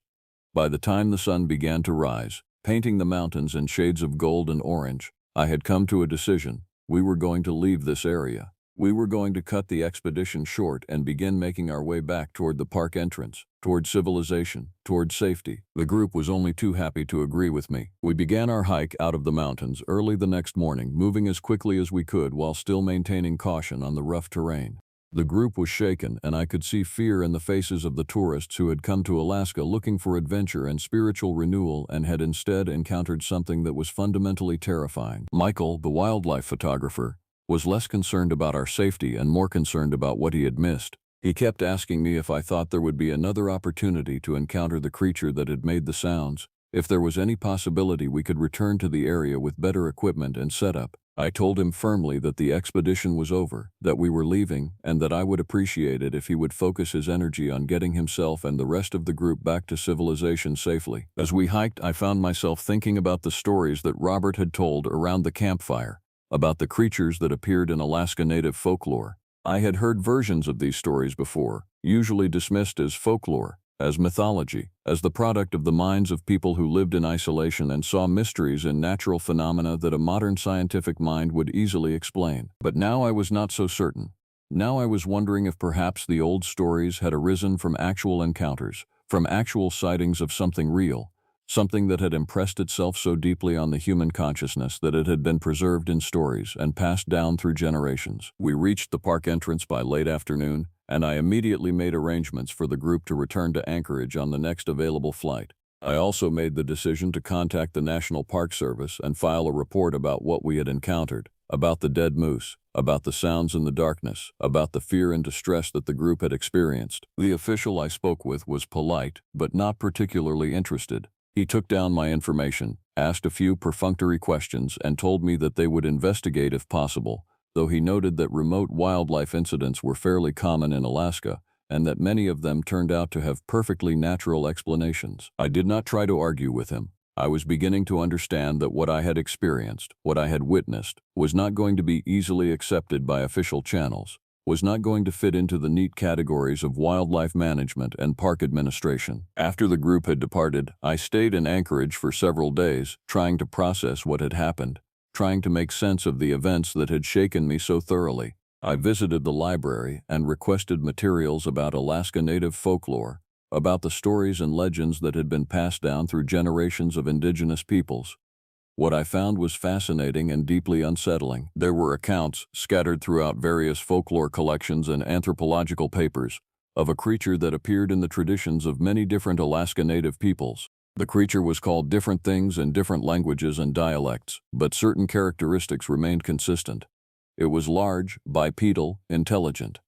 S1: By the time the sun began to rise, painting the mountains in shades of gold and orange, I had come to a decision. We were going to leave this area. We were going to cut the expedition short and begin making our way back toward the park entrance, toward civilization, toward safety. The group was only too happy to agree with me. We began our hike out of the mountains early the next morning, moving as quickly as we could while still maintaining caution on the rough terrain. The group was shaken, and I could see fear in the faces of the tourists who had come to Alaska looking for adventure and spiritual renewal and had instead encountered something that was fundamentally terrifying. Michael, the wildlife photographer, was less concerned about our safety and more concerned about what he had missed. He kept asking me if I thought there would be another opportunity to encounter the creature that had made the sounds, if there was any possibility we could return to the area with better equipment and setup. I told him firmly that the expedition was over, that we were leaving, and that I would appreciate it if he would focus his energy on getting himself and the rest of the group back to civilization safely. As we hiked, I found myself thinking about the stories that Robert had told around the campfire, about the creatures that appeared in Alaska Native folklore. I had heard versions of these stories before, usually dismissed as folklore, as mythology, as the product of the minds of people who lived in isolation and saw mysteries in natural phenomena that a modern scientific mind would easily explain. But now I was not so certain. Now I was wondering if perhaps the old stories had arisen from actual encounters, from actual sightings of something real, something that had impressed itself so deeply on the human consciousness that it had been preserved in stories and passed down through generations. We reached the park entrance by late afternoon, and I immediately made arrangements for the group to return to Anchorage on the next available flight. I also made the decision to contact the National Park Service and file a report about what we had encountered, about the dead moose, about the sounds in the darkness, about the fear and distress that the group had experienced. The official I spoke with was polite, but not particularly interested. He took down my information, asked a few perfunctory questions, and told me that they would investigate if possible, though he noted that remote wildlife incidents were fairly common in Alaska, and that many of them turned out to have perfectly natural explanations. I did not try to argue with him. I was beginning to understand that what I had experienced, what I had witnessed, was not going to be easily accepted by official channels, was not going to fit into the neat categories of wildlife management and park administration. After the group had departed, I stayed in Anchorage for several days, trying to process what had happened, trying to make sense of the events that had shaken me so thoroughly. I visited the library and requested materials about Alaska Native folklore, about the stories and legends that had been passed down through generations of indigenous peoples. What I found was fascinating and deeply unsettling. There were accounts, scattered throughout various folklore collections and anthropological papers, of a creature that appeared in the traditions of many different Alaska Native peoples. The creature was called different things in different languages and dialects, but certain characteristics remained consistent. It was large, bipedal, intelligent.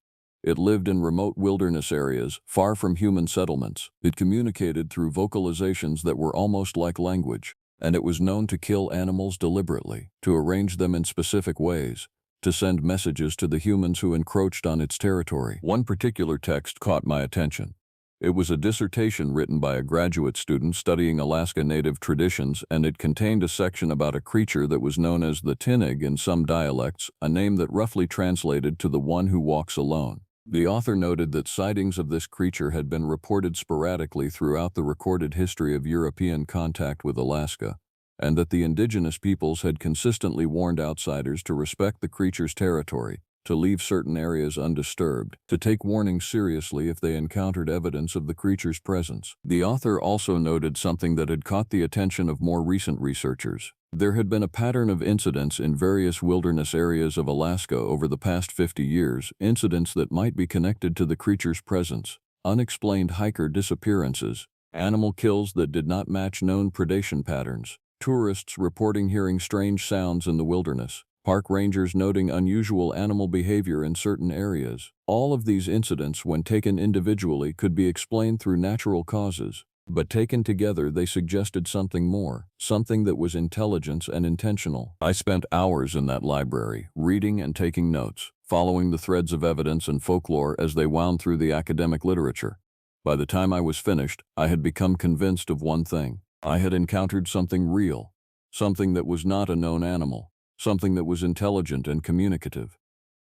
S1: It lived in remote wilderness areas, far from human settlements. It communicated through vocalizations that were almost like language, and it was known to kill animals deliberately, to arrange them in specific ways, to send messages to the humans who encroached on its territory. One particular text caught my attention. It was a dissertation written by a graduate student studying Alaska Native traditions, and it contained a section about a creature that was known as the Tinig in some dialects, a name that roughly translated to the one who walks alone. The author noted that sightings of this creature had been reported sporadically throughout the recorded history of European contact with Alaska, and that the indigenous peoples had consistently warned outsiders to respect the creature's territory, to leave certain areas undisturbed, to take warnings seriously if they encountered evidence of the creature's presence. The author also noted something that had caught the attention of more recent researchers. There had been a pattern of incidents in various wilderness areas of Alaska over the past 50 years, incidents that might be connected to the creature's presence, unexplained hiker disappearances, animal kills that did not match known predation patterns, tourists reporting hearing strange sounds in the wilderness, park rangers noting unusual animal behavior in certain areas. All of these incidents, when taken individually, could be explained through natural causes, but taken together they suggested something more, something that was intelligent and intentional. I spent hours in that library, reading and taking notes, following the threads of evidence and folklore as they wound through the academic literature. By the time I was finished, I had become convinced of one thing. I had encountered something real, something that was not a known animal, something that was intelligent and communicative.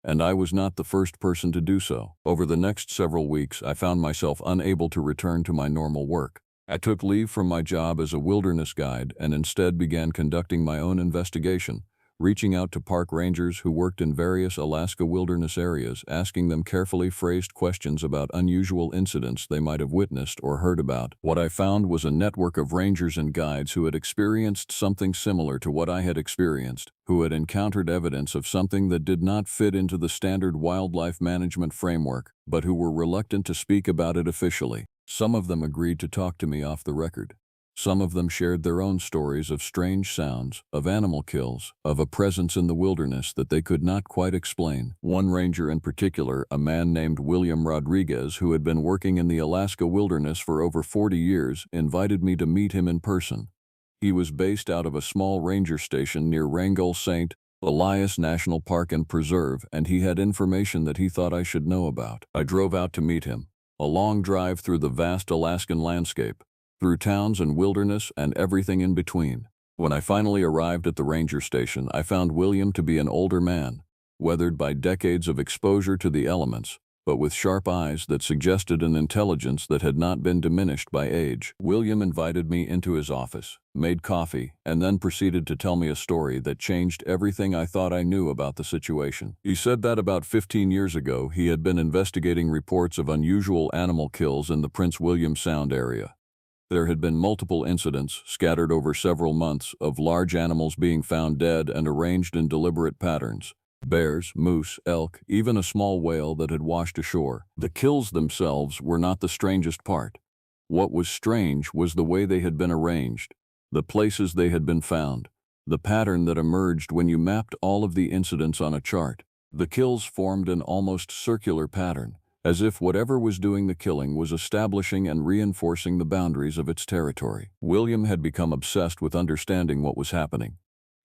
S1: And I was not the first person to do so. Over the next several weeks, I found myself unable to return to my normal work. I took leave from my job as a wilderness guide and instead began conducting my own investigation, reaching out to park rangers who worked in various Alaska wilderness areas, asking them carefully phrased questions about unusual incidents they might have witnessed or heard about. What I found was a network of rangers and guides who had experienced something similar to what I had experienced, who had encountered evidence of something that did not fit into the standard wildlife management framework, but who were reluctant to speak about it officially. Some of them agreed to talk to me off the record. Some of them shared their own stories of strange sounds, of animal kills, of a presence in the wilderness that they could not quite explain. One ranger in particular, a man named William Rodriguez, who had been working in the Alaska wilderness for over 40 years, invited me to meet him in person. He was based out of a small ranger station near Wrangell St. Elias National Park and Preserve, and he had information that he thought I should know about. I drove out to meet him. A long drive through the vast Alaskan landscape, through towns and wilderness and everything in between. When I finally arrived at the ranger station, I found William to be an older man, weathered by decades of exposure to the elements, but with sharp eyes that suggested an intelligence that had not been diminished by age. William invited me into his office, made coffee, and then proceeded to tell me a story that changed everything I thought I knew about the situation. He said that about 15 years ago, he had been investigating reports of unusual animal kills in the Prince William Sound area. There had been multiple incidents, scattered over several months, of large animals being found dead and arranged in deliberate patterns. Bears, moose, elk, even a small whale that had washed ashore. The kills themselves were not the strangest part. What was strange was the way they had been arranged, the places they had been found, the pattern that emerged when you mapped all of the incidents on a chart. The kills formed an almost circular pattern, as if whatever was doing the killing was establishing and reinforcing the boundaries of its territory. William had become obsessed with understanding what was happening.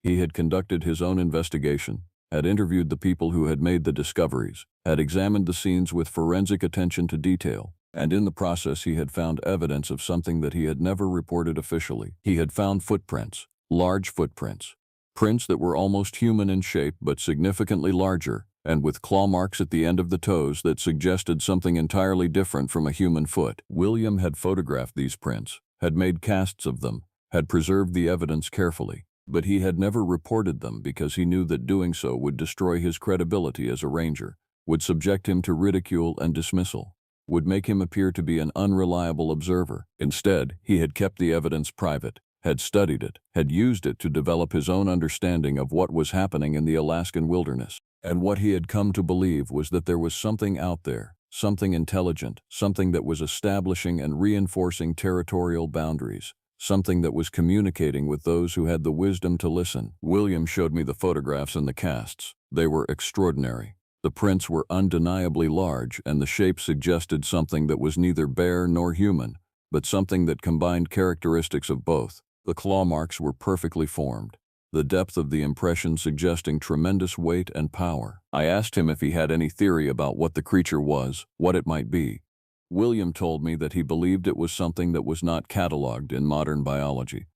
S1: He had conducted his own investigation, had interviewed the people who had made the discoveries, had examined the scenes with forensic attention to detail, and in the process he had found evidence of something that he had never reported officially. He had found footprints, large footprints, prints that were almost human in shape but significantly larger, and with claw marks at the end of the toes that suggested something entirely different from a human foot. William had photographed these prints, had made casts of them, had preserved the evidence carefully, but he had never reported them because he knew that doing so would destroy his credibility as a ranger, would subject him to ridicule and dismissal, would make him appear to be an unreliable observer. Instead, he had kept the evidence private, had studied it, had used it to develop his own understanding of what was happening in the Alaskan wilderness. And what he had come to believe was that there was something out there, something intelligent, something that was establishing and reinforcing territorial boundaries, something that was communicating with those who had the wisdom to listen. William showed me the photographs and the casts. They were extraordinary. The prints were undeniably large, and the shape suggested something that was neither bear nor human, but something that combined characteristics of both. The claw marks were perfectly formed, the depth of the impression suggesting tremendous weight and power. I asked him if he had any theory about what the creature was, what it might be. William told me that he believed it was something that was not catalogued in modern biology,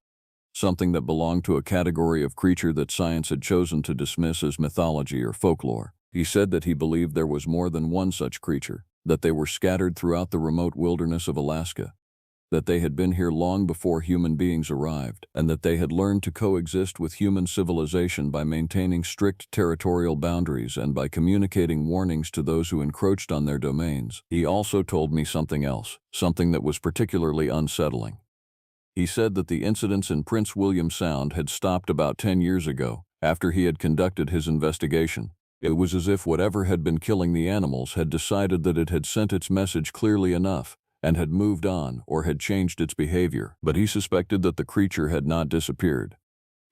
S1: something that belonged to a category of creature that science had chosen to dismiss as mythology or folklore. He said that he believed there was more than one such creature, that they were scattered throughout the remote wilderness of Alaska, that they had been here long before human beings arrived, and that they had learned to coexist with human civilization by maintaining strict territorial boundaries and by communicating warnings to those who encroached on their domains. He also told me something else, something that was particularly unsettling. He said that the incidents in Prince William Sound had stopped about 10 years ago, after he had conducted his investigation. It was as if whatever had been killing the animals had decided that it had sent its message clearly enough, and had moved on or had changed its behavior. But he suspected that the creature had not disappeared.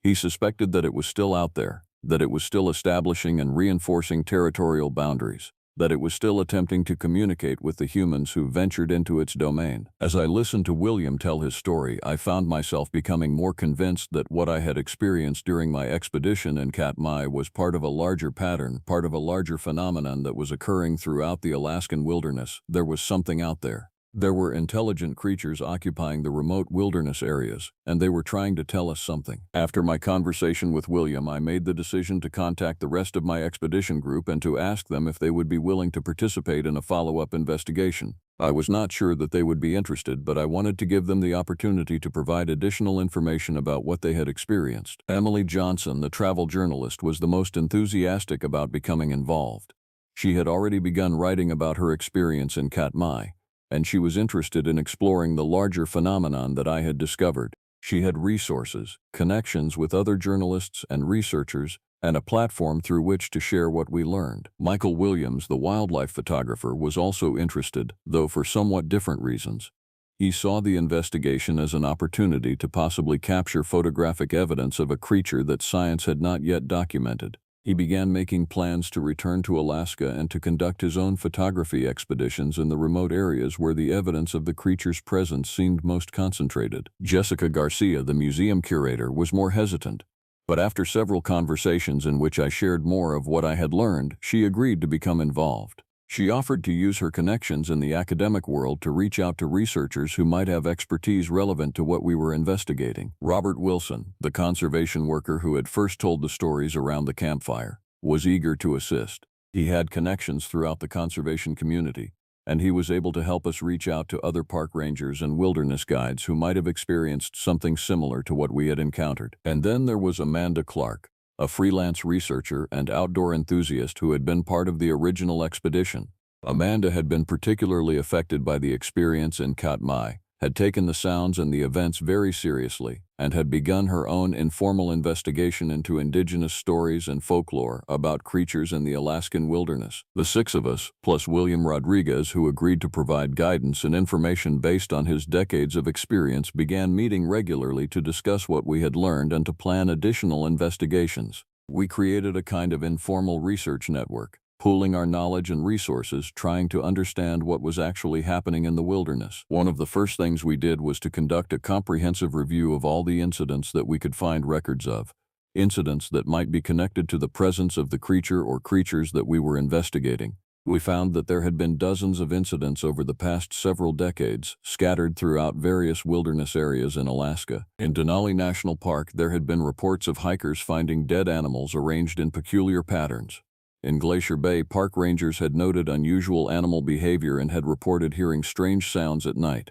S1: He suspected that it was still out there, that it was still establishing and reinforcing territorial boundaries, that it was still attempting to communicate with the humans who ventured into its domain. As I listened to William tell his story, I found myself becoming more convinced that what I had experienced during my expedition in Katmai was part of a larger pattern, part of a larger phenomenon that was occurring throughout the Alaskan wilderness. There was something out there. There were intelligent creatures occupying the remote wilderness areas, and they were trying to tell us something. After my conversation with William, I made the decision to contact the rest of my expedition group and to ask them if they would be willing to participate in a follow-up investigation. I was not sure that they would be interested, but I wanted to give them the opportunity to provide additional information about what they had experienced. Emily Johnson, the travel journalist, was the most enthusiastic about becoming involved. She had already begun writing about her experience in Katmai, and she was interested in exploring the larger phenomenon that I had discovered. She had resources, connections with other journalists and researchers, and a platform through which to share what we learned. Michael Williams, the wildlife photographer, was also interested, though for somewhat different reasons. He saw the investigation as an opportunity to possibly capture photographic evidence of a creature that science had not yet documented. He began making plans to return to Alaska and to conduct his own photography expeditions in the remote areas where the evidence of the creature's presence seemed most concentrated. Jessica Garcia, the museum curator, was more hesitant, but after several conversations in which I shared more of what I had learned, she agreed to become involved. She offered to use her connections in the academic world to reach out to researchers who might have expertise relevant to what we were investigating. Robert Wilson, the conservation worker who had first told the stories around the campfire, was eager to assist. He had connections throughout the conservation community, and he was able to help us reach out to other park rangers and wilderness guides who might have experienced something similar to what we had encountered. And then there was Amanda Clark, a freelance researcher and outdoor enthusiast who had been part of the original expedition. Amanda had been particularly affected by the experience in Katmai, had taken the sounds and the events very seriously, and had begun her own informal investigation into indigenous stories and folklore about creatures in the Alaskan wilderness. The six of us, plus William Rodriguez, who agreed to provide guidance and information based on his decades of experience, began meeting regularly to discuss what we had learned and to plan additional investigations. We created a kind of informal research network, pooling our knowledge and resources, trying to understand what was actually happening in the wilderness. One of the first things we did was to conduct a comprehensive review of all the incidents that we could find records of, incidents that might be connected to the presence of the creature or creatures that we were investigating. We found that there had been dozens of incidents over the past several decades, scattered throughout various wilderness areas in Alaska. In Denali National Park, there had been reports of hikers finding dead animals arranged in peculiar patterns. In Glacier Bay, park rangers had noted unusual animal behavior and had reported hearing strange sounds at night.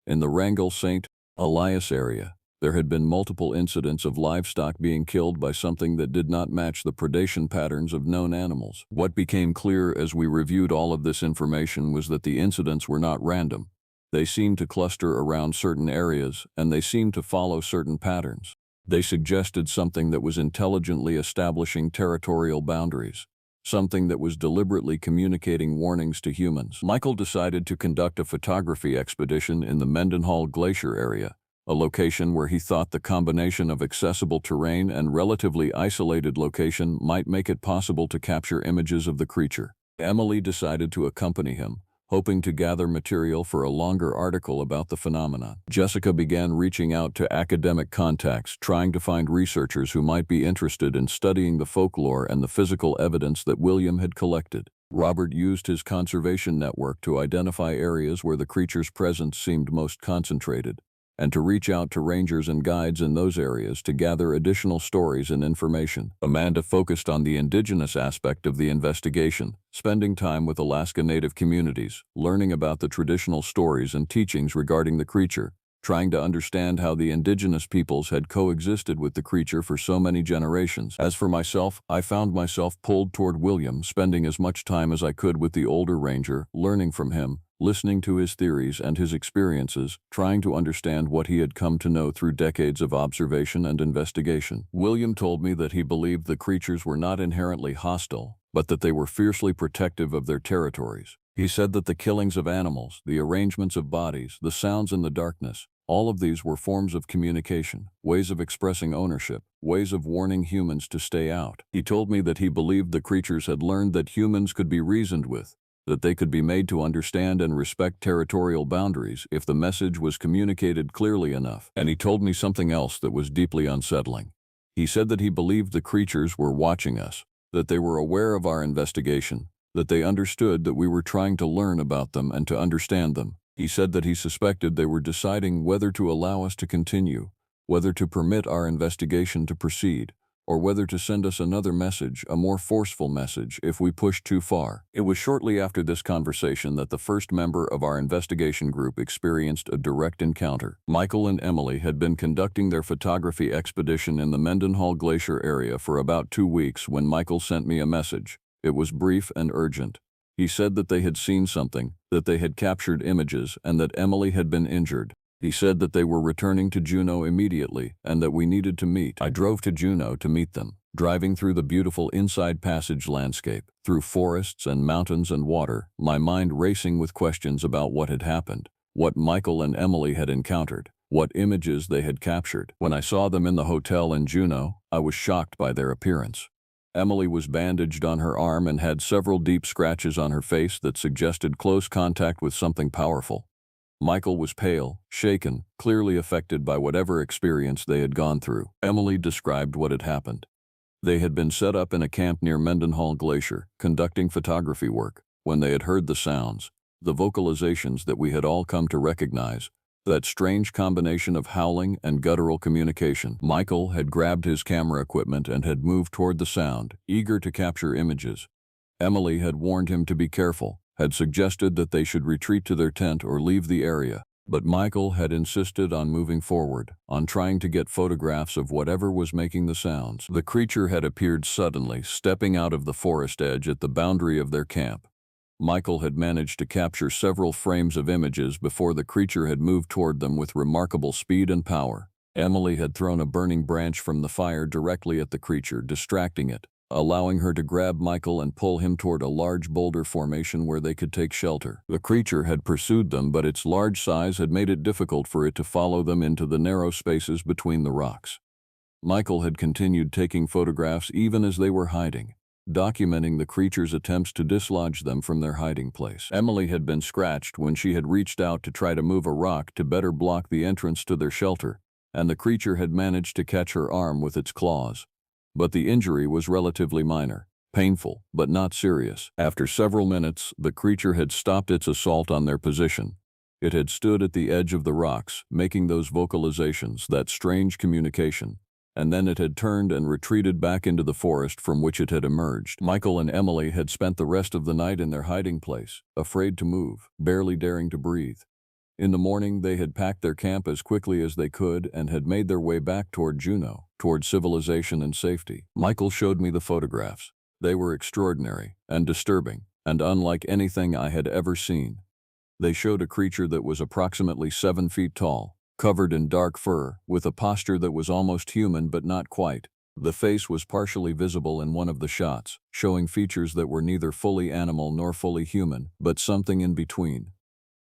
S1: In the Wrangell St. Elias area, there had been multiple incidents of livestock being killed by something that did not match the predation patterns of known animals. What became clear as we reviewed all of this information was that the incidents were not random. They seemed to cluster around certain areas, and they seemed to follow certain patterns. They suggested something that was intelligently establishing territorial boundaries, something that was deliberately communicating warnings to humans. Michael decided to conduct a photography expedition in the Mendenhall Glacier area, a location where he thought the combination of accessible terrain and relatively isolated location might make it possible to capture images of the creature. Emily decided to accompany him, hoping to gather material for a longer article about the phenomenon. Jessica began reaching out to academic contacts, trying to find researchers who might be interested in studying the folklore and the physical evidence that William had collected. Robert used his conservation network to identify areas where the creature's presence seemed most concentrated, and to reach out to rangers and guides in those areas to gather additional stories and information. Amanda focused on the indigenous aspect of the investigation, spending time with Alaska Native communities, learning about the traditional stories and teachings regarding the creature, trying to understand how the indigenous peoples had coexisted with the creature for so many generations. As for myself, I found myself pulled toward William, spending as much time as I could with the older ranger, learning from him, listening to his theories and his experiences, trying to understand what he had come to know through decades of observation and investigation. William told me that he believed the creatures were not inherently hostile, but that they were fiercely protective of their territories. He said that the killings of animals, the arrangements of bodies, the sounds in the darkness, all of these were forms of communication, ways of expressing ownership, ways of warning humans to stay out. He told me that he believed the creatures had learned that humans could be reasoned with, that they could be made to understand and respect territorial boundaries if the message was communicated clearly enough. And he told me something else that was deeply unsettling. He said that he believed the creatures were watching us, that they were aware of our investigation, that they understood that we were trying to learn about them and to understand them. He said that he suspected they were deciding whether to allow us to continue, whether to permit our investigation to proceed, or whether to send us another message, a more forceful message, if we pushed too far. It was shortly after this conversation that the first member of our investigation group experienced a direct encounter. Michael and Emily had been conducting their photography expedition in the Mendenhall Glacier area for about 2 weeks when Michael sent me a message. It was brief and urgent. He said that they had seen something, that they had captured images, and that Emily had been injured. He said that they were returning to Juneau immediately and that we needed to meet. I drove to Juneau to meet them, driving through the beautiful Inside Passage landscape, through forests and mountains and water, my mind racing with questions about what had happened, what Michael and Emily had encountered, what images they had captured. When I saw them in the hotel in Juneau, I was shocked by their appearance. Emily was bandaged on her arm and had several deep scratches on her face that suggested close contact with something powerful. Michael was pale, shaken, clearly affected by whatever experience they had gone through. Emily described what had happened. They had been set up in a camp near Mendenhall Glacier, conducting photography work, when they had heard the sounds, the vocalizations that we had all come to recognize, that strange combination of howling and guttural communication. Michael had grabbed his camera equipment and had moved toward the sound, eager to capture images. Emily had warned him to be careful, had suggested that they should retreat to their tent or leave the area, but Michael had insisted on moving forward, on trying to get photographs of whatever was making the sounds. The creature had appeared suddenly, stepping out of the forest edge at the boundary of their camp. Michael had managed to capture several frames of images before the creature had moved toward them with remarkable speed and power. Emily had thrown a burning branch from the fire directly at the creature, distracting it, allowing her to grab Michael and pull him toward a large boulder formation where they could take shelter. The creature had pursued them, but its large size had made it difficult for it to follow them into the narrow spaces between the rocks. Michael had continued taking photographs even as they were hiding, documenting the creature's attempts to dislodge them from their hiding place. Emily had been scratched when she had reached out to try to move a rock to better block the entrance to their shelter, and the creature had managed to catch her arm with its claws. But the injury was relatively minor, painful, but not serious. After several minutes, the creature had stopped its assault on their position. It had stood at the edge of the rocks, making those vocalizations, that strange communication, and then it had turned and retreated back into the forest from which it had emerged. Michael and Emily had spent the rest of the night in their hiding place, afraid to move, barely daring to breathe. In the morning, they had packed their camp as quickly as they could and had made their way back toward Juneau, toward civilization and safety. Michael showed me the photographs. They were extraordinary and disturbing, and unlike anything I had ever seen. They showed a creature that was approximately 7 feet tall, covered in dark fur, with a posture that was almost human but not quite. The face was partially visible in one of the shots, showing features that were neither fully animal nor fully human, but something in between.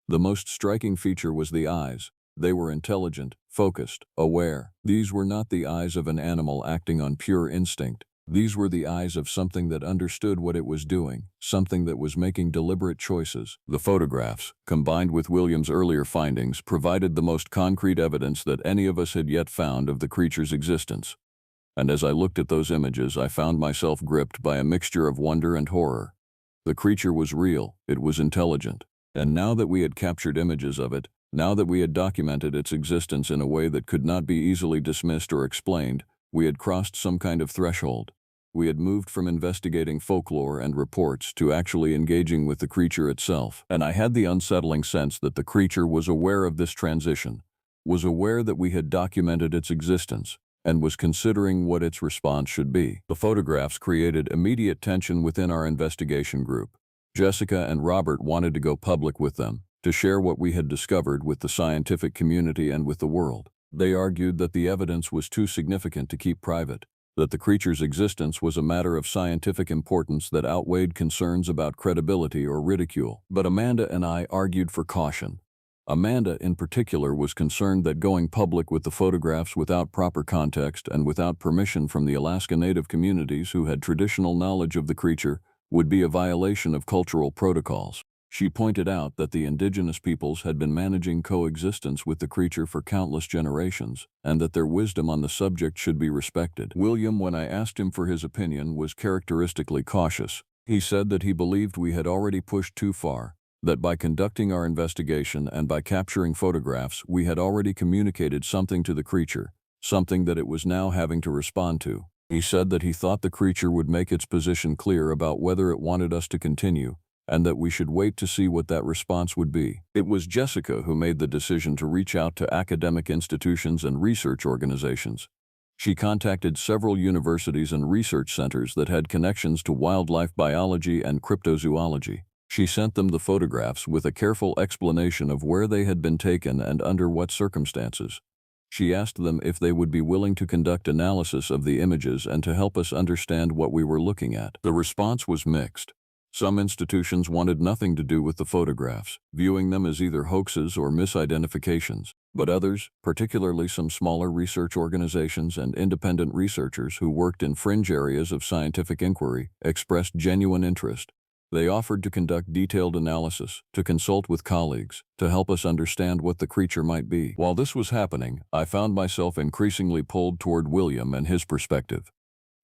S1: The most striking feature was the eyes. They were intelligent, focused, aware. These were not the eyes of an animal acting on pure instinct. These were the eyes of something that understood what it was doing, something that was making deliberate choices. The photographs, combined with William's earlier findings, provided the most concrete evidence that any of us had yet found of the creature's existence. And as I looked at those images, I found myself gripped by a mixture of wonder and horror. The creature was real, it was intelligent. And now that we had captured images of it, now that we had documented its existence in a way that could not be easily dismissed or explained, we had crossed some kind of threshold. We had moved from investigating folklore and reports to actually engaging with the creature itself. And I had the unsettling sense that the creature was aware of this transition, was aware that we had documented its existence, and was considering what its response should be. The photographs created immediate tension within our investigation group. Jessica and Robert wanted to go public with them, to share what we had discovered with the scientific community and with the world. They argued that the evidence was too significant to keep private, that the creature's existence was a matter of scientific importance that outweighed concerns about credibility or ridicule. But Amanda and I argued for caution. Amanda, in particular, was concerned that going public with the photographs without proper context and without permission from the Alaska Native communities who had traditional knowledge of the creature would be a violation of cultural protocols. She pointed out that the indigenous peoples had been managing coexistence with the creature for countless generations, and that their wisdom on the subject should be respected. William, when I asked him for his opinion, was characteristically cautious. He said that he believed we had already pushed too far, that by conducting our investigation and by capturing photographs, we had already communicated something to the creature, something that it was now having to respond to. He said that he thought the creature would make its position clear about whether it wanted us to continue, and that we should wait to see what that response would be. It was Jessica who made the decision to reach out to academic institutions and research organizations. She contacted several universities and research centers that had connections to wildlife biology and cryptozoology. She sent them the photographs with a careful explanation of where they had been taken and under what circumstances. She asked them if they would be willing to conduct analysis of the images and to help us understand what we were looking at. The response was mixed. Some institutions wanted nothing to do with the photographs, viewing them as either hoaxes or misidentifications, but others, particularly some smaller research organizations and independent researchers who worked in fringe areas of scientific inquiry, expressed genuine interest. They offered to conduct detailed analysis, to consult with colleagues, to help us understand what the creature might be. While this was happening, I found myself increasingly pulled toward William and his perspective.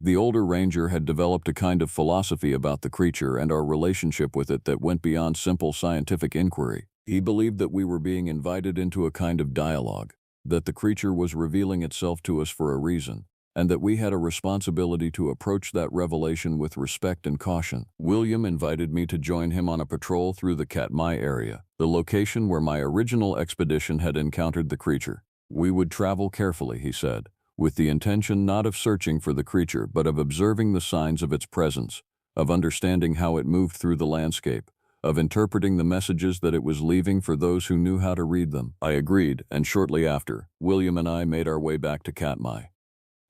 S1: The older ranger had developed a kind of philosophy about the creature and our relationship with it that went beyond simple scientific inquiry. He believed that we were being invited into a kind of dialogue, that the creature was revealing itself to us for a reason, and that we had a responsibility to approach that revelation with respect and caution. William invited me to join him on a patrol through the Katmai area, the location where my original expedition had encountered the creature. We would travel carefully, he said, with the intention not of searching for the creature but of observing the signs of its presence, of understanding how it moved through the landscape, of interpreting the messages that it was leaving for those who knew how to read them. I agreed, and shortly after, William and I made our way back to Katmai.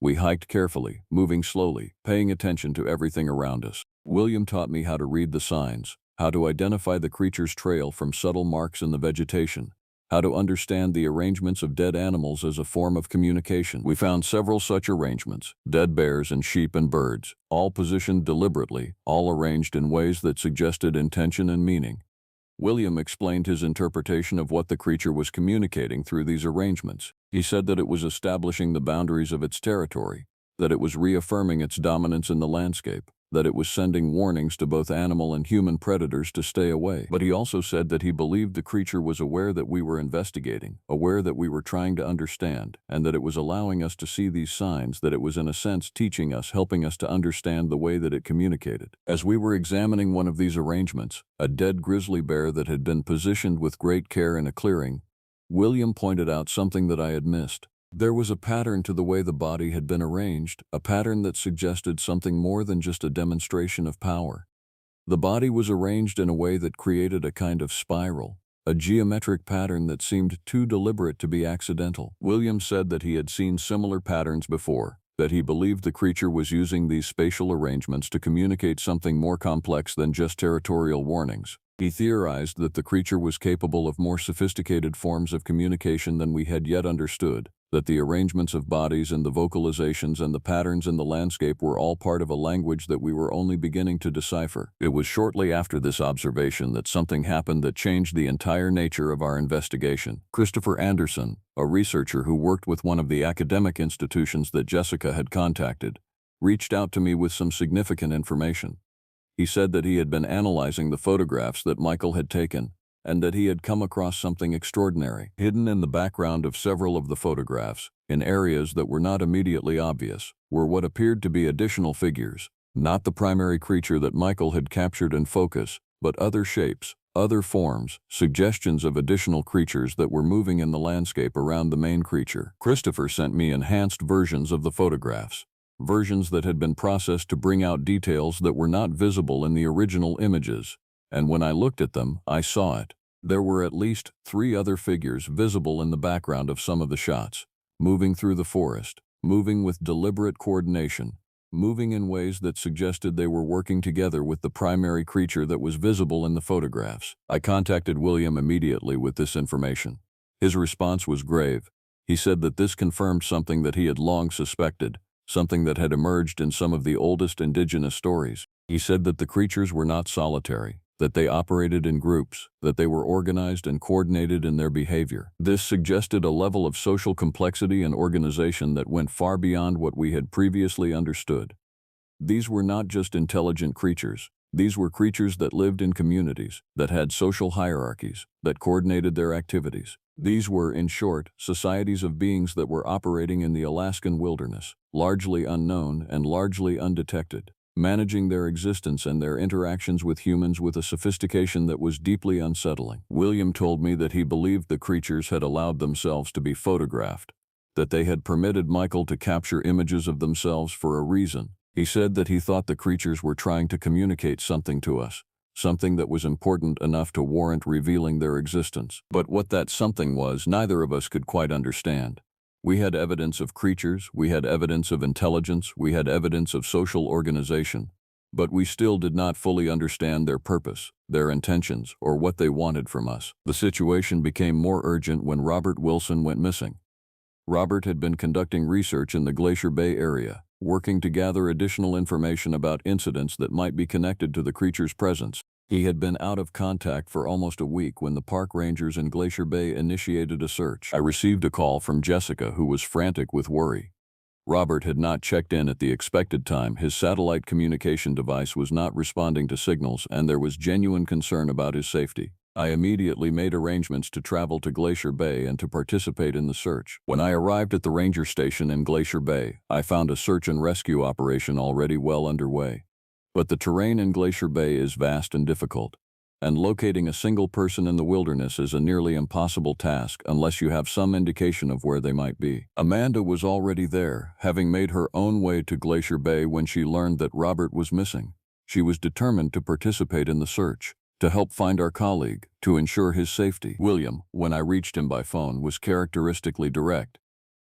S1: We hiked carefully, moving slowly, paying attention to everything around us. William taught me how to read the signs, how to identify the creature's trail from subtle marks in the vegetation, how to understand the arrangements of dead animals as a form of communication. We found several such arrangements, dead bears and sheep and birds, all positioned deliberately, all arranged in ways that suggested intention and meaning. William explained his interpretation of what the creature was communicating through these arrangements. He said that it was establishing the boundaries of its territory, that it was reaffirming its dominance in the landscape, that it was sending warnings to both animal and human predators to stay away. But he also said that he believed the creature was aware that we were investigating, aware that we were trying to understand, and that it was allowing us to see these signs, that it was in a sense teaching us, helping us to understand the way that it communicated. As we were examining one of these arrangements, a dead grizzly bear that had been positioned with great care in a clearing, William pointed out something that I had missed. There was a pattern to the way the body had been arranged, a pattern that suggested something more than just a demonstration of power. The body was arranged in a way that created a kind of spiral, a geometric pattern that seemed too deliberate to be accidental. William said that he had seen similar patterns before, that he believed the creature was using these spatial arrangements to communicate something more complex than just territorial warnings. He theorized that the creature was capable of more sophisticated forms of communication than we had yet understood, that the arrangements of bodies and the vocalizations and the patterns in the landscape were all part of a language that we were only beginning to decipher. It was shortly after this observation that something happened that changed the entire nature of our investigation. Christopher Anderson, a researcher who worked with one of the academic institutions that Jessica had contacted, reached out to me with some significant information. He said that he had been analyzing the photographs that Michael had taken, and that he had come across something extraordinary. Hidden in the background of several of the photographs, in areas that were not immediately obvious, were what appeared to be additional figures, not the primary creature that Michael had captured in focus, but other shapes, other forms, suggestions of additional creatures that were moving in the landscape around the main creature. Christopher sent me enhanced versions of the photographs, versions that had been processed to bring out details that were not visible in the original images, and when I looked at them, I saw it. There were at least 3 other figures visible in the background of some of the shots, moving through the forest, moving with deliberate coordination, moving in ways that suggested they were working together with the primary creature that was visible in the photographs. I contacted William immediately with this information. His response was grave. He said that this confirmed something that he had long suspected, something that had emerged in some of the oldest indigenous stories. He said that the creatures were not solitary, that they operated in groups, that they were organized and coordinated in their behavior. This suggested a level of social complexity and organization that went far beyond what we had previously understood. These were not just intelligent creatures. These were creatures that lived in communities, that had social hierarchies, that coordinated their activities. These were, in short, societies of beings that were operating in the Alaskan wilderness, largely unknown and largely undetected, managing their existence and their interactions with humans with a sophistication that was deeply unsettling. William told me that he believed the creatures had allowed themselves to be photographed, that they had permitted Michael to capture images of themselves for a reason. He said that he thought the creatures were trying to communicate something to us, something that was important enough to warrant revealing their existence. But what that something was, neither of us could quite understand. We had evidence of creatures, we had evidence of intelligence, we had evidence of social organization, but we still did not fully understand their purpose, their intentions, or what they wanted from us. The situation became more urgent when Robert Wilson went missing. Robert had been conducting research in the Glacier Bay area, working to gather additional information about incidents that might be connected to the creature's presence. He had been out of contact for almost a week when the park rangers in Glacier Bay initiated a search. I received a call from Jessica, who was frantic with worry. Robert had not checked in at the expected time, his satellite communication device was not responding to signals, and there was genuine concern about his safety. I immediately made arrangements to travel to Glacier Bay and to participate in the search. When I arrived at the ranger station in Glacier Bay, I found a search and rescue operation already well underway. But the terrain in Glacier Bay is vast and difficult, and locating a single person in the wilderness is a nearly impossible task unless you have some indication of where they might be. Amanda was already there, having made her own way to Glacier Bay when she learned that Robert was missing. She was determined to participate in the search. to help find our colleague, to ensure his safety. William, when I reached him by phone, was characteristically direct.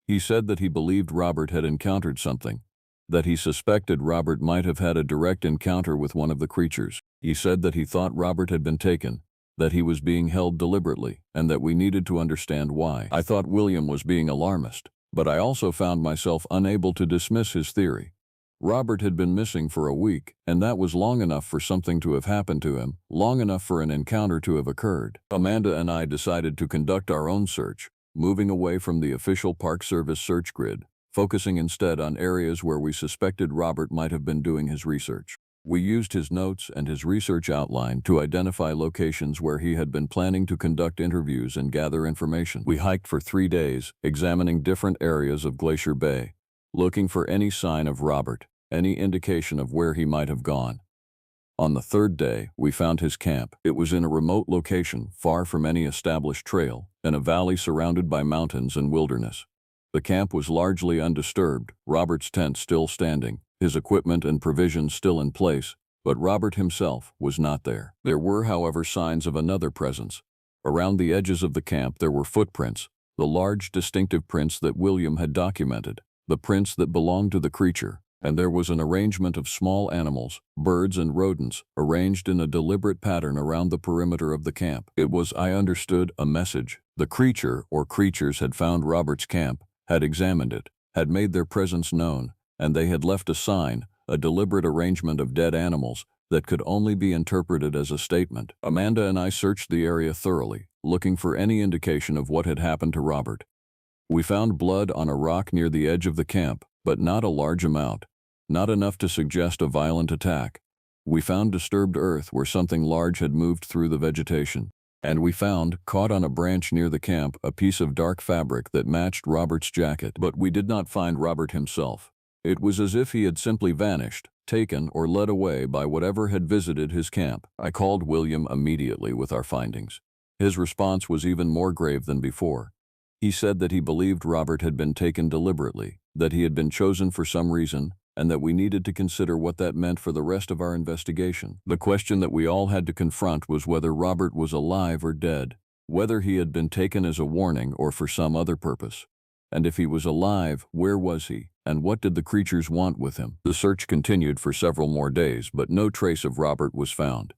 S1: He said that he believed Robert had encountered something, that he suspected Robert might have had a direct encounter with one of the creatures. He said that he thought Robert had been taken, that he was being held deliberately, and that we needed to understand why. I thought William was being alarmist, but I also found myself unable to dismiss his theory. Robert had been missing for a week, and that was long enough for something to have happened to him, long enough for an encounter to have occurred. Amanda and I decided to conduct our own search, moving away from the official Park Service search grid, focusing instead on areas where we suspected Robert might have been doing his research. We used his notes and his research outline to identify locations where he had been planning to conduct interviews and gather information. We hiked for 3 days, examining different areas of Glacier Bay, looking for any sign of Robert, any indication of where he might have gone. On the 3rd day, we found his camp. It was in a remote location, far from any established trail, in a valley surrounded by mountains and wilderness. The camp was largely undisturbed, Robert's tent still standing, his equipment and provisions still in place, but Robert himself was not there. There were, however, signs of another presence. Around the edges of the camp there were footprints, the large distinctive prints that William had documented, the prints that belonged to the creature, and there was an arrangement of small animals, birds and rodents, arranged in a deliberate pattern around the perimeter of the camp. It was, I understood, a message. The creature or creatures had found Robert's camp, had examined it, had made their presence known, and they had left a sign, a deliberate arrangement of dead animals, that could only be interpreted as a statement. Amanda and I searched the area thoroughly, looking for any indication of what had happened to Robert. We found blood on a rock near the edge of the camp, but not a large amount, not enough to suggest a violent attack. We found disturbed earth where something large had moved through the vegetation. And we found, caught on a branch near the camp, a piece of dark fabric that matched Robert's jacket. But we did not find Robert himself. It was as if he had simply vanished, taken or led away by whatever had visited his camp. I called William immediately with our findings. His response was even more grave than before. He said that he believed Robert had been taken deliberately, that he had been chosen for some reason, and that we needed to consider what that meant for the rest of our investigation. The question that we all had to confront was whether Robert was alive or dead, whether he had been taken as a warning or for some other purpose. And if he was alive, where was he, and what did the creatures want with him? The search continued for several more days, but no trace of Robert was found.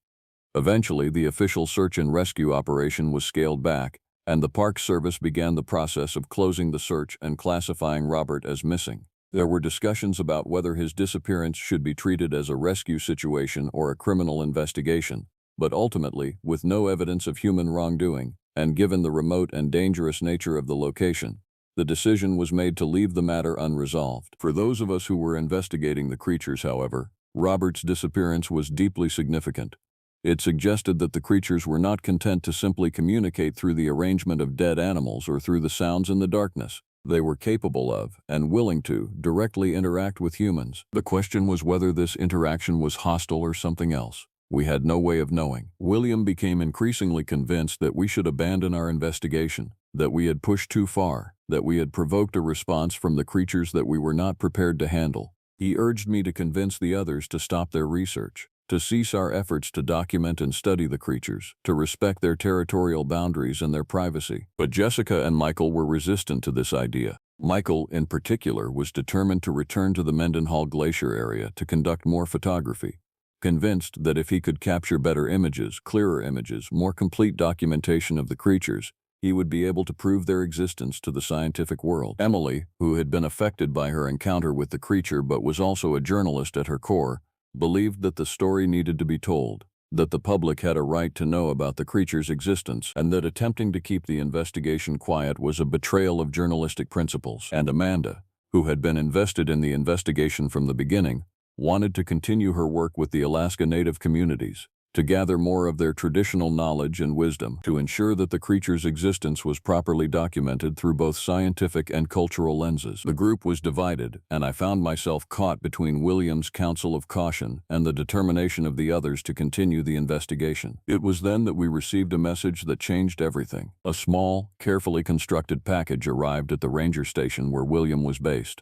S1: Eventually, the official search and rescue operation was scaled back, and the Park Service began the process of closing the search and classifying Robert as missing. There were discussions about whether his disappearance should be treated as a rescue situation or a criminal investigation, but ultimately, with no evidence of human wrongdoing, and given the remote and dangerous nature of the location, the decision was made to leave the matter unresolved. For those of us who were investigating the creatures, however, Robert's disappearance was deeply significant. It suggested that the creatures were not content to simply communicate through the arrangement of dead animals or through the sounds in the darkness. They were capable of, and willing to, directly interact with humans. The question was whether this interaction was hostile or something else. We had no way of knowing. William became increasingly convinced that we should abandon our investigation, that we had pushed too far, that we had provoked a response from the creatures that we were not prepared to handle. He urged me to convince the others to stop their research, to cease our efforts to document and study the creatures, to respect their territorial boundaries and their privacy. But Jessica and Michael were resistant to this idea. Michael, in particular, was determined to return to the Mendenhall Glacier area to conduct more photography, convinced that if he could capture better images, clearer images, more complete documentation of the creatures, he would be able to prove their existence to the scientific world. Emily, who had been affected by her encounter with the creature but was also a journalist at her core, believed that the story needed to be told, that the public had a right to know about the creature's existence, and that attempting to keep the investigation quiet was a betrayal of journalistic principles. And Amanda, who had been invested in the investigation from the beginning, wanted to continue her work with the Alaska Native communities, to gather more of their traditional knowledge and wisdom, to ensure that the creature's existence was properly documented through both scientific and cultural lenses. The group was divided, and I found myself caught between William's counsel of caution and the determination of the others to continue the investigation. It was then that we received a message that changed everything. A small, carefully constructed package arrived at the ranger station where William was based.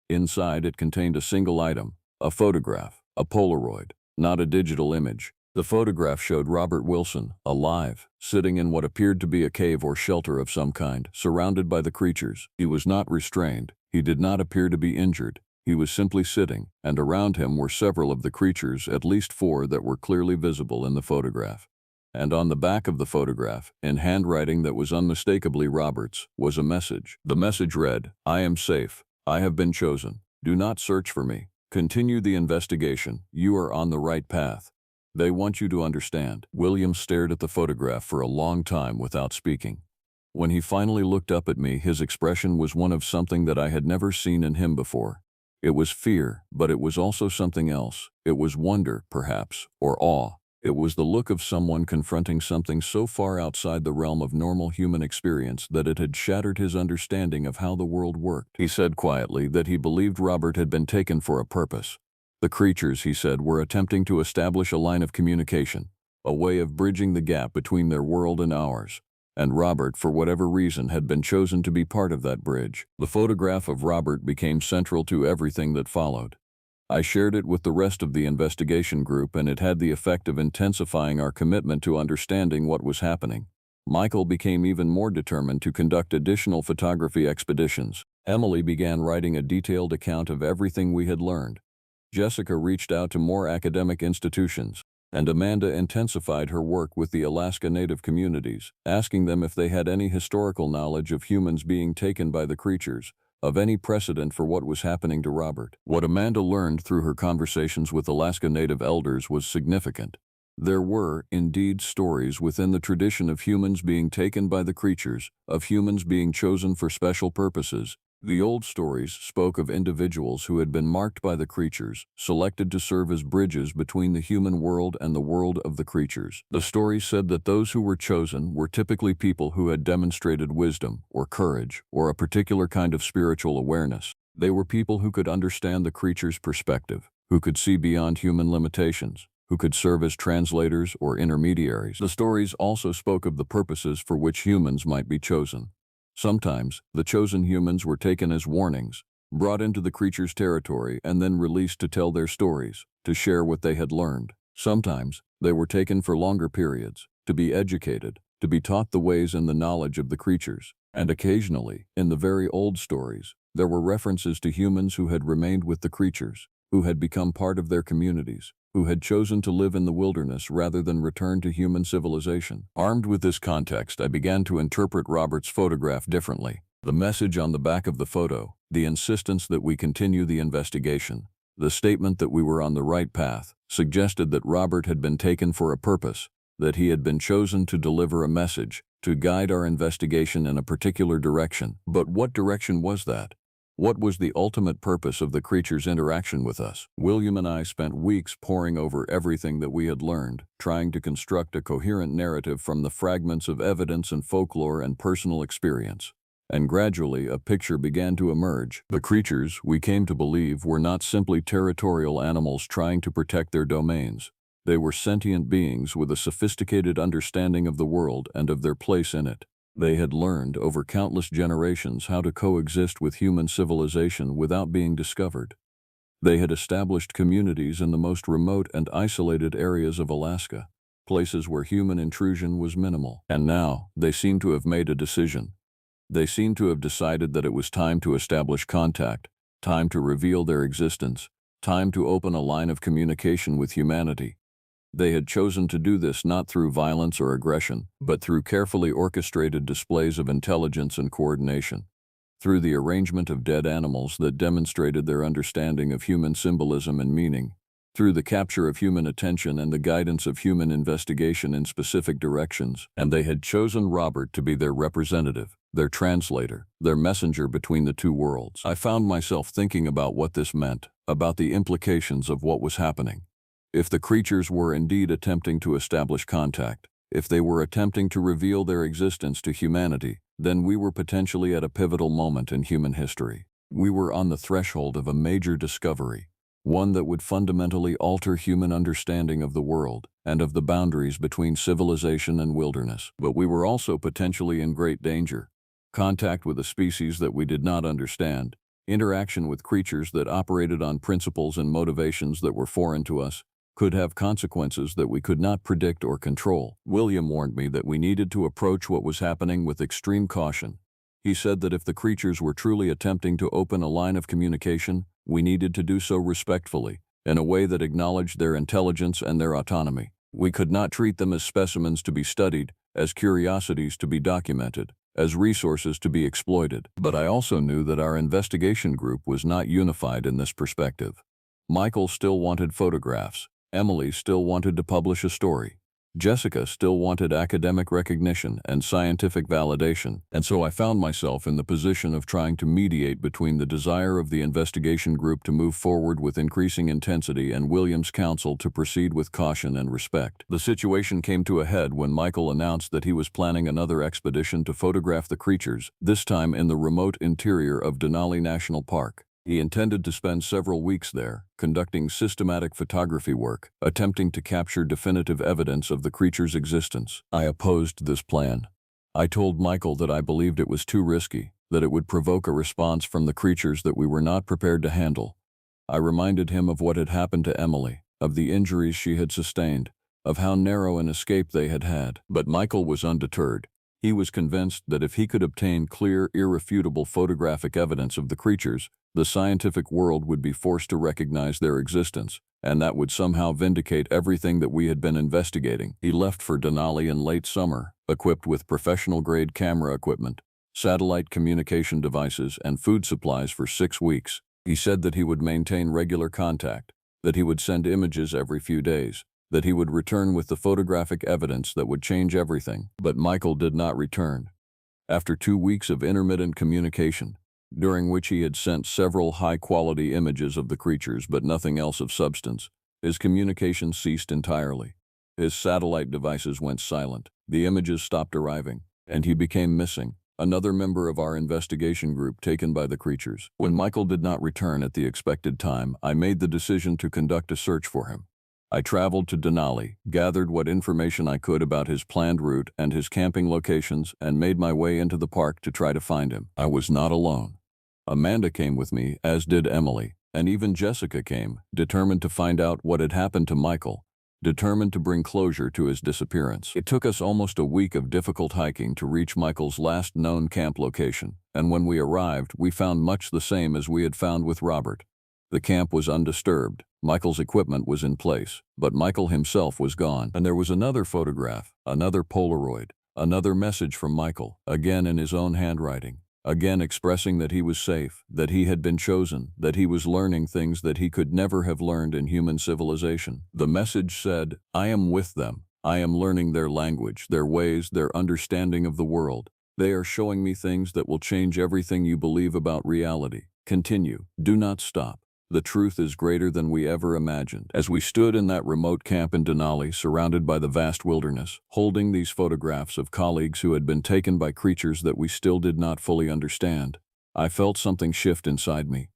S1: Inside, it contained a single item, a photograph, a Polaroid, not a digital image, The photograph showed Robert Wilson, alive, sitting in what appeared to be a cave or shelter of some kind, surrounded by the creatures. He was not restrained. He did not appear to be injured. He was simply sitting, and around him were several of the creatures, at least 4 that were clearly visible in the photograph. And on the back of the photograph, in handwriting that was unmistakably Robert's, was a message. The message read, "I am safe. I have been chosen. Do not search for me. Continue the investigation. You are on the right path. They want you to understand." William stared at the photograph for a long time without speaking. When he finally looked up at me, his expression was one of something that I had never seen in him before. It was fear, but it was also something else. It was wonder, perhaps, or awe. It was the look of someone confronting something so far outside the realm of normal human experience that it had shattered his understanding of how the world worked. He said quietly that he believed Robert had been taken for a purpose. The creatures, he said, were attempting to establish a line of communication, a way of bridging the gap between their world and ours. And Robert, for whatever reason, had been chosen to be part of that bridge. The photograph of Robert became central to everything that followed. I shared it with the rest of the investigation group, and it had the effect of intensifying our commitment to understanding what was happening. Michael became even more determined to conduct additional photography expeditions. Emily began writing a detailed account of everything we had learned. Jessica reached out to more academic institutions, and Amanda intensified her work with the Alaska Native communities, asking them if they had any historical knowledge of humans being taken by the creatures, of any precedent for what was happening to Robert. What Amanda learned through her conversations with Alaska Native elders was significant. There were, indeed, stories within the tradition of humans being taken by the creatures, of humans being chosen for special purposes. The old stories spoke of individuals who had been marked by the creatures, selected to serve as bridges between the human world and the world of the creatures. The stories said that those who were chosen were typically people who had demonstrated wisdom, or courage, or a particular kind of spiritual awareness. They were people who could understand the creature's perspective, who could see beyond human limitations, who could serve as translators or intermediaries. The stories also spoke of the purposes for which humans might be chosen. Sometimes, the chosen humans were taken as warnings, brought into the creature's territory, and then released to tell their stories, to share what they had learned. Sometimes, they were taken for longer periods, to be educated, to be taught the ways and the knowledge of the creatures. And occasionally, in the very old stories, there were references to humans who had remained with the creatures, who had become part of their communities, who had chosen to live in the wilderness rather than return to human civilization. Armed with this context, I began to interpret Robert's photograph differently. The message on the back of the photo, the insistence that we continue the investigation, the statement that we were on the right path, suggested that Robert had been taken for a purpose, that he had been chosen to deliver a message, to guide our investigation in a particular direction. But what direction was that? What was the ultimate purpose of the creature's interaction with us? William and I spent weeks poring over everything that we had learned, trying to construct a coherent narrative from the fragments of evidence and folklore and personal experience. And gradually, a picture began to emerge. The creatures, we came to believe, were not simply territorial animals trying to protect their domains. They were sentient beings with a sophisticated understanding of the world and of their place in it. They had learned over countless generations how to coexist with human civilization without being discovered. They had established communities in the most remote and isolated areas of Alaska, places where human intrusion was minimal. And now, they seemed to have made a decision. They seemed to have decided that it was time to establish contact, time to reveal their existence, time to open a line of communication with humanity. They had chosen to do this not through violence or aggression, but through carefully orchestrated displays of intelligence and coordination, through the arrangement of dead animals that demonstrated their understanding of human symbolism and meaning, through the capture of human attention and the guidance of human investigation in specific directions. And they had chosen Robert to be their representative, their translator, their messenger between the two worlds. I found myself thinking about what this meant, about the implications of what was happening. If the creatures were indeed attempting to establish contact, if they were attempting to reveal their existence to humanity, then we were potentially at a pivotal moment in human history. We were on the threshold of a major discovery, one that would fundamentally alter human understanding of the world and of the boundaries between civilization and wilderness. But we were also potentially in great danger. Contact with a species that we did not understand, interaction with creatures that operated on principles and motivations that were foreign to us, could have consequences that we could not predict or control. William warned me that we needed to approach what was happening with extreme caution. He said that if the creatures were truly attempting to open a line of communication, we needed to do so respectfully, in a way that acknowledged their intelligence and their autonomy. We could not treat them as specimens to be studied, as curiosities to be documented, as resources to be exploited. But I also knew that our investigation group was not unified in this perspective. Michael still wanted photographs. Emily still wanted to publish a story. Jessica still wanted academic recognition and scientific validation, and so I found myself in the position of trying to mediate between the desire of the investigation group to move forward with increasing intensity and William's counsel to proceed with caution and respect. The situation came to a head when Michael announced that he was planning another expedition to photograph the creatures, this time in the remote interior of Denali National Park. He intended to spend several weeks there, conducting systematic photography work, attempting to capture definitive evidence of the creature's existence. I opposed this plan. I told Michael that I believed it was too risky, that it would provoke a response from the creatures that we were not prepared to handle. I reminded him of what had happened to Emily, of the injuries she had sustained, of how narrow an escape they had had. But Michael was undeterred. He was convinced that if he could obtain clear, irrefutable photographic evidence of the creatures, the scientific world would be forced to recognize their existence, and that would somehow vindicate everything that we had been investigating. He left for Denali in late summer, equipped with professional-grade camera equipment, satellite communication devices, and food supplies for 6 weeks. He said that he would maintain regular contact, that he would send images every few days, that he would return with the photographic evidence that would change everything. But Michael did not return. After 2 weeks of intermittent communication, during which he had sent several high-quality images of the creatures but nothing else of substance, his communication ceased entirely. His satellite devices went silent, the images stopped arriving, and he became missing, another member of our investigation group taken by the creatures. When Michael did not return at the expected time, I made the decision to conduct a search for him. I traveled to Denali, gathered what information I could about his planned route and his camping locations, and made my way into the park to try to find him. I was not alone. Amanda came with me, as did Emily, and even Jessica came, determined to find out what had happened to Michael, determined to bring closure to his disappearance. It took us almost a week of difficult hiking to reach Michael's last known camp location, and when we arrived, we found much the same as we had found with Robert. The camp was undisturbed, Michael's equipment was in place, but Michael himself was gone. And there was another photograph, another Polaroid, another message from Michael, again in his own handwriting, again expressing that he was safe, that he had been chosen, that he was learning things that he could never have learned in human civilization. The message said, "I am with them. I am learning their language, their ways, their understanding of the world. They are showing me things that will change everything you believe about reality. Continue. Do not stop. The truth is greater than we ever imagined." As we stood in that remote camp in Denali, surrounded by the vast wilderness, holding these photographs of colleagues who had been taken by creatures that we still did not fully understand, I felt something shift inside me.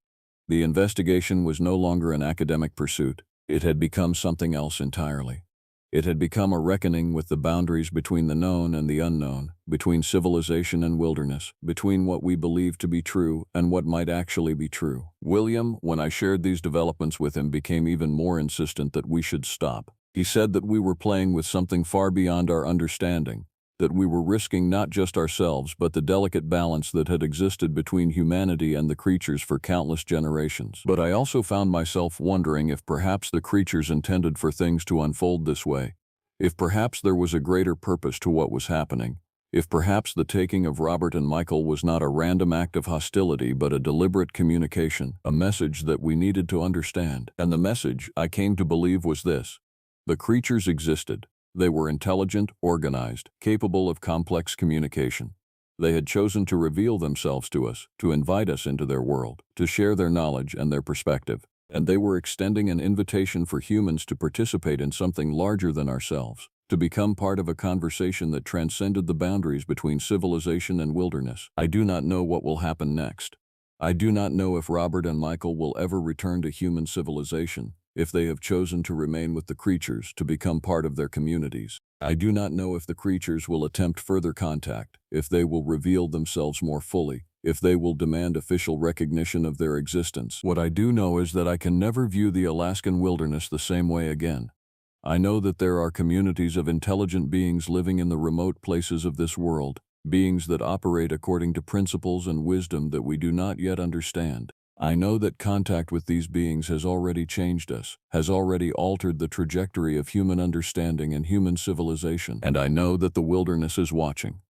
S1: The investigation was no longer an academic pursuit. It had become something else entirely. It had become a reckoning with the boundaries between the known and the unknown, between civilization and wilderness, between what we believed to be true and what might actually be true. William, when I shared these developments with him, became even more insistent that we should stop. He said that we were playing with something far beyond our understanding, that we were risking not just ourselves but the delicate balance that had existed between humanity and the creatures for countless generations. But I also found myself wondering if perhaps the creatures intended for things to unfold this way, if perhaps there was a greater purpose to what was happening, if perhaps the taking of Robert and Michael was not a random act of hostility but a deliberate communication, a message that we needed to understand. And the message, I came to believe, was this: the creatures existed. They were intelligent, organized, capable of complex communication. They had chosen to reveal themselves to us, to invite us into their world, to share their knowledge and their perspective. And they were extending an invitation for humans to participate in something larger than ourselves, to become part of a conversation that transcended the boundaries between civilization and wilderness. I do not know what will happen next. I do not know if Robert and Michael will ever return to human civilization, if they have chosen to remain with the creatures, to become part of their communities. I do not know if the creatures will attempt further contact, if they will reveal themselves more fully, if they will demand official recognition of their existence. What I do know is that I can never view the Alaskan wilderness the same way again. I know that there are communities of intelligent beings living in the remote places of this world, beings that operate according to principles and wisdom that we do not yet understand. I know that contact with these beings has already changed us, has already altered the trajectory of human understanding and human civilization, and I know that the wilderness is watching.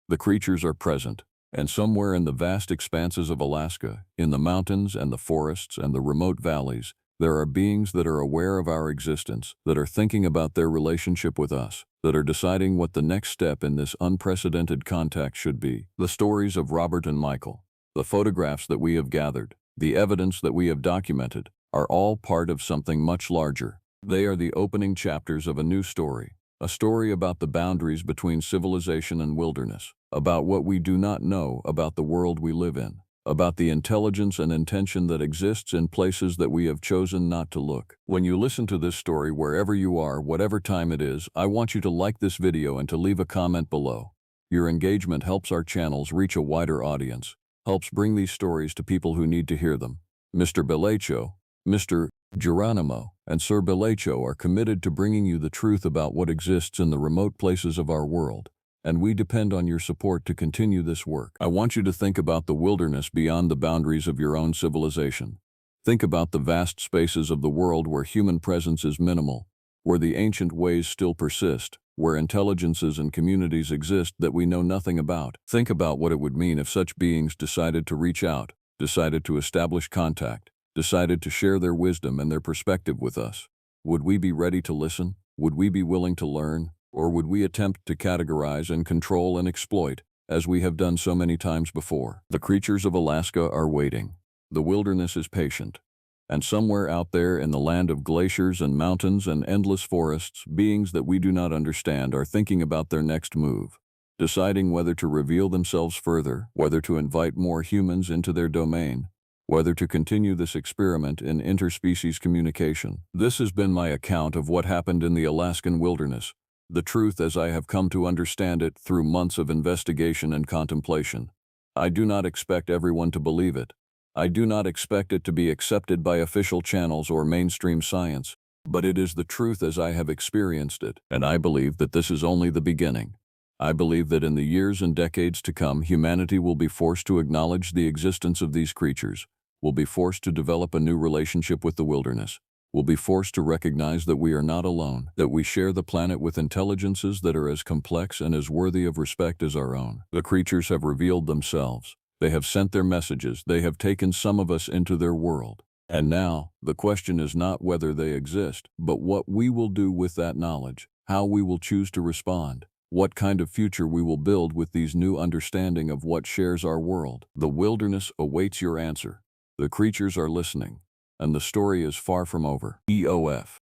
S1: The creatures are present, and somewhere in the vast expanses of Alaska, in the mountains and the forests and the remote valleys, there are beings that are aware of our existence, that are thinking about their relationship with us, that are deciding what the next step in this unprecedented contact should be. The stories of Robert and Michael, the photographs that we have gathered, the evidence that we have documented, are all part of something much larger. They are the opening chapters of a new story, a story about the boundaries between civilization and wilderness, about what we do not know about the world we live in, about the intelligence and intention that exists in places that we have chosen not to look. When you listen to this story wherever you are, whatever time it is, I want you to like this video and to leave a comment below. Your engagement helps our channels reach a wider audience, helps bring these stories to people who need to hear them. Mr. Belecho, Mr. Geronimo, and Sir Belecho are committed to bringing you the truth about what exists in the remote places of our world, and we depend on your support to continue this work. I want you to think about the wilderness beyond the boundaries of your own civilization. Think about the vast spaces of the world where human presence is minimal, where the ancient ways still persist, where intelligences and communities exist that we know nothing about. Think about what it would mean if such beings decided to reach out, decided to establish contact, decided to share their wisdom and their perspective with us. Would we be ready to listen? Would we be willing to learn? Or would we attempt to categorize and control and exploit, as we have done so many times before? The creatures of Alaska are waiting. The wilderness is patient. And somewhere out there in the land of glaciers and mountains and endless forests, beings that we do not understand are thinking about their next move, deciding whether to reveal themselves further, whether to invite more humans into their domain, whether to continue this experiment in interspecies communication. This has been my account of what happened in the Alaskan wilderness, the truth as I have come to understand it through months of investigation and contemplation. I do not expect everyone to believe it. I do not expect it to be accepted by official channels or mainstream science, but it is the truth as I have experienced it, and I believe that this is only the beginning. I believe that in the years and decades to come, humanity will be forced to acknowledge the existence of these creatures, will be forced to develop a new relationship with the wilderness, will be forced to recognize that we are not alone, that we share the planet with intelligences that are as complex and as worthy of respect as our own. The creatures have revealed themselves. They have sent their messages. They have taken some of us into their world. And now, the question is not whether they exist, but what we will do with that knowledge, how we will choose to respond, what kind of future we will build with these new understanding of what shares our world. The wilderness awaits your answer. The creatures are listening, and the story is far from over. EOF.